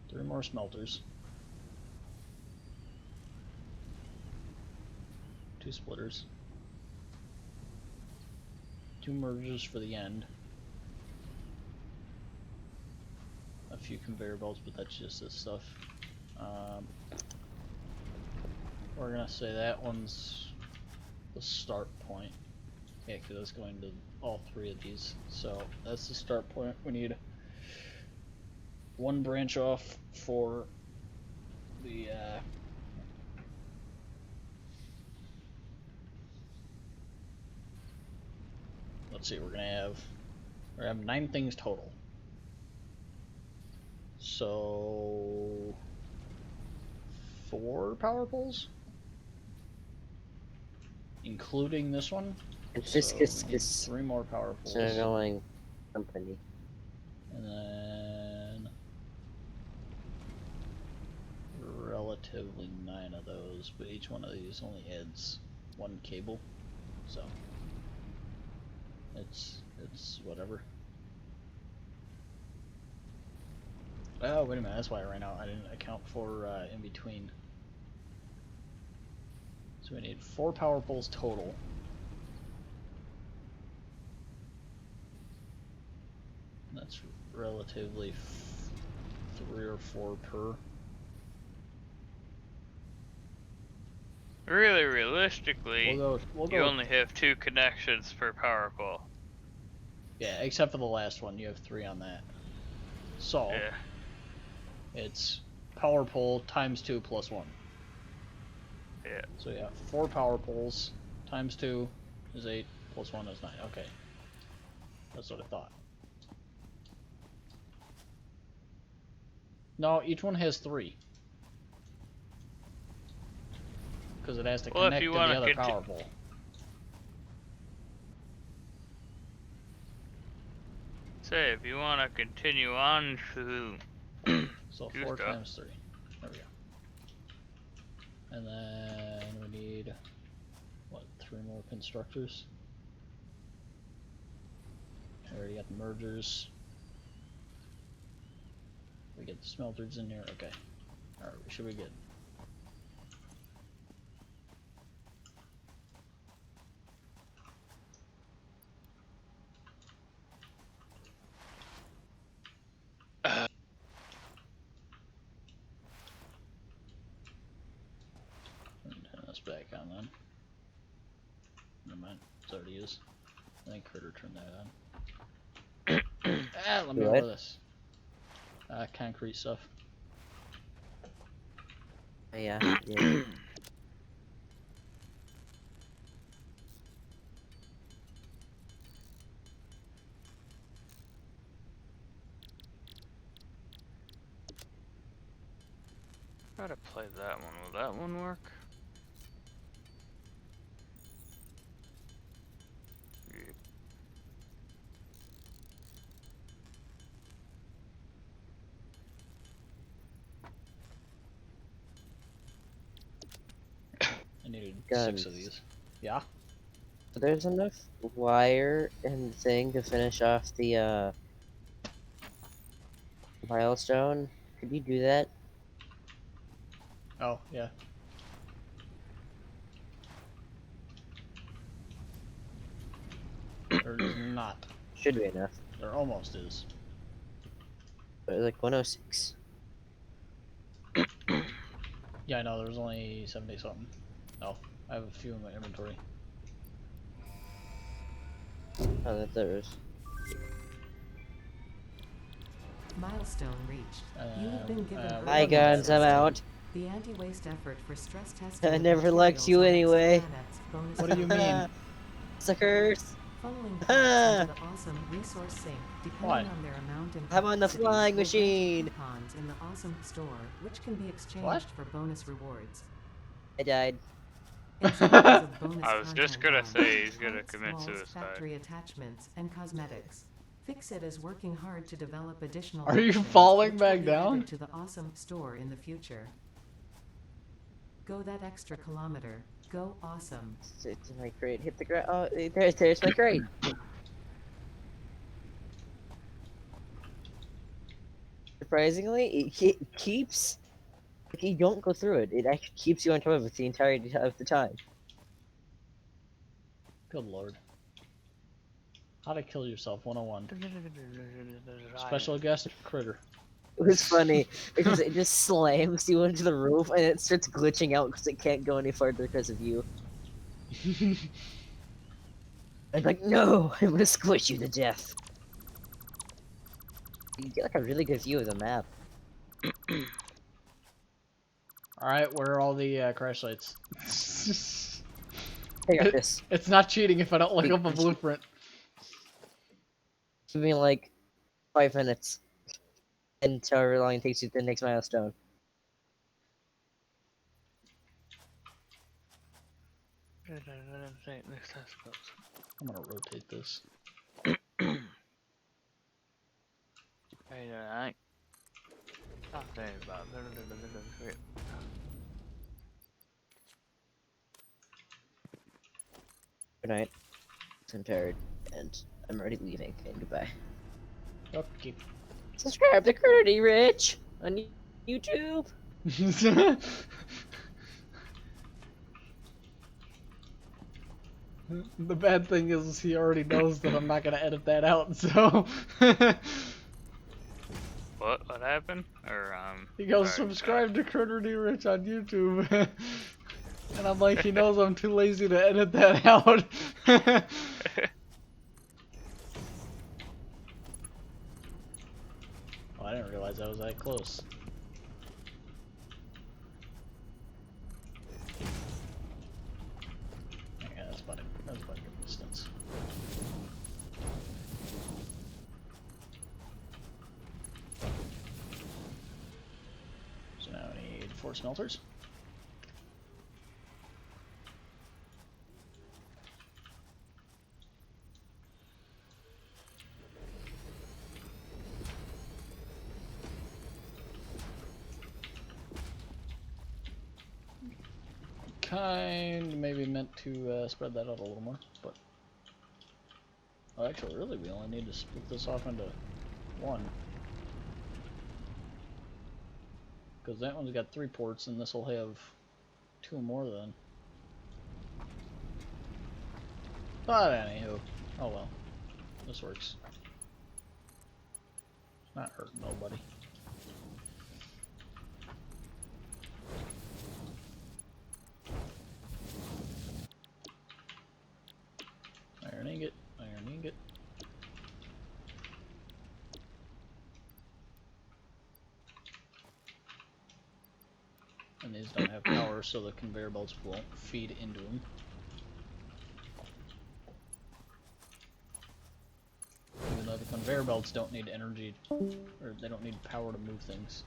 Speaker 1: 3 more smelters, 2 splitters, 2 mergers for the end, a few conveyor belts, but that's just this stuff. We're gonna say that one's the start point. Yeah, because it's going to all 3 of these. So that's the start point. We need 1 branch off for the let's see, we're gonna have 9 things total. So 4 power poles, including this one. So we need 3 more power poles.
Speaker 2: So going company.
Speaker 1: And then relatively 9 of those, but each one of these only adds 1 cable, so it's whatever. Oh, wait a minute, that's why I ran out. I didn't account for in between. So we need 4 power poles total. That's relatively 3 or 4 per.
Speaker 3: really realistically,
Speaker 1: We'll go
Speaker 3: you only have 2 connections per power pole.
Speaker 1: Yeah, except for the last one, you have 3 on that. So
Speaker 3: Yeah.
Speaker 1: it's power pole times 2 plus 1.
Speaker 3: Yeah.
Speaker 1: So yeah, 4 power poles times 2 is 8 plus 1 is 9. Okay, that's what I thought. No, each one has 3. Because it has to connect to the other power pole.
Speaker 3: Say, if you want to continue on to
Speaker 1: So
Speaker 3: do
Speaker 1: 4
Speaker 3: stuff.
Speaker 1: times 3. There we go. And then we need, what, 3 more constructors? Got the mergers. We get the smelters in here. Okay. Alright, what should we get? Turn this back on then. Never mind. It's already is. I think Critter turned that on. Let me
Speaker 2: What?
Speaker 1: over this. Concrete stuff.
Speaker 2: Yeah. Yeah.
Speaker 3: Try to play that one. Will that one work?
Speaker 1: I needed
Speaker 2: God.
Speaker 1: 6 of these. Yeah?
Speaker 2: So there's enough wire and thing to finish off the milestone. Could you do that?
Speaker 1: Oh, yeah. There's not.
Speaker 2: Should be enough.
Speaker 1: There almost is.
Speaker 2: But like 106.
Speaker 1: Yeah, I know, there's only 70 something. Oh, I have a few in my inventory.
Speaker 2: Oh, that there is.
Speaker 4: Milestone reached. You have been given early
Speaker 2: Hi guys, I'm
Speaker 4: access to
Speaker 2: out.
Speaker 4: the anti-waste effort for stress testing.
Speaker 2: I
Speaker 4: of
Speaker 2: never liked you
Speaker 4: materials on
Speaker 2: anyway.
Speaker 4: planets bonus
Speaker 1: What do you mean?
Speaker 2: Suckers!
Speaker 4: funneling parts into the awesome resource sink, depending
Speaker 1: What?
Speaker 4: on their amount and
Speaker 2: I'm on the
Speaker 4: complexity,
Speaker 2: flying
Speaker 4: will grant
Speaker 2: machine.
Speaker 4: coupons in the awesome store, which can be exchanged
Speaker 1: What?
Speaker 4: for bonus rewards.
Speaker 2: I died.
Speaker 4: Examples of bonus
Speaker 3: I was just
Speaker 4: content
Speaker 3: gonna
Speaker 4: are
Speaker 3: say he's gonna
Speaker 4: parts,
Speaker 3: commit
Speaker 4: walls,
Speaker 3: suicide.
Speaker 4: factory attachments, and cosmetics. Fixit is working hard to develop additional
Speaker 1: Are you
Speaker 4: options,
Speaker 1: falling
Speaker 4: which
Speaker 1: back
Speaker 4: will be
Speaker 1: down?
Speaker 4: added to the awesome store in the future. Go that extra kilometer. Go awesome.
Speaker 2: It's my crate. Hit the ground. Oh, there's my crate. Surprisingly, it keeps. Like, you don't go through it. It actually keeps you on top of it the entirety of the time.
Speaker 1: Good lord. How to kill yourself 101. Special guest Critter.
Speaker 2: It was funny because it just slams you into the roof and it starts glitching out because it can't go any farther because of you. I'm like, no, I'm gonna squish you to death. You get like a really good view of the map.
Speaker 1: Alright, where are all the crash sites?
Speaker 2: I got this.
Speaker 1: It's not cheating if I don't look up a blueprint.
Speaker 2: Give me like 5 minutes. And however long it takes you to the next milestone.
Speaker 1: I'm gonna rotate this.
Speaker 2: Good night. I'm tired, and I'm already leaving. And goodbye.
Speaker 1: Okay.
Speaker 2: Subscribe to Curdy Rich on YouTube.
Speaker 1: The bad thing is he already knows that I'm not gonna edit that out, so
Speaker 3: What happened? Or
Speaker 1: he goes
Speaker 3: sorry,
Speaker 1: subscribe to Critter D Rich on YouTube. And I'm like, he knows I'm too lazy to edit that out. Oh, I didn't realize I was that close. Yeah, that's about a good distance. So now I need 4 smelters. Kind maybe meant to spread that out a little more, but Oh, actually, really, we only need to split this off into one. Because that one's got 3 ports, and this will have 2 more then. But anywho, oh well, this works. Not hurting nobody. Iron ingot, iron ingot. And these don't have power, so the conveyor belts won't feed into them. Even though the conveyor belts don't need energy, or they don't need power to move things.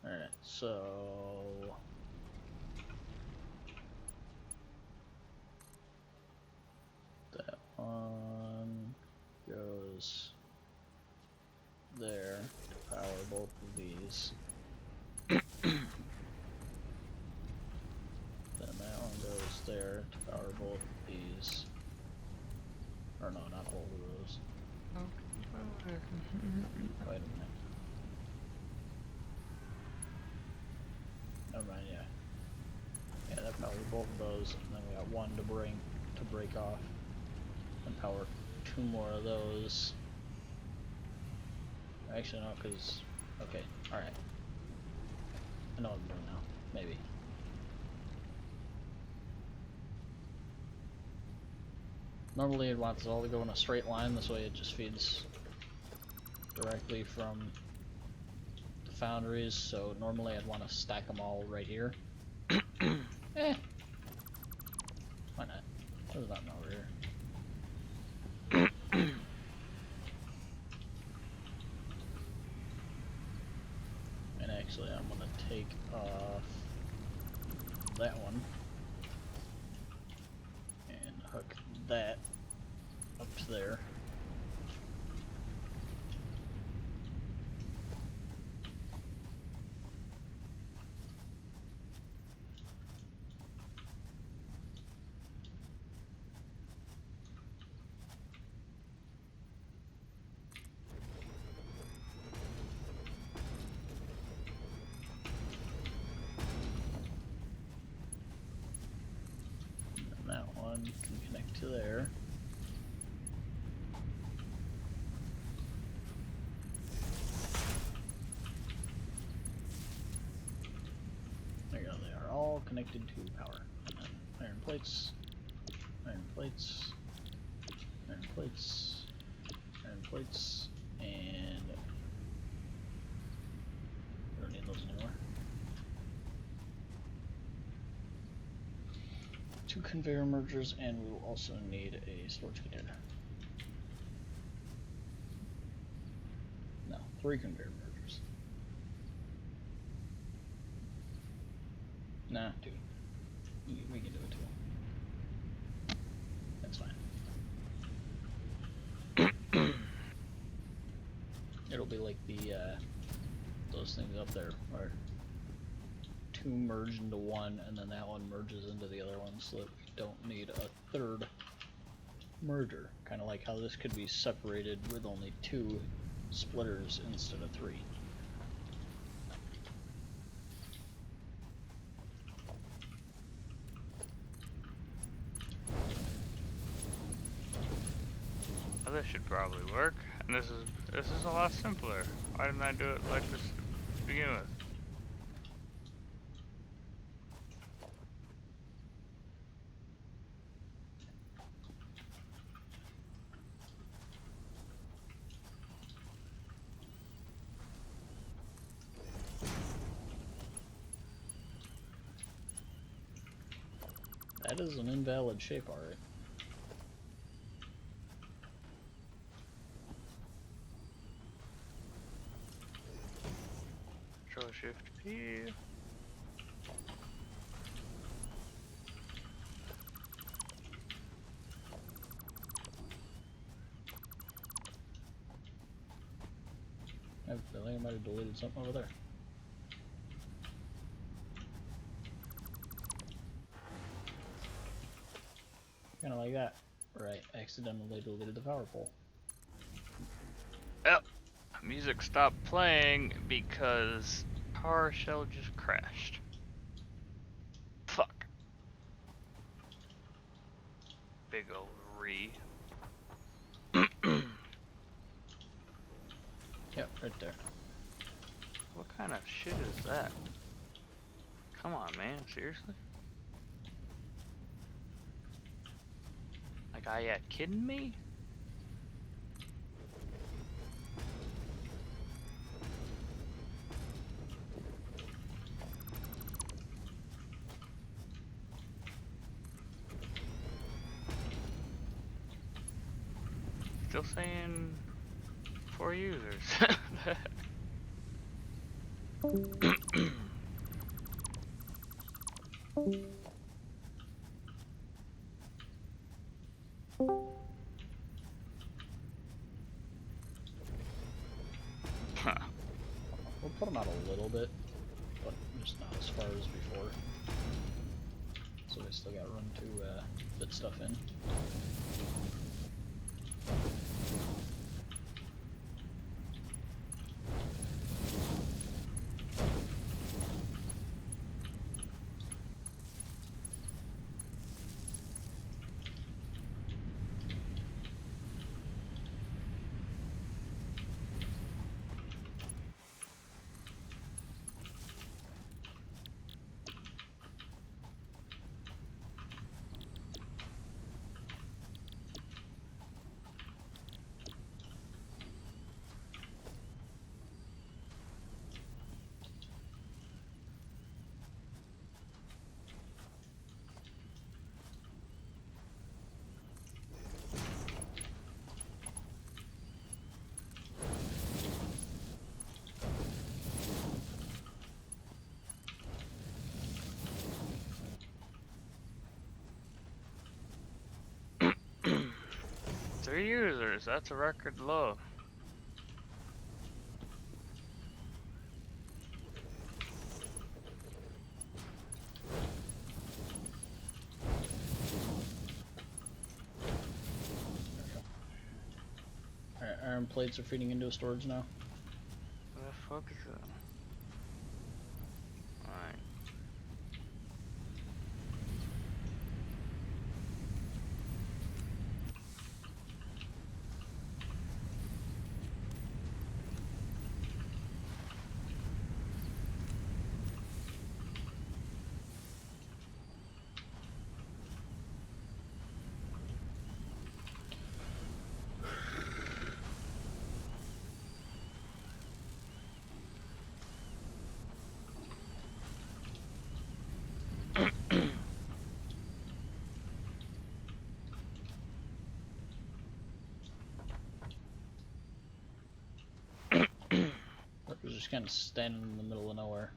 Speaker 1: Alright, so... that one goes there to power both of these. Then that one goes there to power both of these. Or no, not both of those. Wait a minute. Never mind, yeah. Yeah, that powers both of those, and then we got one to break off. And power 2 more of those. Actually, no, because... okay, alright. I know what I'm doing now. Maybe. Normally I'd want this all to go in a straight line, this way it just feeds directly from the foundries, so normally I'd want to stack them all right here. Eh. Why not? There's nothing over here. And actually I'm gonna take off that one and hook that up to there. And that one can connect to there. There you go, they are all connected to power. And then iron plates, iron plates, iron plates, iron plates, and we don't need those anymore. 2 conveyor mergers, and we will also need a storage container. No, 3 conveyor mergers. Nah, 2. We can do it 2. That's fine. It'll be like the those things up there where 2 merge into 1 and then that one merges into the other one, so that we don't need a 3rd merger. Kind of like how this could be separated with only 2 splitters instead of 3.
Speaker 3: Well, this should probably work, and this is a lot simpler. Why didn't I do it like this to begin with?
Speaker 1: That is an invalid shape, alright.
Speaker 3: Control Shift P.
Speaker 1: I have a feeling I might have deleted something over there. Kind of like that. Right, accidentally deleted the power pole.
Speaker 3: Yep. Music stopped playing because PowerShell just crashed. Fuck. Big old re.
Speaker 1: Yep, right there.
Speaker 3: What kind of shit is that? Come on, man. Seriously? Like, are you kidding me? Still saying 4 users.
Speaker 1: We'll put them out a little bit, but just not as far as before. So we still got room to fit stuff in.
Speaker 3: Three users, that's a record low.
Speaker 1: Alright, iron plates are feeding into a storage now.
Speaker 3: What the fuck is that? Alright.
Speaker 1: We're just kind of standing in the middle of nowhere.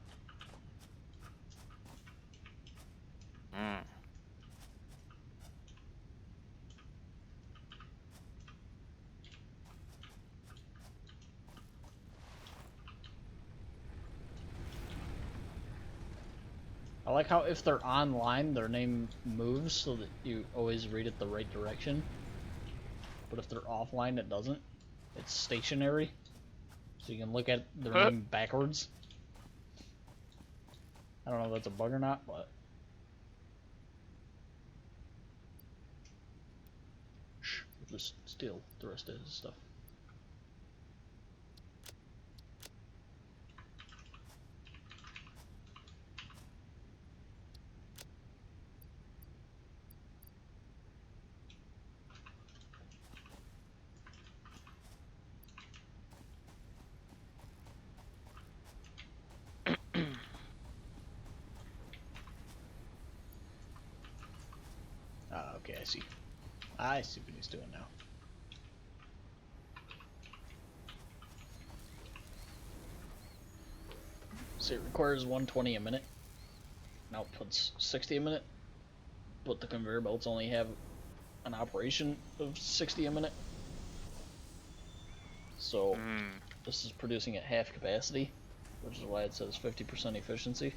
Speaker 3: Mm.
Speaker 1: I like how if they're online, their name moves so that you always read it the right direction. But if they're offline, it doesn't. It's stationary. So you can look at their name backwards. I don't know if that's a bug or not, but... Shh, we'll just steal the rest of his stuff. Ah, okay, I see. I see what he's doing now. So it requires 120 a minute, and outputs 60 a minute, but the conveyor belts only have an operation of 60 a minute. So this is producing at half capacity, which is why it says 50% efficiency.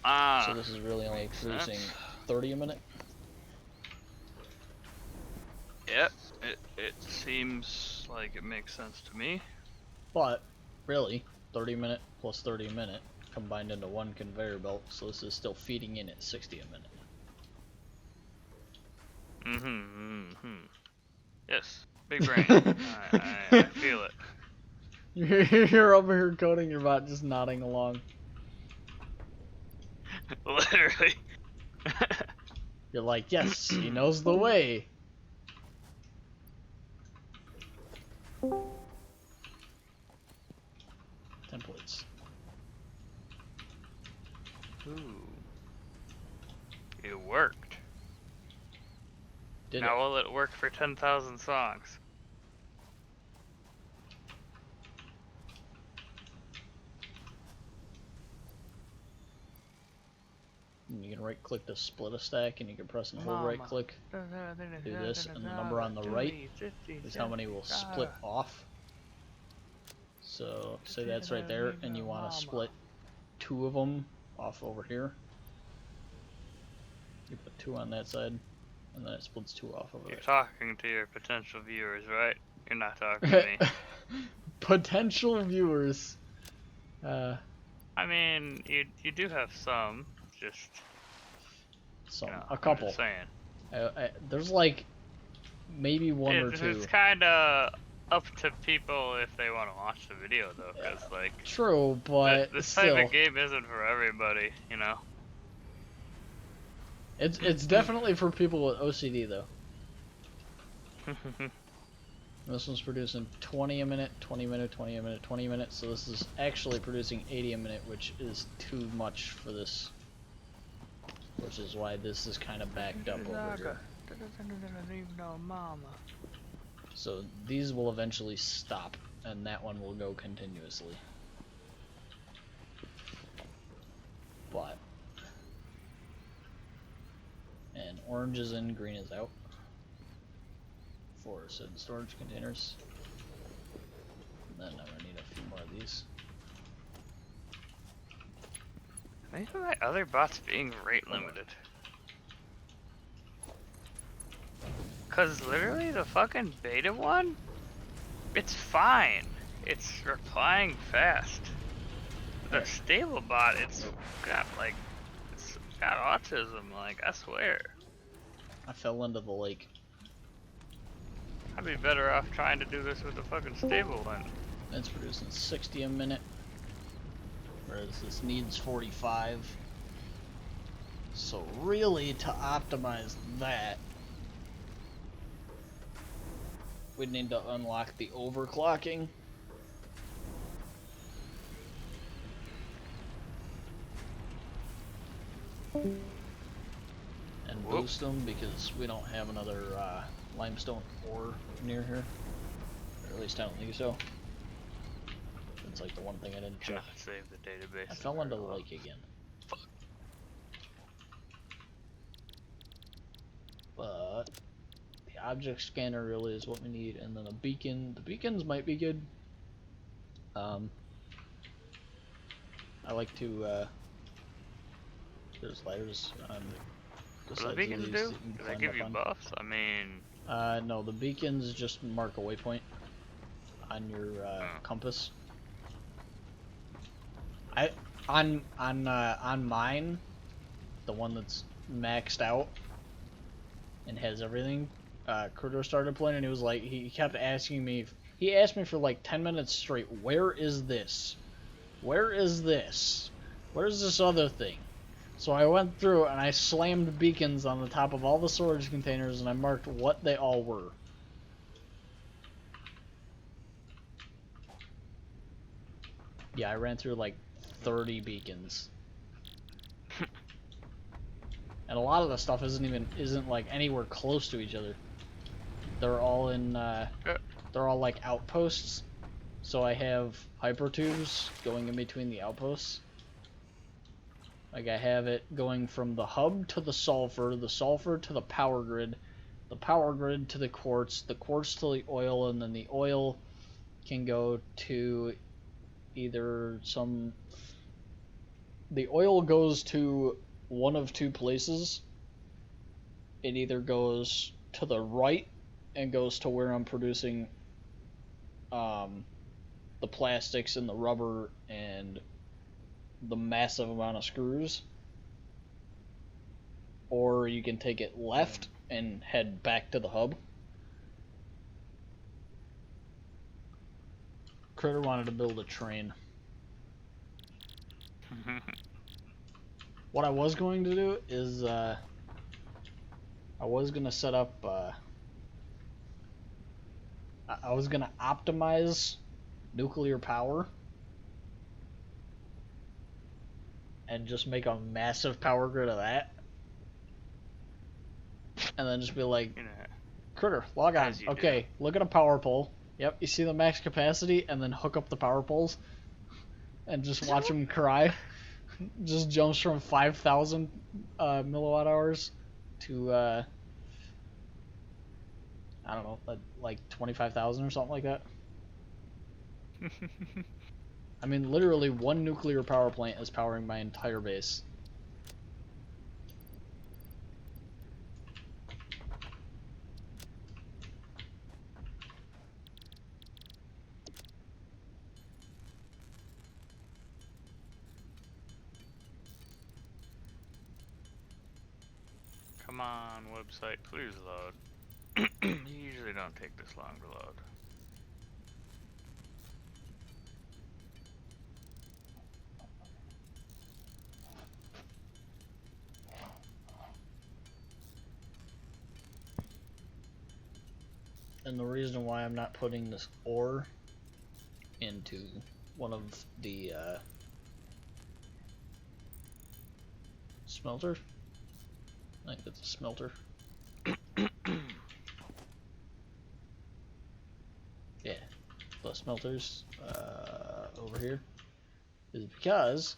Speaker 3: Ah.
Speaker 1: So this is really only
Speaker 3: makes
Speaker 1: producing
Speaker 3: sense.
Speaker 1: 30 a minute.
Speaker 3: Yep, it seems like it makes sense to me.
Speaker 1: But really, 30 a minute plus 30 a minute combined into one conveyor belt, so this is still feeding in at 60 a minute.
Speaker 3: Yes, big brain. I feel it.
Speaker 1: You're over here coding your bot, just nodding along.
Speaker 3: Literally.
Speaker 1: You're like, yes, he knows the way. Templates.
Speaker 3: Ooh. It worked.
Speaker 1: Did
Speaker 3: Now
Speaker 1: it?
Speaker 3: will it work for 10,000 songs?
Speaker 1: You can right click to split a stack, and you can press and hold right click. Do this, and the number on the right is how many will split off. So say that's right there, and you want to split 2 of them off over here. You put 2 on that side, and then it splits 2 off over
Speaker 3: You're
Speaker 1: there.
Speaker 3: talking to your potential viewers, right? You're not talking to me.
Speaker 1: Potential viewers.
Speaker 3: I mean, you do have some, just
Speaker 1: Some,
Speaker 3: you know,
Speaker 1: a
Speaker 3: I'm
Speaker 1: couple.
Speaker 3: just saying.
Speaker 1: There's like maybe one or two.
Speaker 3: It's kind of up to people if they want to watch the video, though, because like
Speaker 1: True, but
Speaker 3: this
Speaker 1: still,
Speaker 3: type of game isn't for everybody, you know.
Speaker 1: it's definitely for people with OCD though. This one's producing 20 a minute, 20 a minute, 20 a minute, 20 a minute, so this is actually producing 80 a minute, which is too much for this. Which is why this is kind of backed up over here. So these will eventually stop, and that one will go continuously. But, and orange is in, green is out. For said storage containers. And then I'm gonna need a few more of these.
Speaker 3: Maybe my other bot's being rate limited. Cause literally the fucking beta one, it's fine. It's replying fast. The stable bot, it's got autism, like, I swear.
Speaker 1: I fell into the lake.
Speaker 3: I'd be better off trying to do this with the fucking stable one.
Speaker 1: It's producing 60 a minute. Whereas this needs 45. So really, to optimize that, we need to unlock the overclocking. And boost them, because we don't have another limestone ore near here. Or at least I don't think so. It's like the one thing I didn't check.
Speaker 3: Cannot save the database.
Speaker 1: I fell into the lake again.
Speaker 3: Fuck.
Speaker 1: But the object scanner really is what we need, and then a beacon. The beacons might be good. I like to there's ladders on the
Speaker 3: What do
Speaker 1: sides
Speaker 3: the
Speaker 1: of
Speaker 3: beacons
Speaker 1: these
Speaker 3: do?
Speaker 1: that you can
Speaker 3: Do they
Speaker 1: climb
Speaker 3: give
Speaker 1: up
Speaker 3: you
Speaker 1: on.
Speaker 3: buffs? I mean...
Speaker 1: No, the beacons just mark a waypoint on your compass. On mine, the one that's maxed out and has everything, Kurdo started playing, and he was like, he kept asking me, he asked me for like 10 minutes straight, where is this? Where is this? Where's this other thing? So I went through and I slammed beacons on the top of all the storage containers, and I marked what they all were. Yeah, I ran through like 30 beacons. And a lot of the stuff isn't like anywhere close to each other. They're all in they're all like outposts. So I have hyper tubes going in between the outposts. Like I have it going from the hub to the sulfur to the power grid to the quartz to the oil, and then the oil can go to either the oil goes to one of two places. it either goes to the right and goes to where I'm producing the plastics and the rubber and the massive amount of screws, or you can take it left and head back to the hub. Critter wanted to build a train. What I was going to do is I was going to set up I was going to optimize nuclear power and just make a massive power grid of that, and then just be like, Critter, log on. Okay, look at a power pole. Yep, you see the max capacity, and then hook up the power poles and just watch them cry. Just jumps from 5,000 milliwatt hours to I don't know, like 25,000 or something like that. I mean, literally one nuclear power plant is powering my entire base.
Speaker 3: Come on, website, please load. You usually don't take this long to load.
Speaker 1: And the reason why I'm not putting this ore into one of the smelter, I think it's a smelter. Yeah, the smelters over here is because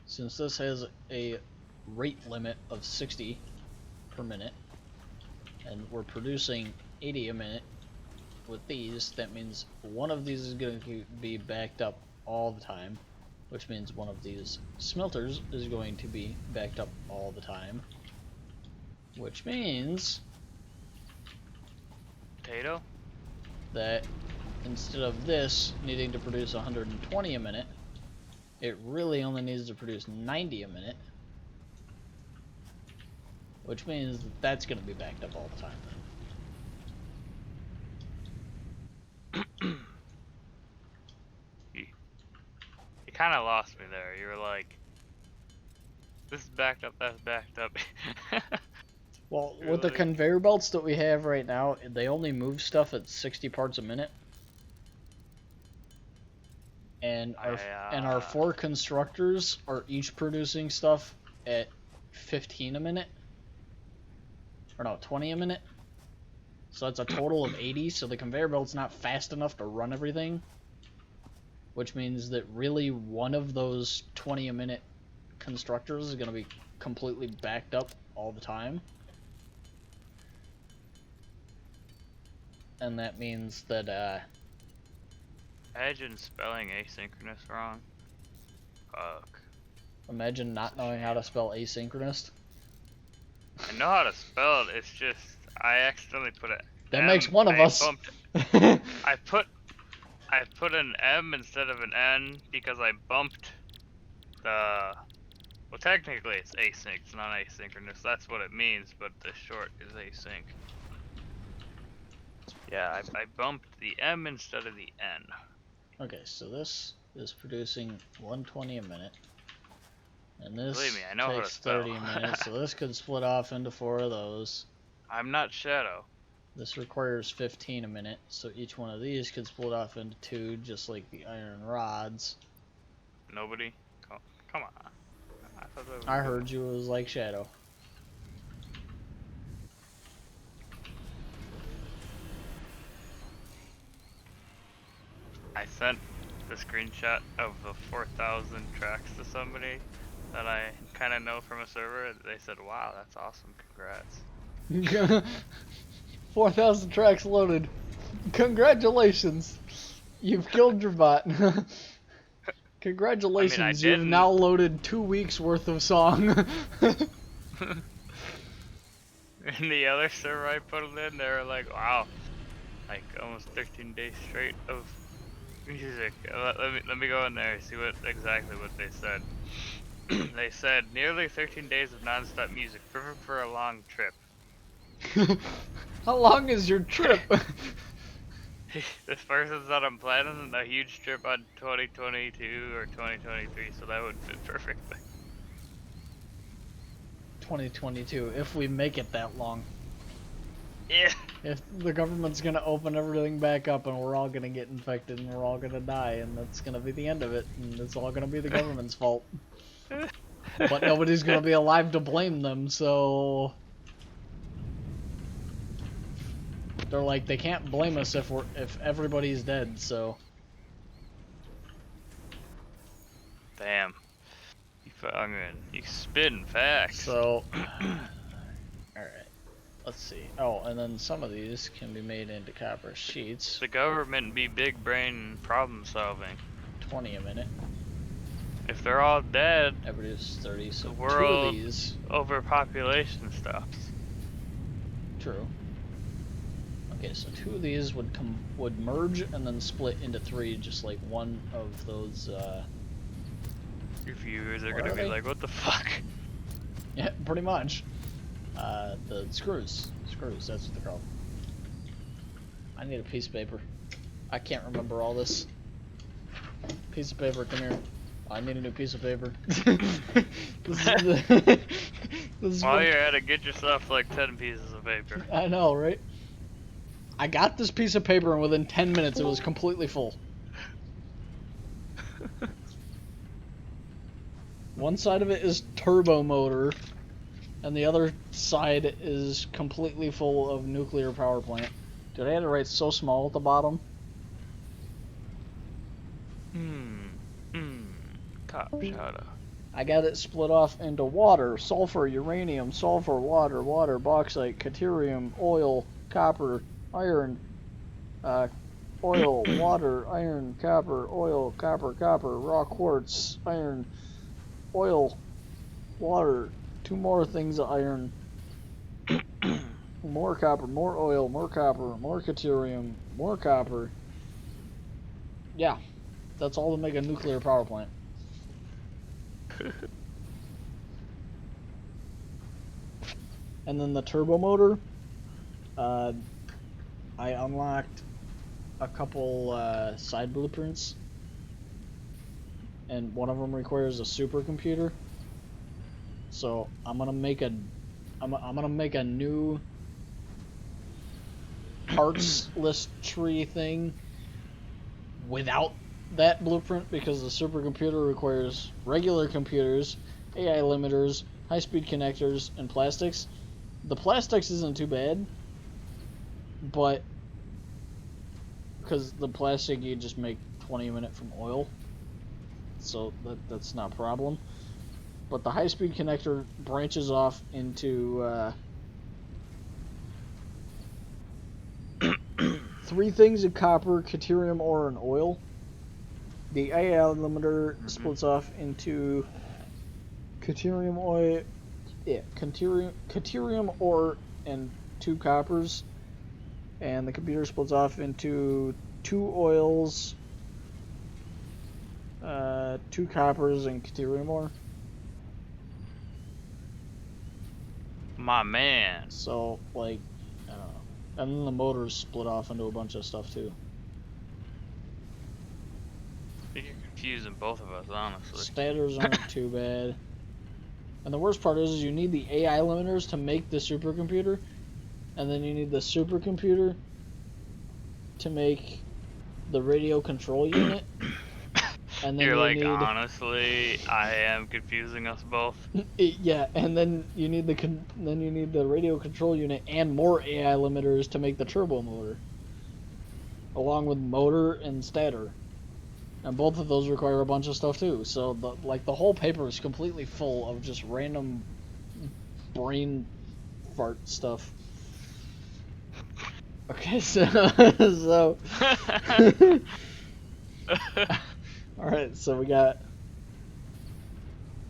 Speaker 1: since this has a rate limit of 60 per minute and we're producing 80 a minute with these, that means one of these is going to be backed up all the time, which means one of these smelters is going to be backed up all the time, which means
Speaker 3: Potato?
Speaker 1: that instead of this needing to produce 120 a minute, it really only needs to produce 90 a minute, which means that that's going to be backed up all the time then.
Speaker 3: You kind of lost me there. You were like, this is backed up, that's backed up.
Speaker 1: Well,
Speaker 3: You're
Speaker 1: with the
Speaker 3: like-
Speaker 1: conveyor belts that we have right now, they only move stuff at 60 parts a minute. And our 4 constructors are each producing stuff at 15 a minute. Or no, 20 a minute. So that's a total of 80, so the conveyor belt's not fast enough to run everything. Which means that really one of those 20 a minute constructors is going to be completely backed up all the time. And that means that,
Speaker 3: Imagine spelling asynchronous wrong. Fuck.
Speaker 1: imagine not knowing how to spell asynchronous.
Speaker 3: I know how to spell it, it's just, I accidentally put it.
Speaker 1: That makes one of us.
Speaker 3: I put an M instead of an N because I bumped the. Well, technically it's async, it's not asynchronous. That's what it means, but the short is async. Yeah, I bumped the M instead of the N.
Speaker 1: Okay, so this is producing 120 a minute. And this
Speaker 3: Believe me, I know how to
Speaker 1: takes
Speaker 3: spell.
Speaker 1: 30 minutes, so this could split off into 4 of those.
Speaker 3: I'm not Shadow.
Speaker 1: This requires 15 a minute, so each one of these could split off into 2, just like the iron rods.
Speaker 3: Nobody? Come on. I thought that was
Speaker 1: I
Speaker 3: good.
Speaker 1: heard you, it was like Shadow.
Speaker 3: I sent the screenshot of the 4,000 tracks to somebody that I kind of know from a server. They said, wow, that's awesome, congrats.
Speaker 1: 4,000 tracks loaded. Congratulations! You've killed your bot. Congratulations, you've
Speaker 3: didn't.
Speaker 1: now loaded 2 weeks worth of song.
Speaker 3: And the other server I put it in, they were like, wow, like almost 13 days straight of music. Let me go in there and see exactly what they said. They said nearly 13 days of non-stop music, perfect for a long trip.
Speaker 1: How long is your trip?
Speaker 3: This person said I'm planning a huge trip on 2022 or 2023, so that would fit perfectly.
Speaker 1: 2022, if we make it that long.
Speaker 3: Yeah.
Speaker 1: If the government's gonna open everything back up and we're all gonna get infected and we're all gonna die and that's gonna be the end of it and it's all gonna be the government's fault. But nobody's gonna be alive to blame them, so they're like they can't blame us if everybody's dead, so
Speaker 3: Damn. You spitting facts.
Speaker 1: so alright. Let's see. Oh, and then some of these can be made into copper sheets.
Speaker 3: The government be big brain problem solving.
Speaker 1: 20 a minute.
Speaker 3: If they're all dead,
Speaker 1: Everybody's 30, so
Speaker 3: the
Speaker 1: 2
Speaker 3: world
Speaker 1: of these.
Speaker 3: overpopulation stops.
Speaker 1: True. Okay, so 2 of these would merge and then split into 3, just like one of those.
Speaker 3: Your viewers are
Speaker 1: What
Speaker 3: gonna
Speaker 1: are
Speaker 3: be
Speaker 1: they?
Speaker 3: like, what the fuck?
Speaker 1: Yeah, pretty much. The screws. Screws, that's what they're called. I need a piece of paper. I can't remember all this. Piece of paper, come here. I need a new piece of paper. This is the, this is
Speaker 3: While
Speaker 1: what-
Speaker 3: you're at it, get yourself like 10 pieces of paper.
Speaker 1: I know, right? I got this piece of paper and within 10 minutes it was completely full. One side of it is turbo motor, and the other side is completely full of nuclear power plant. Dude, I had to write so small at the bottom.
Speaker 3: Cop shouter.
Speaker 1: I got it split off into water, sulfur, uranium, sulfur, water, bauxite, deuterium, oil, copper, iron, oil, water, iron, copper, oil, copper, raw quartz, iron, oil, water, 2 more things of iron, more copper, more oil, more copper, more deuterium, more copper. Yeah, that's all to make a nuclear power plant. And then the turbo motor, I unlocked a couple side blueprints, and one of them requires a supercomputer. So I'm gonna make a new parts list tree thing without that blueprint because the supercomputer requires regular computers, AI limiters, high-speed connectors, and plastics. The plastics isn't too bad, but because the plastic you just make 20 a minute from oil, so that's not a problem. But the high-speed connector branches off into 3 things of copper, deuterium ore, and oil. The AI limiter splits off into deuterium oil, deuterium ore, and 2 coppers. And the computer splits off into 2 oils, 2 coppers, and deuterium ore.
Speaker 3: My man.
Speaker 1: So, like, I don't know. And then the motors split off into a bunch of stuff too.
Speaker 3: I think you're confusing both of us, honestly.
Speaker 1: Stators aren't too bad. And the worst part is you need the AI limiters to make the supercomputer, and then you need the supercomputer to make the radio control unit. And then
Speaker 3: You're
Speaker 1: you
Speaker 3: like,
Speaker 1: need,
Speaker 3: honestly, I am confusing us both.
Speaker 1: yeah, and then you need the radio control unit and more AI limiters to make the turbo motor, along with motor and stator. And both of those require a bunch of stuff too. So the whole paper is completely full of just random brain fart stuff. Okay, so all right, so we got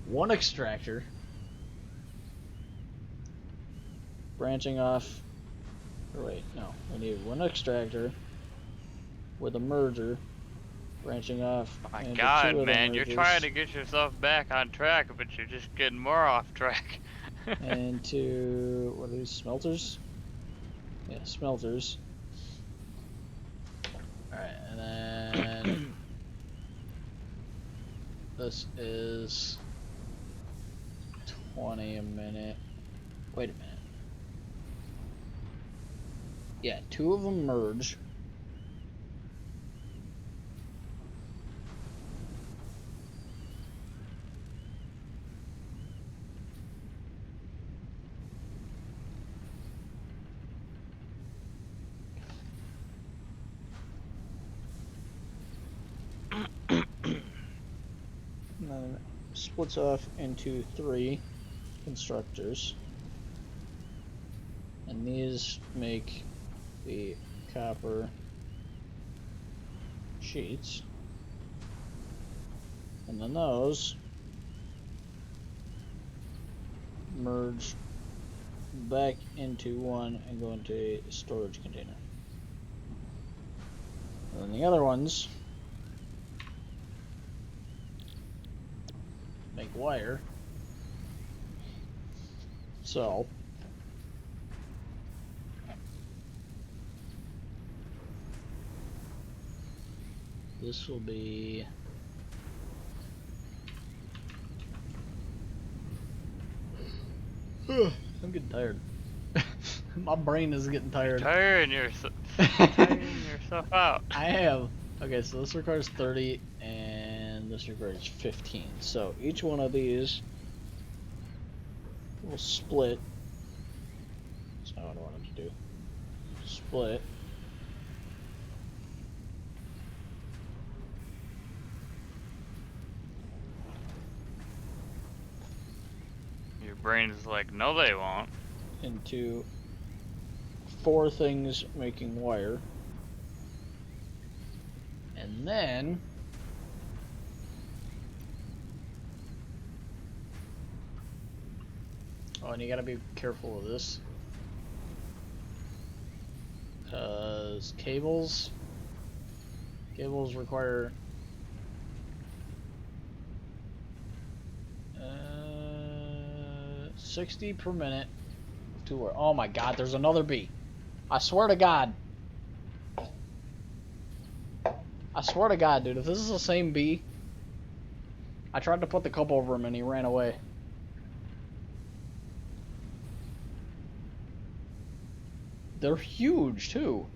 Speaker 1: 1 extractor, branching off. Or wait, no. We need one extractor with a merger branching off
Speaker 3: My
Speaker 1: into
Speaker 3: God,
Speaker 1: two other
Speaker 3: man, you're trying
Speaker 1: mergers
Speaker 3: to get yourself back on track, but you're just getting more off track.
Speaker 1: into what are these smelters? Yeah, smelters. Alright, and then this is 20 a minute. Wait a minute. Yeah, two of them merge. And then splits off into three constructors. And these make the copper sheets. And then those merge back into one and go into a storage container. And then the other ones make wire. So this will be I'm getting tired. My brain is getting tired.
Speaker 3: Tiring yourself out.
Speaker 1: I have. Okay, so this requires 30 and this requires 15. So each one of these will split. That's not what I wanted to do. Split.
Speaker 3: Your brain's like, no, they won't.
Speaker 1: Into 4 things making wire. And then oh, and you gotta be careful of this. Because cables require 60 per minute to work. Oh my god, there's another bee. I swear to god. I swear to god, dude, if this is the same bee. I tried to put the cup over him and he ran away. They're huge too.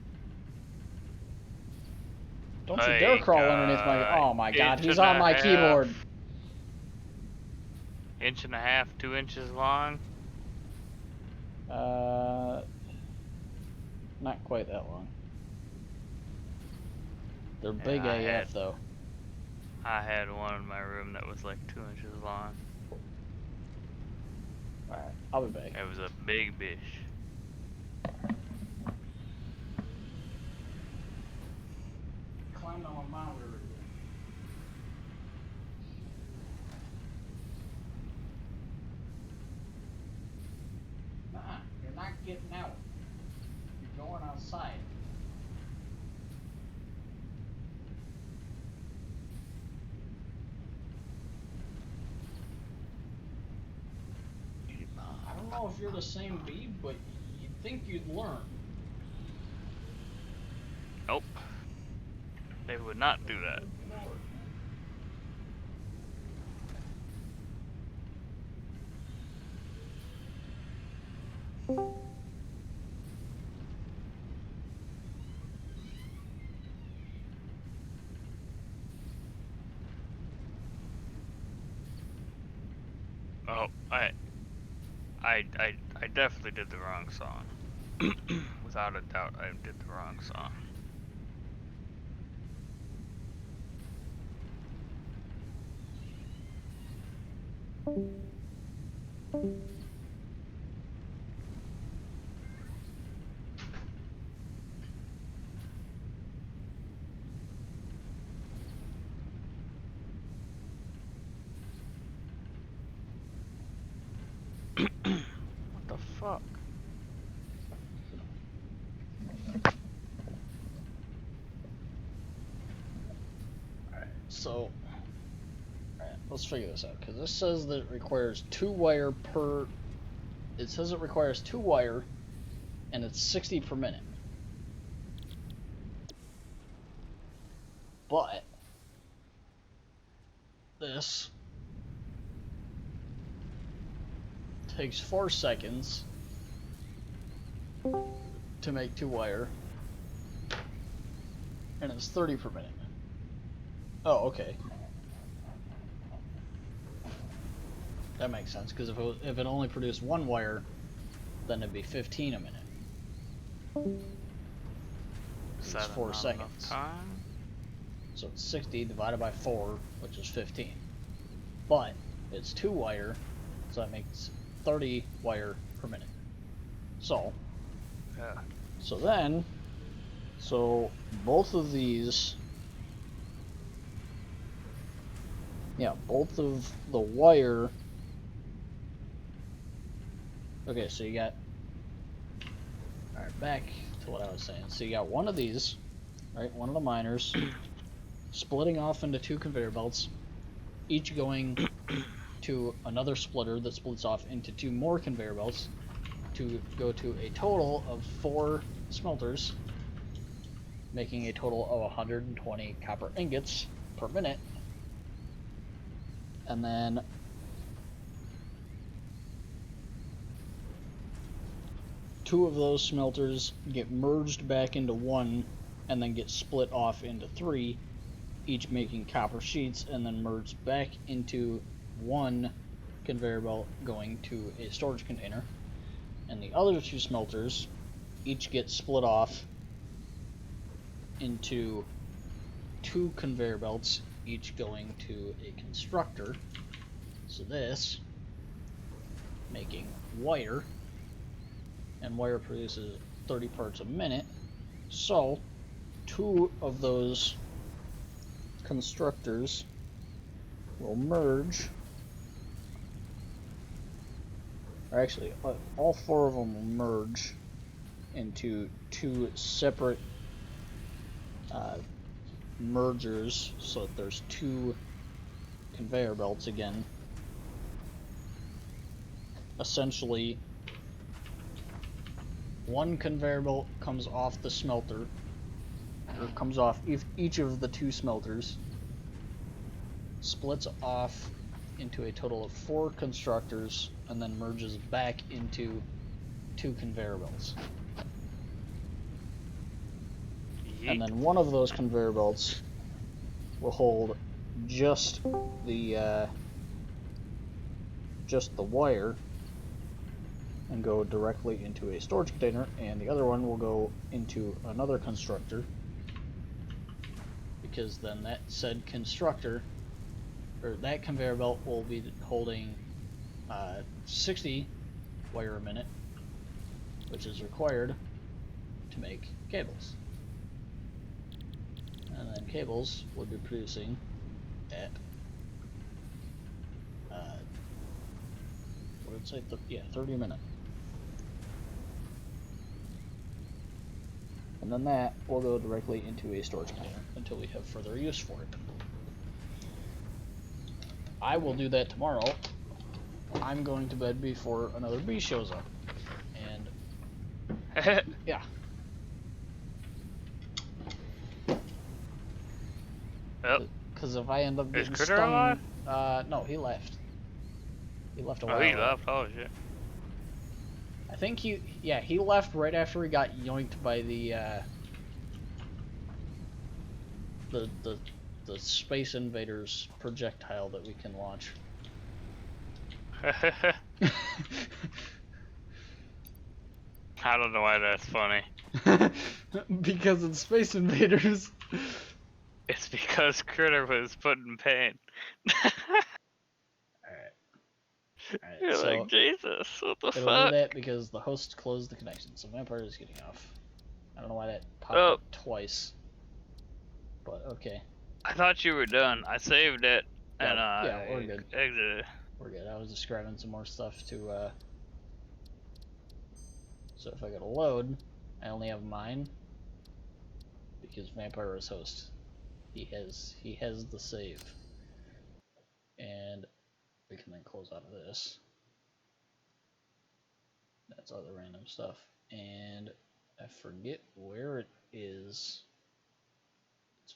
Speaker 1: Don't you dare crawl underneath my. Oh my god, he's on my keyboard.
Speaker 3: Inch and a half, 2 inches long.
Speaker 1: Not quite that long. They're
Speaker 3: Yeah,
Speaker 1: big AF though.
Speaker 3: I had one in my room that was like 2 inches long.
Speaker 1: Alright, I'll be back.
Speaker 3: It was a big bish.
Speaker 1: Climbed on my monitor. Nuh-uh, you're not getting out. You're going outside. I don't know if you're the same bee, but you'd think you'd learn.
Speaker 3: Nope. They would not do that. Oh, I definitely did the wrong song. Without a doubt, I did the wrong song. What the fuck?
Speaker 1: So, alright, let's figure this out, because this says that it requires 2 wire per... It says it requires 2 wire, and it's 60 per minute. But, this takes 4 seconds to make 2 wire, and it's 30 per minute. Oh, okay. That makes sense, because if it only produced 1 wire, then it'd be 15 a minute.
Speaker 3: Is
Speaker 1: It's
Speaker 3: that
Speaker 1: 4
Speaker 3: not
Speaker 1: seconds.
Speaker 3: enough time?
Speaker 1: So it's 60 divided by 4, which is 15. But it's 2 wire, so that makes 30 wire per minute. So,
Speaker 3: Yeah.
Speaker 1: so both of these, yeah, both of the wire. Okay, so you got, alright, back to what I was saying. So you got one of these, right, one of the miners, splitting off into 2 conveyor belts, each going to another splitter that splits off into 2 more conveyor belts to go to a total of 4 smelters, making a total of 120 copper ingots per minute. And then two of those smelters get merged back into one and then get split off into 3, each making copper sheets, and then merged back into one conveyor belt going to a storage container. And the other 2 smelters each get split off into 2 conveyor belts, each going to a constructor. So this making wire, and wire produces 30 parts a minute. So 2 of those constructors will merge, or actually all 4 of them will merge into 2 separate mergers, so that there's 2 conveyor belts again. Essentially, one conveyor belt comes off the smelter, or comes off each of the 2 smelters, splits off into a total of 4 constructors, and then merges back into 2 conveyor belts.
Speaker 3: Yeet.
Speaker 1: And then one of those conveyor belts will hold just the wire and go directly into a storage container, and the other one will go into another constructor, because then that said constructor, or that conveyor belt, will be holding 60 wire a minute, which is required to make cables. And then cables will be producing at what did it say? 30 a minute. And then that will go directly into a storage container until we have further use for it. I will do that tomorrow. I'm going to bed before another bee shows up. And yeah.
Speaker 3: Yep.
Speaker 1: Because if I end up
Speaker 3: Is
Speaker 1: getting
Speaker 3: Critter
Speaker 1: stung,
Speaker 3: alive?
Speaker 1: no, he left. He left a while
Speaker 3: Oh, he
Speaker 1: ago.
Speaker 3: left. Oh shit.
Speaker 1: I think he left right after he got yoinked by the Space Invaders projectile that we can launch.
Speaker 3: I don't know why that's funny.
Speaker 1: Because it's Space Invaders.
Speaker 3: It's because Critter was put in pain.
Speaker 1: Alright,
Speaker 3: You're
Speaker 1: so
Speaker 3: like, Jesus, what the
Speaker 1: it'll do
Speaker 3: fuck?
Speaker 1: that because the host closed the connection, so Vampire is getting off. I don't know why that popped
Speaker 3: Oh.
Speaker 1: up twice, but okay.
Speaker 3: I thought you were done. I saved it, and
Speaker 1: Yeah, we're good.
Speaker 3: exited.
Speaker 1: We're good. I was just grabbing some more stuff to, so if I go to load, I only have mine, because Vampire is host. he has the save. And we can then close out of this. That's other random stuff. And I forget where it is. It's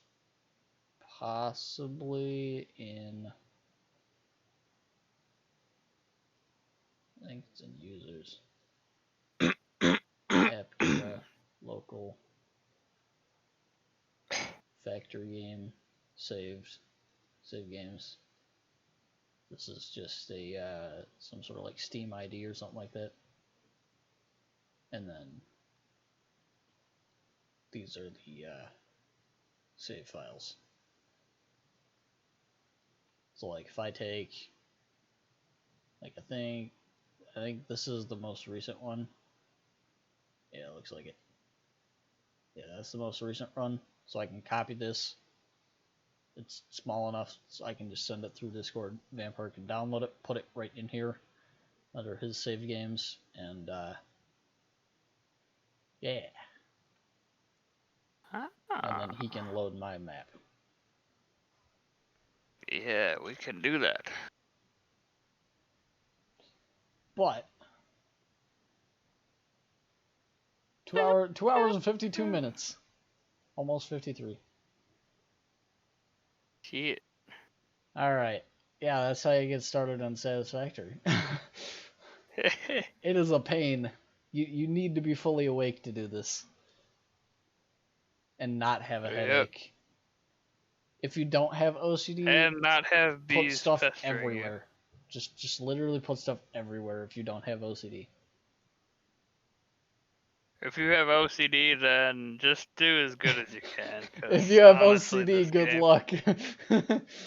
Speaker 1: possibly in, I think it's in users. App data, local, factory game, saved, save games. This is just a some sort of like Steam ID or something like that. And then these are the save files. So like if I take, like I think this is the most recent one. Yeah, it looks like it. Yeah, that's the most recent run. So I can copy this. It's small enough so I can just send it through Discord. Vampire can download it, put it right in here under his save games, and yeah. And then he can load my map.
Speaker 3: Yeah, we can do that.
Speaker 1: But 2 hours and 52 minutes. Almost 53.
Speaker 3: Shit.
Speaker 1: Alright. Yeah, that's how you get started on Satisfactory. It is a pain. You need to be fully awake to do this. And not have a headache. If you don't have OCD,
Speaker 3: And not have
Speaker 1: put
Speaker 3: bees
Speaker 1: stuff
Speaker 3: pestering
Speaker 1: everywhere. Just literally put stuff everywhere if you don't have OCD.
Speaker 3: you. If you have OCD, then just do as good as you can. 'Cause
Speaker 1: If you have
Speaker 3: honestly,
Speaker 1: OCD,
Speaker 3: this
Speaker 1: good
Speaker 3: game-
Speaker 1: luck.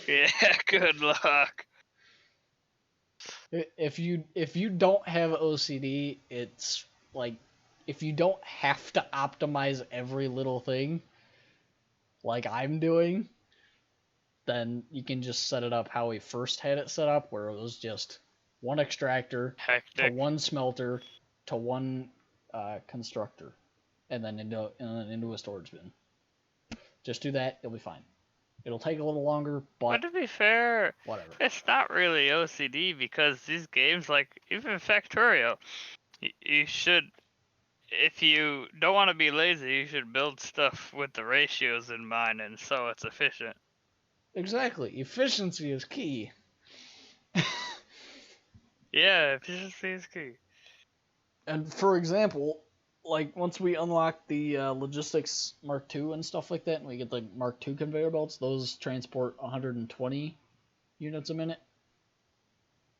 Speaker 3: Yeah, good luck.
Speaker 1: If you don't have OCD, it's like if you don't have to optimize every little thing like I'm doing, then you can just set it up how we first had it set up, where it was just one extractor to
Speaker 3: Hectic.
Speaker 1: one smelter to one constructor, and then into a storage bin. Just do that, you'll be fine. It'll take a little longer,
Speaker 3: But
Speaker 1: but
Speaker 3: to be fair,
Speaker 1: whatever.
Speaker 3: it's not really OCD because these games, like even Factorio, you should, if you don't want to be lazy, you should build stuff with the ratios in mind, and so it's efficient.
Speaker 1: Exactly. Efficiency is key.
Speaker 3: Yeah, efficiency is key.
Speaker 1: And for example, like once we unlock the logistics Mark II and stuff like that, and we get the Mark II conveyor belts, those transport 120 units a minute.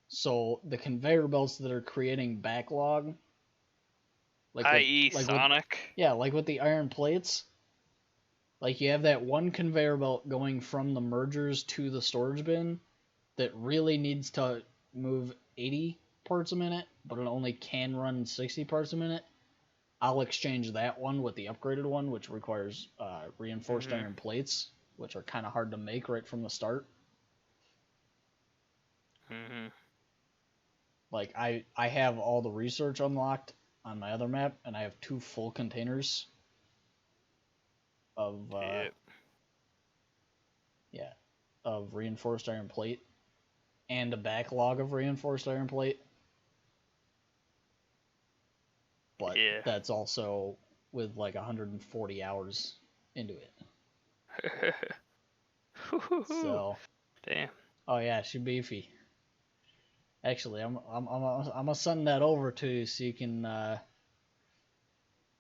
Speaker 1: So the conveyor belts that are creating backlog, like
Speaker 3: I.e.
Speaker 1: like
Speaker 3: Sonic.
Speaker 1: like with the iron plates, like you have that one conveyor belt going from the mergers to the storage bin that really needs to move 80 parts a minute, but it only can run 60 parts a minute. I'll exchange that one with the upgraded one, which requires reinforced iron plates, which are kind of hard to make right from the start. Like I have all the research unlocked on my other map, and I have 2 full containers of of reinforced iron plate and a backlog of reinforced iron plate. But that's also with like 140 hours into it. So,
Speaker 3: damn.
Speaker 1: Oh yeah, she's beefy. Actually, I'm gonna send that over to you so you can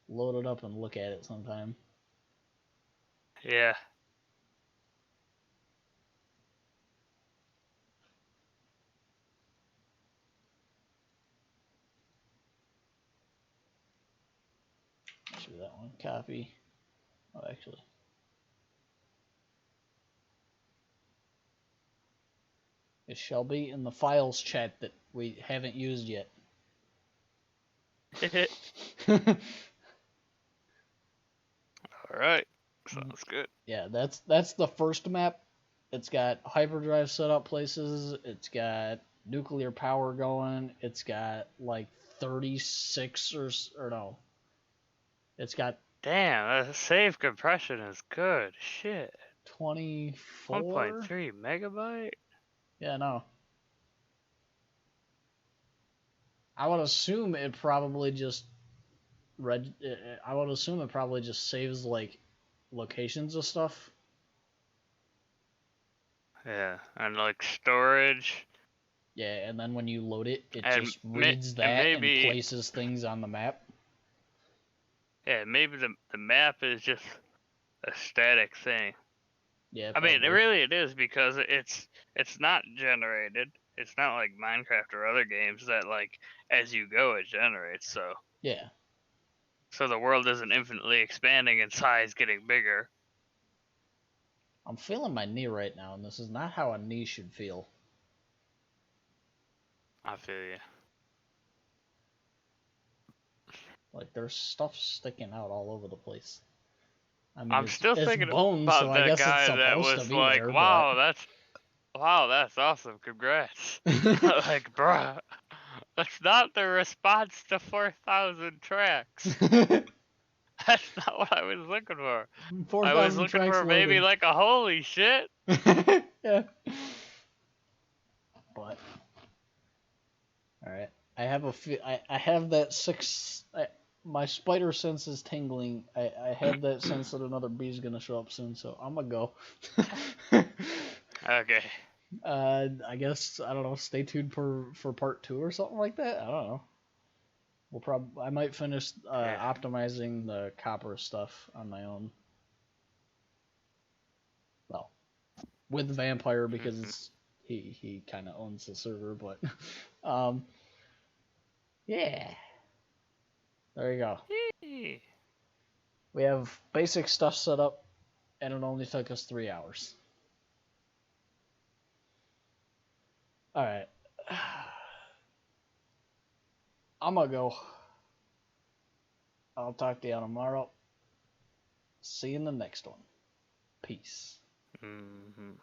Speaker 1: load it up and look at it sometime.
Speaker 3: Yeah.
Speaker 1: Actually, that one copy. Oh, actually. It shall be in the files chat that we haven't used yet.
Speaker 3: Alright. Sounds good.
Speaker 1: Yeah, that's the first map. It's got hyperdrive setup places. It's got nuclear power going. It's got like 36 or no. It's got
Speaker 3: Damn, that save compression is good. Shit.
Speaker 1: 24?
Speaker 3: 1.3 megabyte?
Speaker 1: Yeah, no. I would assume it probably just I would assume it probably just saves like locations of stuff.
Speaker 3: Yeah, and like storage,
Speaker 1: Yeah, and then when you load it, it
Speaker 3: and
Speaker 1: just reads
Speaker 3: and
Speaker 1: that and
Speaker 3: maybe,
Speaker 1: places things on the map.
Speaker 3: yeah, maybe the map is just a static thing.
Speaker 1: Yeah,
Speaker 3: I mean,
Speaker 1: probably.
Speaker 3: it is because it's not generated. It's not like Minecraft or other games that like as you go it generates.
Speaker 1: Yeah.
Speaker 3: So the world isn't infinitely expanding in size, getting bigger.
Speaker 1: I'm feeling my knee right now, and this is not how a knee should feel.
Speaker 3: I feel you.
Speaker 1: Like there's stuff sticking out all over the place. I mean,
Speaker 3: I'm still
Speaker 1: it's
Speaker 3: thinking
Speaker 1: bone, so
Speaker 3: about
Speaker 1: I
Speaker 3: the
Speaker 1: guess it's
Speaker 3: guy that
Speaker 1: supposed to
Speaker 3: was
Speaker 1: be
Speaker 3: like,
Speaker 1: there, but
Speaker 3: wow, that's awesome, congrats. Like, bruh, that's not the response to 4,000 tracks. That's not what I was looking for. I was
Speaker 1: 4,000
Speaker 3: looking
Speaker 1: tracks
Speaker 3: for maybe
Speaker 1: loaded.
Speaker 3: like a holy shit.
Speaker 1: Yeah. But all right, I have I have that my spider sense is tingling. I have that sense that another bee's gonna show up soon, so I'm gonna go.
Speaker 3: Okay.
Speaker 1: I guess I don't know. Stay tuned for part 2 or something like that. I don't know. I might finish
Speaker 3: Yeah.
Speaker 1: optimizing the copper stuff on my own. Well, with Vampire because he kind of owns the server, but um, yeah. There you go.
Speaker 3: Yee.
Speaker 1: We have basic stuff set up, and it only took us 3 hours. All right. I'm gonna go. I'll talk to you tomorrow. See you in the next one. Peace.
Speaker 3: Mhm.